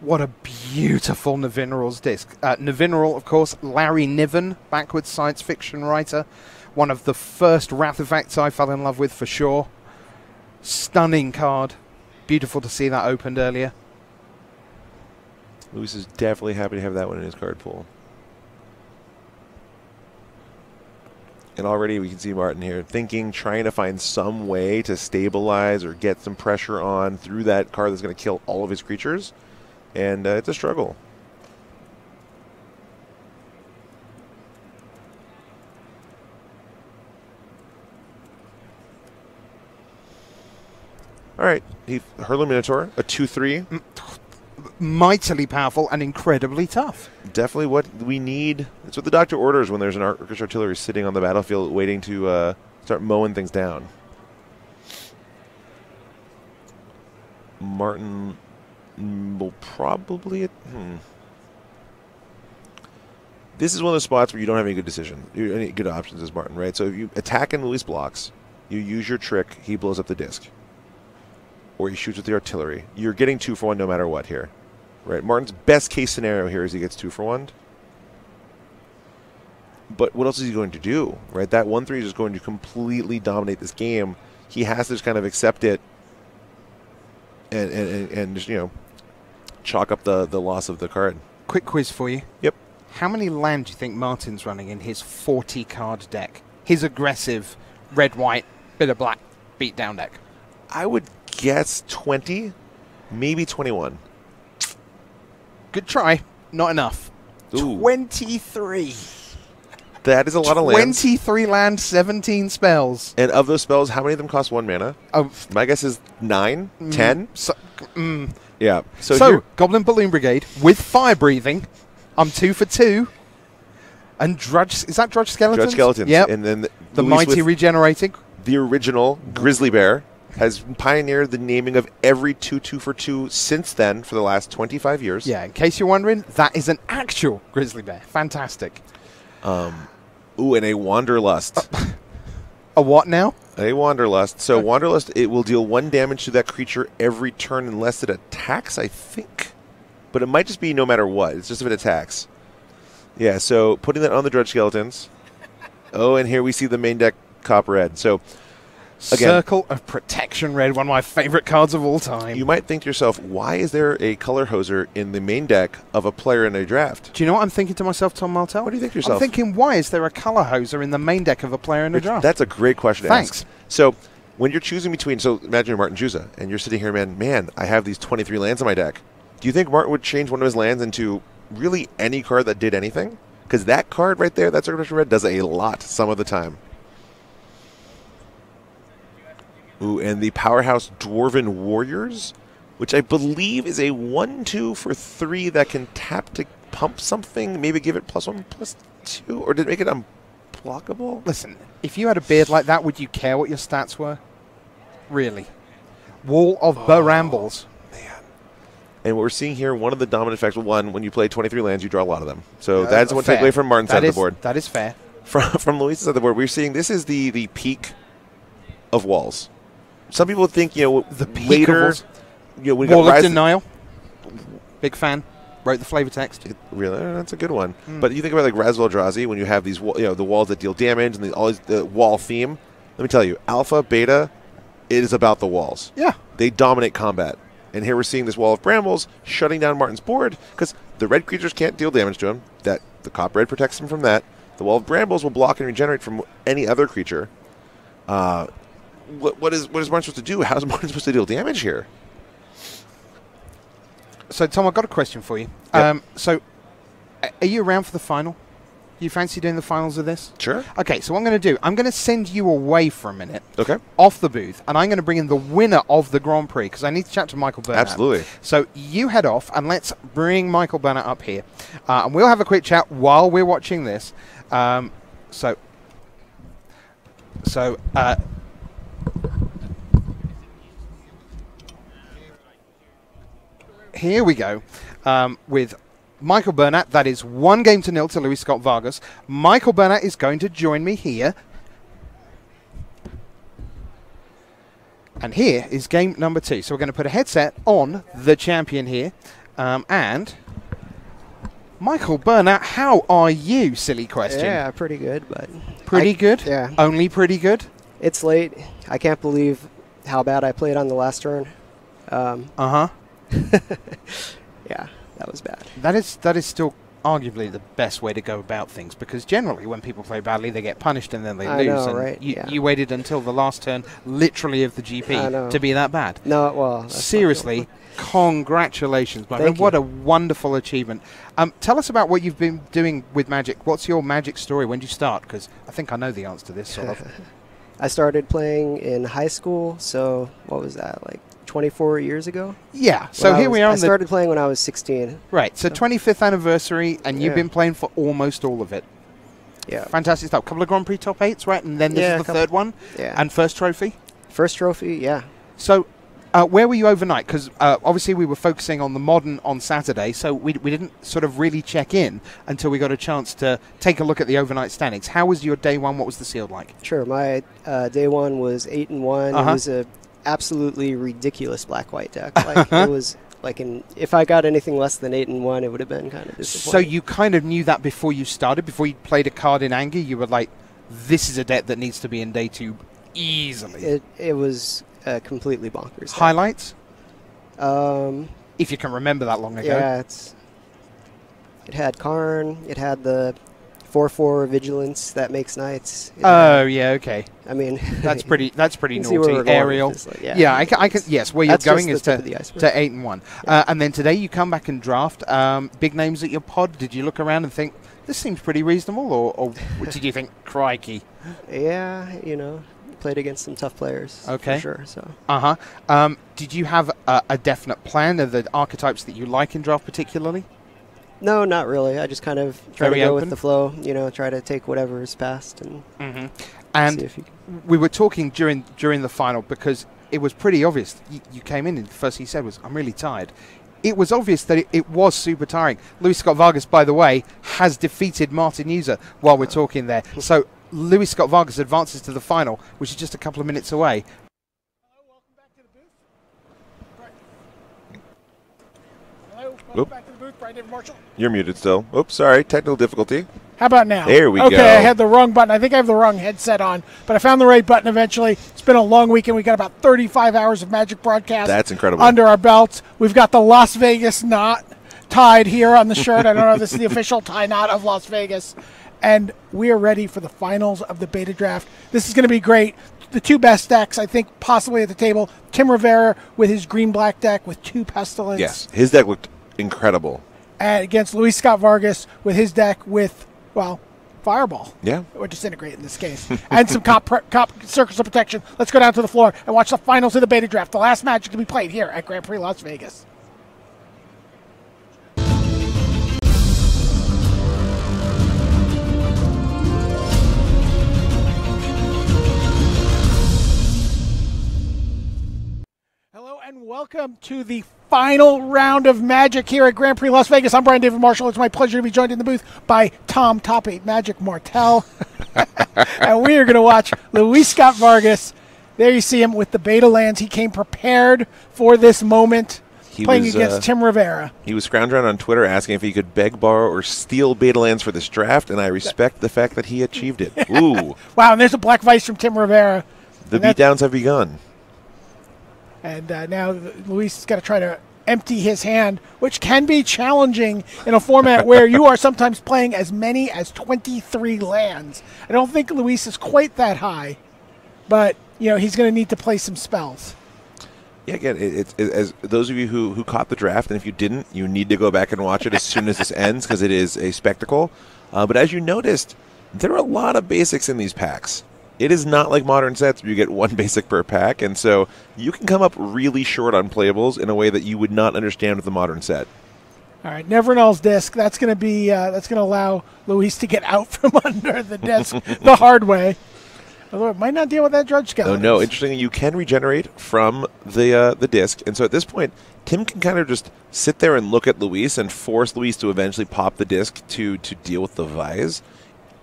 What a beautiful Navineral's disc. Navineral, of course, Larry Niven, backwards science fiction writer. One of the first Wrath effects I fell in love with for sure. Stunning card. Beautiful to see that opened earlier. Luis is definitely happy to have that one in his card pool. And already we can see Martin here thinking, trying to find some way to stabilize or get some pressure on through that card that's going to kill all of his creatures. And it's a struggle. All right, Hurler Minotaur, a 2/3. Mightily powerful and incredibly tough. Definitely what we need. It's what the doctor orders when there's an Orcish Artillery sitting on the battlefield waiting to start mowing things down. Martin will probably... This is one of those spots where you don't have any good any good options as Martin, right? So if you attack and Luis blocks, you use your trick, he blows up the disc. Or he shoots with the artillery. You're getting 2 for 1 no matter what here. Right? Martin's best case scenario here is he gets 2 for 1. But what else is he going to do? Right? That 1/3 is just going to completely dominate this game. He has to just kind of accept it and just, you know, chalk up the loss of the card. Quick quiz for you. Yep. How many land do you think Martin's running in his 40-card deck? His aggressive red-white, bit of black beat-down deck. I would guess 20, maybe 21. Good try. Not enough. Ooh. 23. That is a lot of lands. 23 land, 17 spells. And of those spells, how many of them cost 1 mana? Oh, my guess is 9, 10. Yeah. So Goblin Balloon Brigade with fire breathing. I'm 2 for 2. And Drudge, is that Drudge Skeletons? Drudge Skeletons. Yep. And then The Luis mighty with regenerating. the original Grizzly Bear has pioneered the naming of every 2/2 for 2 since then for the last 25 years. Yeah, in case you're wondering, that is an actual Grizzly Bear. Fantastic. Ooh, and a Wanderlust. A what now? A Wanderlust. So Wanderlust, it will deal 1 damage to that creature every turn unless it attacks, I think. But it might just be no matter what. It's just if it attacks. Yeah, so putting that on the Drudge Skeletons. Oh, and here we see the main deck Cop Red. So, again, Circle of Protection Red, one of my favorite cards of all time. you might think to yourself, why is there a color hoser in the main deck of a player in a draft? Do you know what I'm thinking to myself, Tom Martell? What do you think to yourself? I'm thinking, why is there a color hoser in the main deck of a player in a draft? That's a great question to Thanks. ask. So, when you're choosing between, so imagine you're Martin Juza, and you're sitting here, man, I have these 23 lands in my deck. Do you think Martin would change one of his lands into really any card that did anything? Because that card right there, that Circle of Protection Red, does a lot some of the time. Ooh, and the Powerhouse Dwarven Warriors, which I believe is a 1/2 for 3 that can tap to pump something, maybe give it +1/+2, or did it make it unblockable? Listen, if you had a beard like that, would you care what your stats were? Really? Wall of Brambles. And what we're seeing here, one of the dominant effects, one, when you play 23 lands, you draw a lot of them. So that's one fair. takeaway from Martin's side of the board. That is fair. From Luis's side of the board, we're seeing this is the peak of walls. Some people think, The peak later, of walls. when we got Wall of Rise Denial. Big fan. Wrote the flavor text. Really, that's a good one. But you think about like Raz Eldrazi, when you have these, the walls that deal damage and the wall theme. Let me tell you, Alpha, Beta, it is about the walls. Yeah. They dominate combat. And here we're seeing this Wall of Brambles shutting down Martin's board because the red creatures can't deal damage to him. That the Cop Red protects him from that. The Wall of Brambles will block and regenerate from any other creature. What is Martin supposed to do? How is Martin supposed to deal damage here? So, Tom, I've got a question for you. Yep. Are you around for the final? You fancy doing the finals of this? Sure. Okay, so what I'm going to do, I'm going to send you away for a minute. Okay. Off the booth, and I'm going to bring in the winner of the Grand Prix, because I need to chat to Michael Burnett. Absolutely. So you head off, and let's bring Michael Burnett up here. And we'll have a quick chat while we're watching this. Here we go with Michael Burnett. That is 1-0 to Luis Scott Vargas. Michael Burnett is going to join me here. And here is game number 2. So we're going to put a headset on the champion here. And Michael Burnett, how are you? Silly question. Yeah, pretty good, but... Pretty good? Yeah. Only pretty good? It's late. I can't believe how bad I played on the last turn. Uh-huh. Yeah, that was bad. That is still arguably the best way to go about things, because generally when people play badly, they get punished and then they I lose. know, and right? You waited until the last turn, literally, of the I GP know. to be that bad. No, well... that's not Seriously, good. congratulations, my Thank man. What you. a wonderful achievement. Tell us about what you've been doing with Magic. What's your Magic story? When did you start? Because I think I know the answer to this, sort of. I started playing in high school, so what was that, like 24 years ago? Yeah, so When here we are I on the... started playing when I was 16. Right, so 25th anniversary, and you've Yeah. been playing for almost all of it. Yeah. Fantastic stuff. Couple of Grand Prix top 8s, right? And then this Yeah, is a the couple. third one? Yeah. And first trophy? First trophy, yeah. So, where were you overnight? Because obviously we were focusing on the Modern on Saturday, so we didn't sort of really check in until we got a chance to take a look at the overnight standings. How was your day one? What was the sealed like? Sure, my day one was 8-1. Uh-huh. It was a absolutely ridiculous black-white deck. Like, it was like if I got anything less than 8-1, it would have been kind of disappointing. So you kind of knew that before you started, before you played a card in anger, you were like, this is a deck that needs to be in day 2 easily. It was completely bonkers. deck. Highlights? Um, If you can remember that long ago. yeah, it had Karn. It had the 4/4 Vigilance that makes knights. It Oh, had- yeah, okay. I mean, That's pretty you can see where we're naughty. going with Aerial. this, like, Yeah, I can. Yes, where you're That's just going the is tip of the iceberg. to 8-1, and then today you come back and draft big names at your pod. Did you look around and think this seems pretty reasonable, or did you think crikey? Yeah, played against some tough players. Okay. For sure. So Did you have a definite plan of the archetypes that you like in draft particularly? No, not really. I just kind of try Very to go open? with the flow. You know, try to take whatever is passed and see And if you can. we were talking during the final because it was pretty obvious. You came in and the first thing you said was, "I'm really tired." It was obvious that it was super tiring. Luis Scott Vargas, by the way, has defeated Martin User while we're talking there. So Luis Scott Vargas advances to the final, which is just a couple of minutes away. Oop. Back to the booth, Brian David Marshall. You're muted still. Oops, sorry. Technical difficulty. How about now? There we okay, go. I had the wrong button. I think I have the wrong headset on, but I found the right button eventually. It's been a long weekend. We got about 35 hours of Magic broadcast. That's incredible. Under our belts. We've got the Las Vegas knot tied here on the shirt. I don't know if this is the official tie knot of Las Vegas. And we are ready for the finals of the beta draft. This is going to be great. The two best decks, I think, possibly at the table. Tim Rivera with his green-black deck with 2 Pestilence. Yes, his deck looked incredible. And against Luis Scott Vargas with his deck with, well, Fireball. Yeah. Or Disintegrate in this case. And some cop Circles of Protection. Let's go down to the floor and watch the finals of the beta draft. The last Magic to be played here at Grand Prix Las Vegas. Hello and welcome to the final round of Magic here at Grand Prix Las Vegas. I'm Brian David Marshall. It's my pleasure to be joined in the booth by Tom Top 8 Magic Martell. And we are going to watch Luis Scott Vargas. There you see him with the beta lands. He came prepared for this moment, playing against Tim Rivera. He was scrounging around on Twitter asking if he could beg, borrow, or steal beta lands for this draft, and I respect the fact that he achieved it. Ooh. Wow, and there's a Black Vice from Tim Rivera. The beatdowns have begun. And now Luis has got to try to empty his hand, which can be challenging in a format where you are sometimes playing as many as 23 lands. I don't think Luis is quite that high, but you know he's going to need to play some spells. Yeah, again, it's as those of you who caught the draft, and if you didn't, you need to go back and watch it as soon as this ends because it is a spectacle. But as you noticed, there are a lot of basics in these packs. It is not like modern sets where you get 1 basic per pack, and so you can come up really short on playables in a way that you would not understand with a modern set. All right, Nevernell's disc. That's going to be that's going to allow Luis to get out from under the disc the hard way. Although it might not deal with that Drudge Skeleton. Oh no! Interestingly, you can regenerate from the disc, and so at this point, Tim can kind of just sit there and look at Luis and force Luis to eventually pop the disc to deal with the Vise.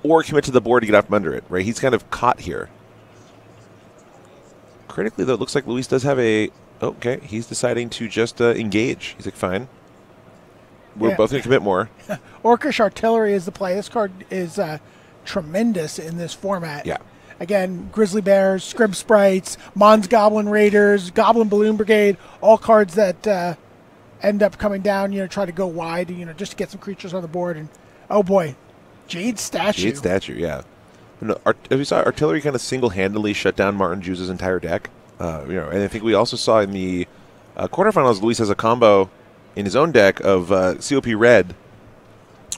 Or commit to the board to get out from under it, right? He's kind of caught here. Critically, though, it looks like Luis does have a... Okay, he's deciding to just engage. He's like, fine. We're both going to commit more. Orcish Artillery is the play. This card is tremendous in this format. Yeah. Again, Grizzly Bears, Scrib Sprites, Mons Goblin Raiders, Goblin Balloon Brigade, all cards that end up coming down, try to go wide, just to get some creatures on the board. And, oh boy, Jade Statue. Jade Statue, yeah. No, as we saw, Artillery kind of single-handedly shut down Martin Juice's entire deck. And I think we also saw in the quarterfinals, Luis has a combo in his own deck of COP Red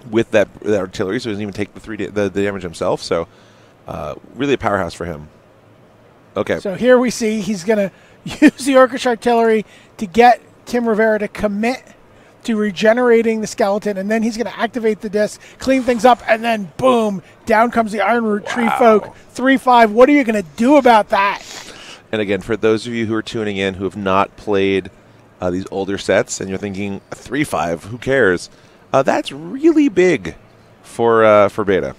with that Artillery, so he doesn't even take the damage himself. So really a powerhouse for him. Okay. So here we see he's going to use the Orcish Artillery to get Tim Rivera to commit to regenerating the skeleton, and then he's going to activate the disc, clean things up, and then boom, down comes the Ironroot Tree Folk, 3/5. What are you going to do about that? And again, for those of you who are tuning in who have not played these older sets, and you're thinking 3/5, who cares? That's really big for beta.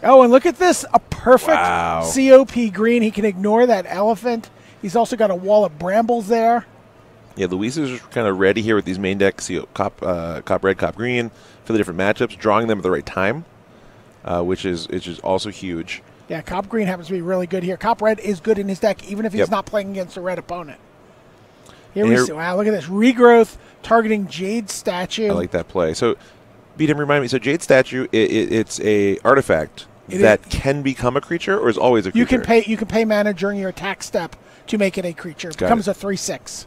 Oh, and look at this, a perfect Wow. COP green. He can ignore that elephant. He's also got a wall of brambles there. Yeah, Luis is kind of ready here with these main decks, Cop Red, Cop Green, for the different matchups, drawing them at the right time, which is also huge. Yeah, Cop Green happens to be really good here. Cop Red is good in his deck, even if he's not playing against a red opponent. Here we see, wow, look at this. Regrowth targeting Jade Statue. I like that play. So, Beat remind me, so Jade Statue, it's a artifact that can become a creature, or is always a creature? You can pay mana during your attack step to make it a creature. It becomes a 3/6.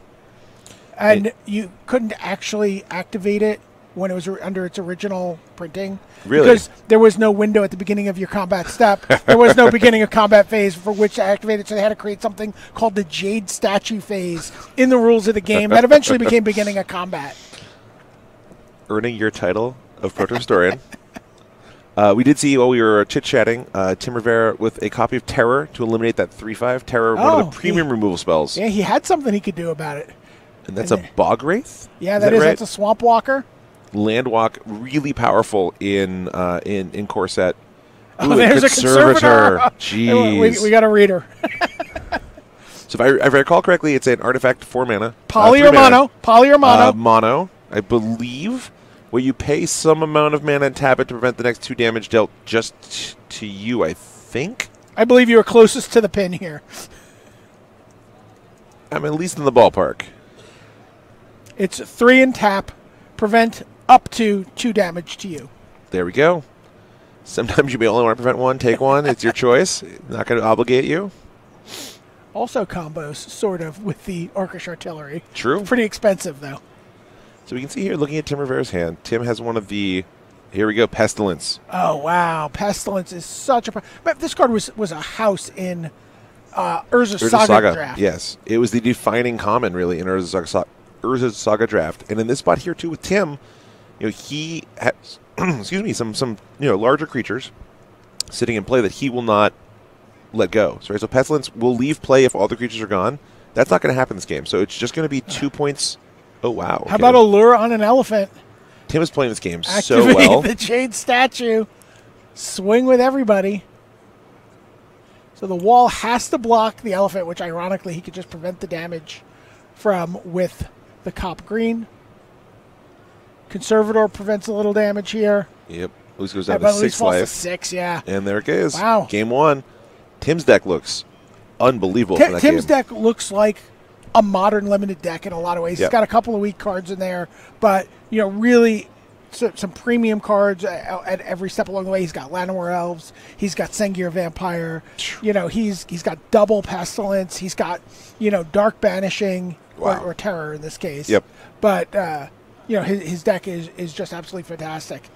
And you couldn't actually activate it when it was under its original printing. Really? Because there was no window at the beginning of your combat step. There was no beginning of combat phase for which to activate it, so they had to create something called the Jade Statue phase in the rules of the game that eventually became beginning of combat. Earning your title of Proto Historian. We did see while we were chit-chatting, Tim Rivera with a copy of Terror to eliminate that 3/5. Terror, one of the premium removal spells. Yeah, he had something he could do about it. And that's a Bog Wraith? Yeah, that is. Right? That's a Swamp Walker. Landwalk, really powerful in Corset. Ooh, there's a Conservator. Jeez. We got a reader. So if I recall correctly, it's an artifact 4 mana. Poly or mono. Poly or mono. Mono, I believe, where you pay some amount of mana and tap it to prevent the next 2 damage dealt just to you, I think. I believe you were closest to the pin here. I'm at least in the ballpark. It's 3 and tap, prevent up to 2 damage to you. There we go. Sometimes you may only want to prevent 1, take 1. It's your choice. Not going to obligate you. Also combos, sort of, with the Orcish Artillery. True. Pretty expensive, though. So we can see here, looking at Tim Rivera's hand, Tim has one of the, here we go, Pestilence. Oh, wow. Pestilence is such a... But this card was a house in Urza's Saga Draft. Yes. It was the defining common, really, in Urza's Saga Draft. And in this spot here, too, with Tim, he has, excuse me, some larger creatures sitting in play that he will not let go. So Pestilence will leave play if all the creatures are gone. That's not going to happen in this game. So it's just going to be 2 points. Oh, wow. Okay. How about a lure on an elephant? Tim is playing this game Activate so well. The Jade statue. Swing with everybody. So the wall has to block the elephant, which ironically he could just prevent the damage from with the Cop Green. Conservator prevents a little damage here. Yep. Luis goes down to 6 life. 6, yeah. And there it goes. Wow. Game 1. Tim's deck looks unbelievable for that Tim's game. deck looks like a modern limited deck in a lot of ways. Yep. He's got a couple of weak cards in there, but really some premium cards at every step along the way. He's got Llanowar Elves. He's got Sengir Vampire. He's got double Pestilence. He's got Dark Banishing or Terror in this case. Yep. But his deck is just absolutely fantastic.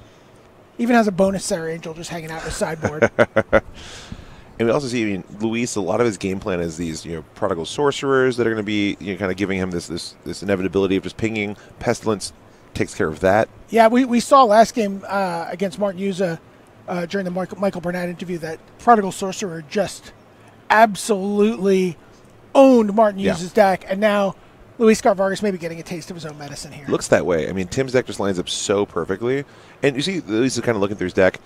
Even has a bonus Sarah Angel just hanging out in his sideboard. And we also see, Luis, a lot of his game plan is these, prodigal sorcerers that are going to be, kind of giving him this inevitability of just pinging. Pestilence takes care of that. Yeah, we saw last game against Martin Yuza during the Michael Burnett interview that prodigal sorcerer just absolutely owned Martin Yuza's deck, and now Luis Vargas may be getting a taste of his own medicine here. Looks that way. I mean, Tim's deck just lines up so perfectly, and you see Luis is kind of looking through his deck.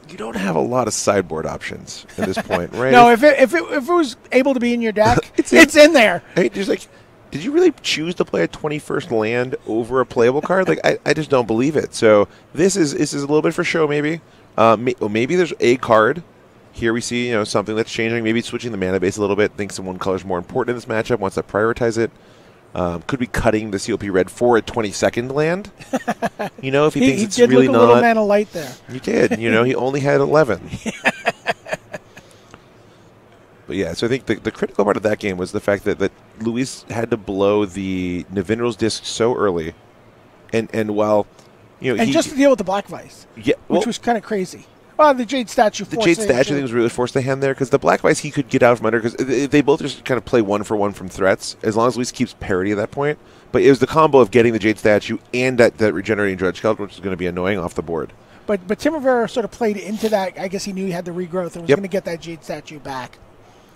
You don't have a lot of sideboard options at this point, right? No, if it was able to be in your deck, it's in there. Hey, just did you really choose to play a 21st land over a playable card? I just don't believe it. So this is a little bit for show, maybe. Maybe there's a card. Here we see something that's changing. Maybe switching the mana base a little bit. Thinks some one color is more important in this matchup. Wants to prioritize it. Could be cutting the COP red for a 22nd land. If he thinks it's really not. He did look a little mana light there. He did. He only had 11. But yeah, so I think the critical part of that game was the fact that Luis had to blow the Navinral's disc so early, and while just to deal with the Black Vice, which was kind of crazy. Well, the Jade statue. The Jade statue thing was really forced the hand there because the Black Vice he could get out from under because they both just kind of play 1-for-1 from threats as long as Luis keeps parity at that point. But it was the combo of getting the Jade statue and that regenerating Dredge Skeleton, which is going to be annoying off the board. But Tim Rivera sort of played into that. I guess he knew he had the regrowth and was going to get that Jade statue back.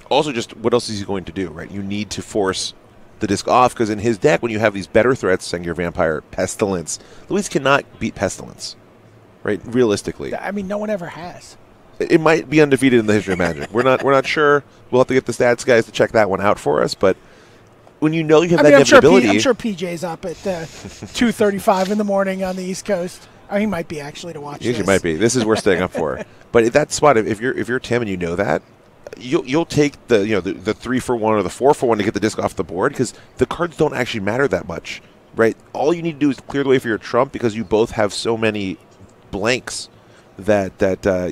Also, just what else is he going to do? Right, you need to force the disc off because in his deck, when you have these better threats, Sengir Vampire, Pestilence, Luis cannot beat Pestilence. Right, realistically. I mean, no one ever has. It might be undefeated in the history of Magic. We're not sure. We'll have to get the stats guys to check that one out for us. But when you have that inevitability, I'm sure PJ's up at 2:35 in the morning on the East Coast. He might be actually to watch. He might be. This is worth staying up for. But at that spot, if you're Tim and you know that, you'll take the 3-for-1 or the 4-for-1 to get the disc off the board because the cards don't actually matter that much, right? All you need to do is clear the way for your trump because you both have so many blanks that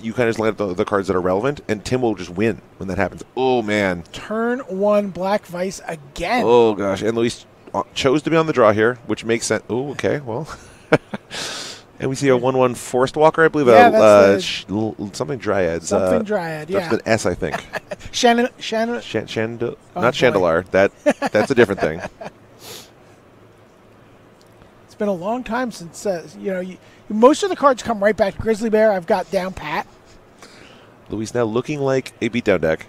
you kind of just land the cards that are relevant, and Tim will just win when that happens. Oh, man. Turn 1 Black Vice again. Oh, gosh. And Luis chose to be on the draw here, which makes sense. Oh, okay. Well. And we see a 1/1 Forest Walker, I believe. Something Dryad. Something Dryad, yeah. That's an S, I think. Not Chandelar. That's a different thing. been a long time since, most of the cards come right back. Grizzly Bear, I've got down pat. Luis now looking like a beatdown deck.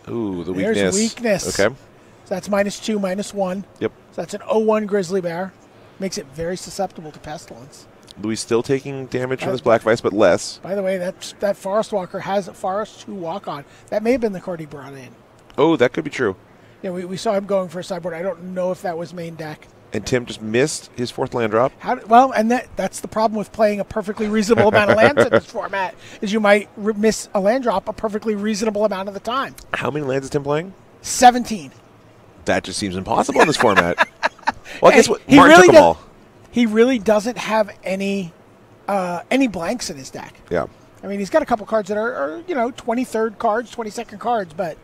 Ooh, the weakness. There's weakness. Okay. So that's -2, -1. Yep. So that's an 0-1 Grizzly Bear. Makes it very susceptible to Pestilence. Luis still taking damage from his Black Vice, but less. By the way, that Forest Walker has a Forest 2 walk-on. That may have been the card he brought in. Oh, that could be true. Yeah, we saw him going for a sideboard. I don't know if that was main deck. And Tim just missed his 4th land drop. That's the problem with playing a perfectly reasonable amount of lands in this format, is you might miss a land drop a perfectly reasonable amount of the time. How many lands is Tim playing? 17. That just seems impossible in this format. Well, I guess what he Martin really took them all. He really doesn't have any blanks in his deck. Yeah. I mean, he's got a couple cards that are 23rd cards, 22nd cards, but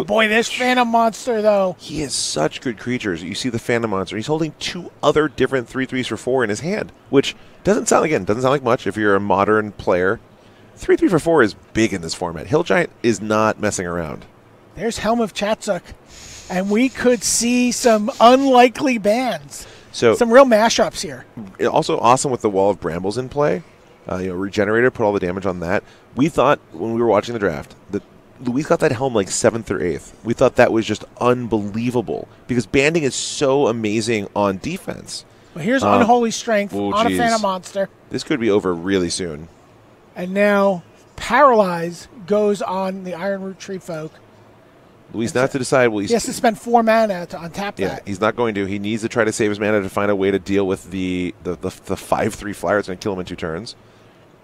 boy, this Phantom Monster though. He has such good creatures. You see the Phantom Monster. He's holding 2 other different 3/3s for 4 in his hand, which doesn't sound like much if you're a modern player. 3/3 for 4 is big in this format. Hill Giant is not messing around. There's Helm of Chatsuk, and we could see some unlikely bans. So some real mashups here. Also awesome with the Wall of Brambles in play. Regenerator, put all the damage on that. We thought when we were watching the draft that Luis got that helm like 7th or 8th. We thought that was just unbelievable because banding is so amazing on defense. Well, here's Unholy Strength on a Phantom Monster. This could be over really soon. And now Paralyze goes on the Ironroot Tree Folk. Luis not to decide. Well, he has to spend 4 mana to untap that. Yeah, he's not going to. He needs to try to save his mana to find a way to deal with the 5/3 flyer that's going to kill him in 2 turns.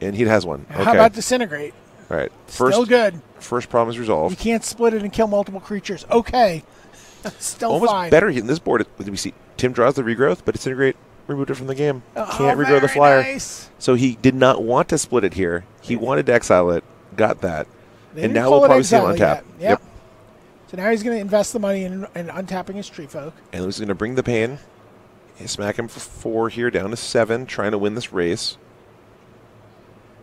And he has one. Okay. How about Disintegrate? All right. Still good. First problem is resolved. You can't split it and kill multiple creatures. Okay. Still almost fine. Better in this board. We see Tim draws the Regrowth, but Disintegrate removed it from the game. Can't regrow the flyer. Nice. So he did not want to split it here. He wanted to exile it. Got that. And now we'll probably see him untap. Yep. So now he's going to invest the money in untapping his Tree Folk. And Luis is going to bring the pain. Smack him for 4 here, down to 7, trying to win this race.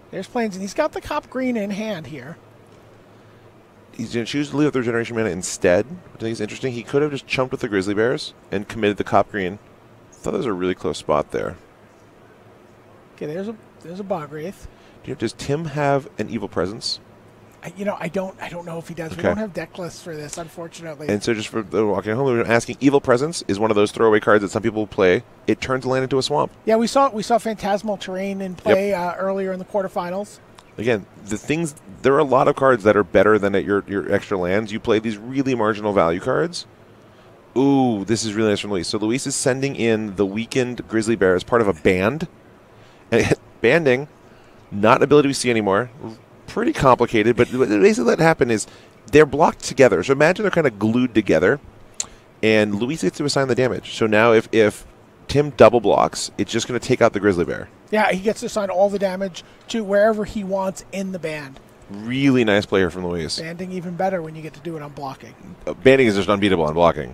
There's Plains, and he's got the Cop Green in hand here. He's going to choose to leave up the regeneration mana instead, which I think is interesting. He could have just chumped with the Grizzly Bears and committed the Cop Green. I thought that was a really close spot there. Okay, there's a Bog Wraith. Does Tim have an Evil Presence? I don't know if he does. Okay. We don't have deck lists for this, unfortunately. And so just for the walking home, we were asking, Evil Presence is one of those throwaway cards that some people play. It turns land into a swamp. Yeah, we saw Phantasmal Terrain in play earlier in the quarterfinals. Again, there are a lot of cards that are better than at your extra lands. You play these really marginal value cards. Ooh, this is really nice from Luis. So Luis is sending in the weakened Grizzly Bear as part of a band. And banding, not an ability we see anymore. Pretty complicated, but basically what happened is they're blocked together. So imagine they're kind of glued together, and Luis gets to assign the damage. So now if Tim double blocks, it's just going to take out the Grizzly Bear. Yeah, he gets to assign all the damage to wherever he wants in the band. Really nice player from Luis. Banding even better when you get to do it on blocking. Banding is just unbeatable on blocking.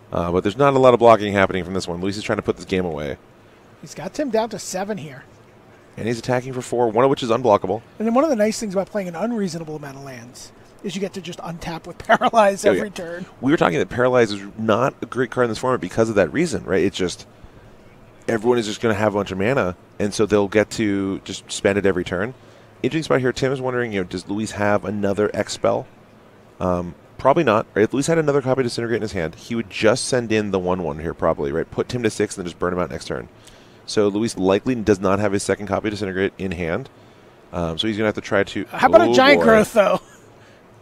But there's not a lot of blocking happening from this one. Luis is trying to put this game away. He's got Tim down to 7 here. And he's attacking for 4, one of which is unblockable. And then one of the nice things about playing an unreasonable amount of lands is you get to just untap with Paralyze every turn. We were talking that Paralyze is not a great card in this format because of that reason, right? It's just everyone is just going to have a bunch of mana, and so they'll get to just spend it every turn. Interesting spot here. Tim is wondering, does Luis have another X spell? Probably not. Right? If Luis had another copy of Disintegrate in his hand, he would just send in the 1/1 here, probably, right? Put Tim to 6 and then just burn him out next turn. So Luis likely does not have his second copy of Disintegrate in hand. So he's going to have to try to... How about a Giant Growth, though?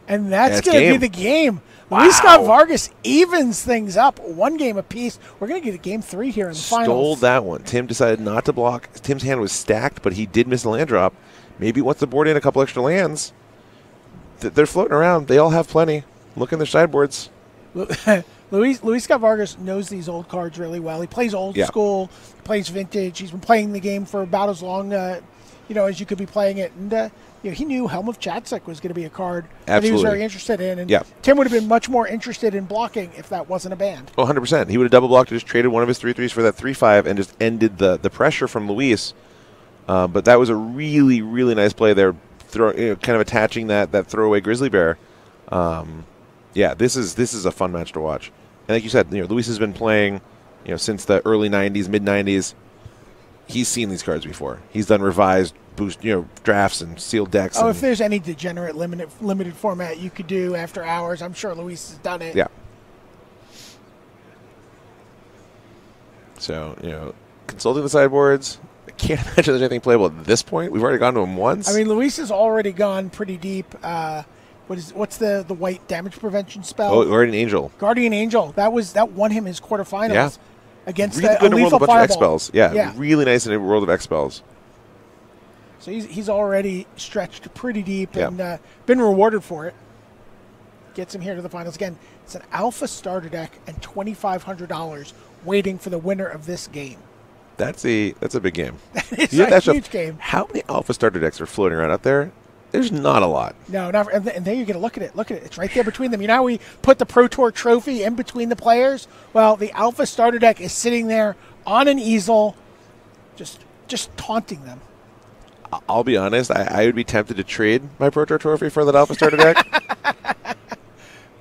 And that's going to be the game. Wow. Luis Scott Vargas evens things up 1 game apiece. We're going to get a game 3 here in the finals. Stole that one. Tim decided not to block. Tim's hand was stacked, but he did miss a land drop. Maybe he wants to board in a couple extra lands. They're floating around. They all have plenty. Look in their sideboards. Luis Scott Vargas knows these old cards really well. He plays old school, plays vintage. He's been playing the game for about as long, as you could be playing it. And he knew Helm of Chatsuk was going to be a card that he was very interested in. And Tim would have been much more interested in blocking if that wasn't a band. Oh, 100%. He would have double blocked and just traded one of his 3/3s for that 3/5 and just ended the pressure from Luis. But that was a really, really nice play there, kind of attaching that throwaway Grizzly Bear. This is a fun match to watch. And like you said, Luis has been playing since the early 90s, mid 90s, he's seen these cards before. He's done revised boost, drafts and sealed decks. Oh, if there's any degenerate limited format you could do after hours, I'm sure Luis has done it. Yeah. So, consulting the sideboards, I can't imagine there's anything playable at this point. We've already gone to him once. I mean, Luis has already gone pretty deep. What's the white damage prevention spell? Oh, Guardian Angel. Guardian Angel. That won him his quarterfinals. Yeah. Against really the good in World lethal of a bunch of X fireball. spells. Yeah, really nice in a World of X spells. So he's already stretched pretty deep Yeah. and been rewarded for it. Gets him here to the finals again. It's an alpha starter deck and $2,500 waiting for the winner of this game. That's a big game. It's You have a that huge stuff- game. How many alpha starter decks are floating around out there? There's not a lot. No, not, and there you get a look at it. Look at it. It's right there between them. You know how we put the Pro Tour trophy in between the players? Well, the alpha starter deck is sitting there on an easel, just taunting them. I'll be honest. I would be tempted to trade my Pro Tour trophy for that alpha starter deck.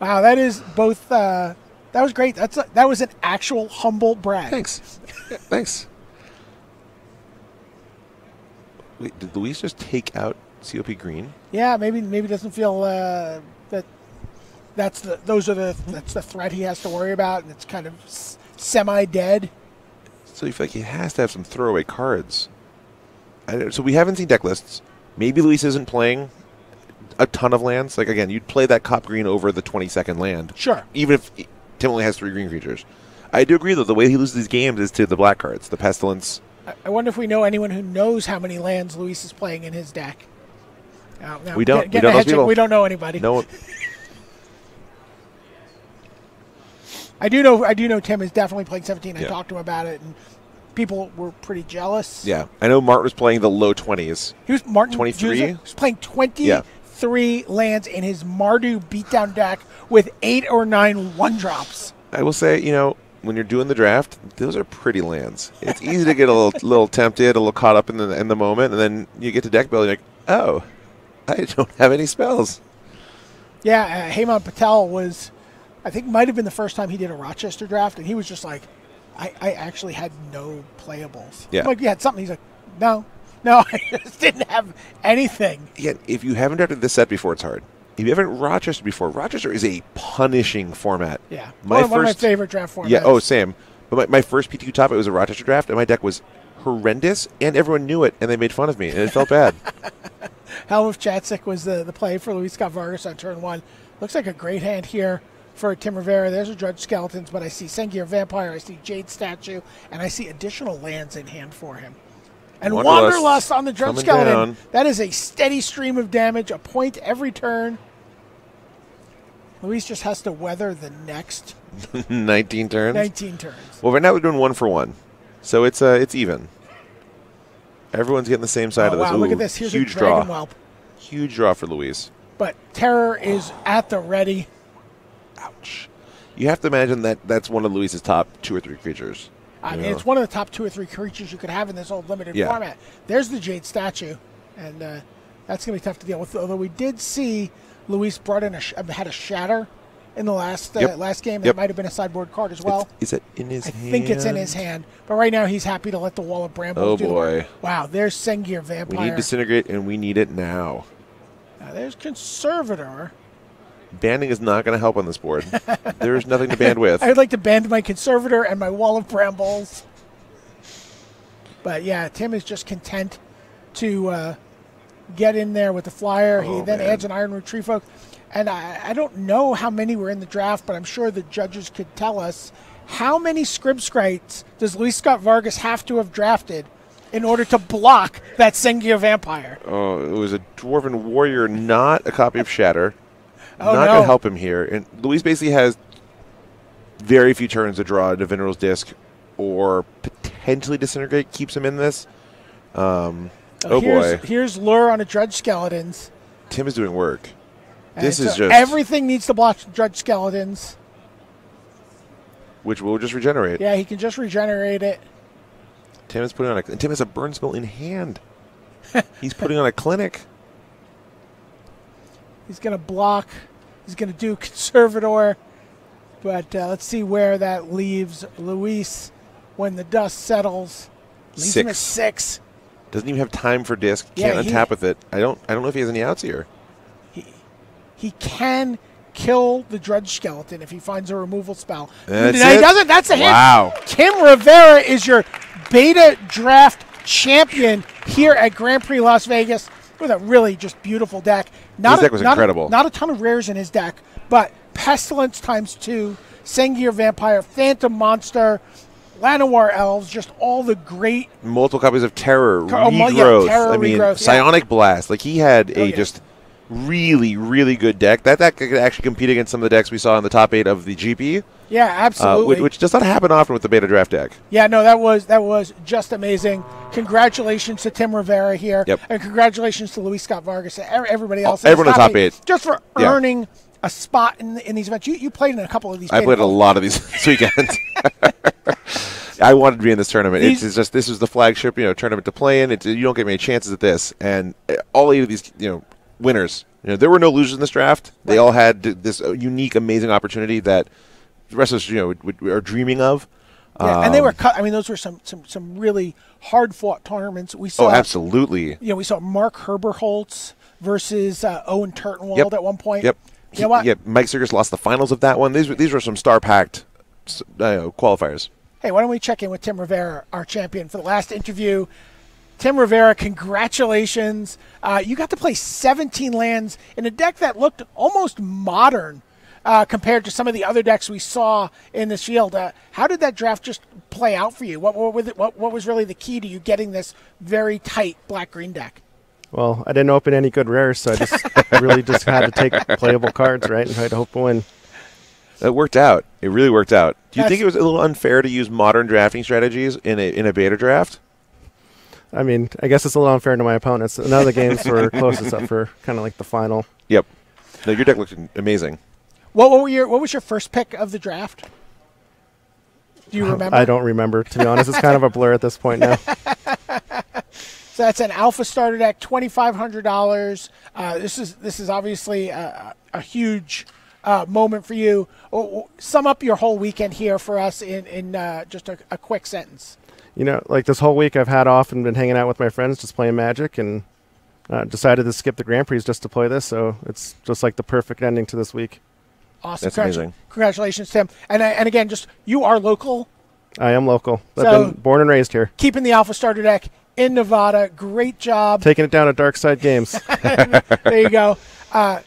Wow, that is both. That was great. That was an actual humble brag. Thanks. Yeah, thanks. Wait, did Luis just take out COP Green? Yeah, maybe doesn't feel that's the threat he has to worry about, and it's kind of semi-dead. So you feel like he has to have some throwaway cards. So we haven't seen deck lists. Maybe Luis isn't playing a ton of lands. Like, again, you'd play that Cop Green over the 22nd land. Sure. Even if Tim only has 3 green creatures. I do agree, though, the way he loses these games is to the black cards, the Pestilence. I wonder if we know anyone who knows how many lands Luis is playing in his deck. No, We don't. Get We don't a know head check. people. We don't know anybody. No one. I do know Tim is definitely playing 17. I Yeah. talked to him about it, and people were pretty jealous. Yeah. I know Martin was playing the low 20s. He was Martin 23? Juza was playing 23 lands in his Mardu beatdown deck with 8 or 9 1-drops. I will say, when you're doing the draft, those are pretty lands. It's easy to get a little tempted, a little caught up in the moment, and then you get to deck building, like, oh, I don't have any spells. Yeah, Hemant Patel I think might have been the first time he did a Rochester draft, and he was just like, I actually had no playables. Yeah. I'm like, you had something. He's like, no, I just didn't have anything. Yeah, if you haven't drafted this set before, it's hard. If you haven't Rochester before, Rochester is a punishing format. Yeah, one of my favorite draft formats. Yeah, same. But my first PTQ top, it was a Rochester draft, and my deck was horrendous, and everyone knew it, and they made fun of me, and it felt bad. Helm of Chatsik was the play for Luis Scott Vargas on turn 1. Looks like a great hand here for Tim Rivera. There's a Drudge Skeletons, but I see Sengir Vampire, I see Jade Statue, and I see additional lands in hand for him. And Wanderlust on the Drudge coming Skeleton. down. That is a steady stream of damage, a point every turn. Luis just has to weather the next 19 turns? 19 turns. Well, right now we're doing 1 for 1. So it's even. Everyone's getting the same side of this. Wow, Ooh, look at this. Here's huge a Dragon draw. Whelp. Huge draw for Luis. But Terror is at the ready. Ouch. You have to imagine that's one of Luis's top 2 or 3 creatures. I mean, it's one of the top 2 or 3 creatures you could have in this old limited format. There's the Jade Statue, and that's going to be tough to deal with. Although we did see Luis brought in had a Shatter in the last game. That might have been a sideboard card as well. Is it in his hand? I think it's in his hand. But right now he's happy to let the Wall of Brambles do the work. Wow, there's Sengir Vampire. We need Disintegrate, and we need it now. Now there's Conservator. Banding is not going to help on this board. There's nothing to band with. I would like to band my Conservator and my Wall of Brambles. But yeah, Tim is just content to get in there with the flyer. He then adds an Iron Retrieve Folk. And I don't know how many were in the draft, but I'm sure the judges could tell us how many Scrib Sprites does Luis Scott Vargas have to have drafted in order to block that Sengir Vampire? Oh, it was a Dwarven Warrior, not a copy of Shatter. Oh, not going to help him here. And Luis basically has very few turns to draw a Divinal's Disc or potentially Disintegrate, keeps him in this. Boy. Here's Lure on a Drudge Skeletons. Tim is doing work. And this is just... Everything needs to block Drudge Skeletons. Which will just regenerate. Yeah, he can just regenerate it. Tim is putting on and Tim has a burn spell in hand. He's putting on a clinic. He's going to block. He's going to do Conservator. But let's see where that leaves Luis. when the dust settles. Leaves him at 6. Doesn't even have time for disc. Yeah, Can't untap with it. I don't know if he has any outs here. He can kill the Drudge Skeleton if he finds a removal spell. That's No, it? he doesn't. That's a hit. Wow. Tim Rivera is your beta draft champion here at Grand Prix Las Vegas with a really just beautiful deck. His deck was incredible. Not a ton of rares in his deck, but Pestilence ×2, Sengir Vampire, Phantom Monster, Llanowar Elves, just all the great... Multiple copies of Terror, Terror, Regrowth. Regrowth, Psionic Blast. Like, he had a yeah. just really, really good deck. That deck could actually compete against some of the decks we saw in the top 8 of the GP. Yeah, absolutely. Which does not happen often with the beta draft deck. Yeah, no, that was just amazing. Congratulations to Tim Rivera here. Yep. And congratulations to Luis Scott Vargas and everybody else. Everyone in the top 8. Just for earning a spot in these events. You played in a couple of these. I played a lot of these this weekend. I wanted to be in this tournament. It's just, this is the flagship, tournament to play in. You don't get many chances at this. And all 8 of these, winners. There were no losers in this draft. They all had this unique, amazing opportunity that the rest of us, are dreaming of. Yeah, and they were cut. I mean, those were some really hard-fought tournaments. We saw. Oh, absolutely. We saw Mark Herberholtz versus Owen Turtenwald at one point. Yep. You know what? Yeah, Mike Circus lost the finals of that one. These were some star-packed qualifiers. Hey, why don't we check in with Tim Rivera, our champion, for the last interview. Tim Rivera, congratulations. You got to play 17 lands in a deck that looked almost modern compared to some of the other decks we saw in this field. How did that draft just play out for you? What was really the key to you getting this very tight black-green deck? Well, I didn't open any good rares, so I just really just had to take playable cards, right, and try to hope to win. It worked out. It really worked out. Do you think it was a little unfair to use modern drafting strategies in a beta draft? I mean, I guess it's a little unfair to my opponents. None of the games were close except for kind of like the final. Yep. No, your deck looked amazing. What was your first pick of the draft? Do you remember? I don't remember, to be honest. It's kind of a blur at this point now. So that's an Alpha Starter deck, $2,500. This is obviously a huge moment for you. Sum up your whole weekend here for us in just a quick sentence. Like this whole week I've had off and been hanging out with my friends, just playing Magic, and decided to skip the Grand Prix just to play this. So it's just like the perfect ending to this week. Awesome. That's amazing. Congratulations, Tim. And again, just you are local. I am local. I've So- been born and raised here. Keeping the Alpha Starter deck in Nevada. Great job. Taking it down at Dark Side Games. There you go.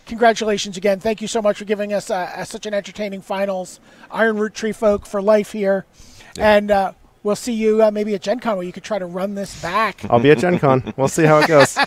Congratulations again. Thank you so much for giving us such an entertaining finals. Iron Root Tree Folk for life here. Yeah. And we'll see you maybe at Gen Con where you could try to run this back. I'll be at Gen Con. We'll see how it goes.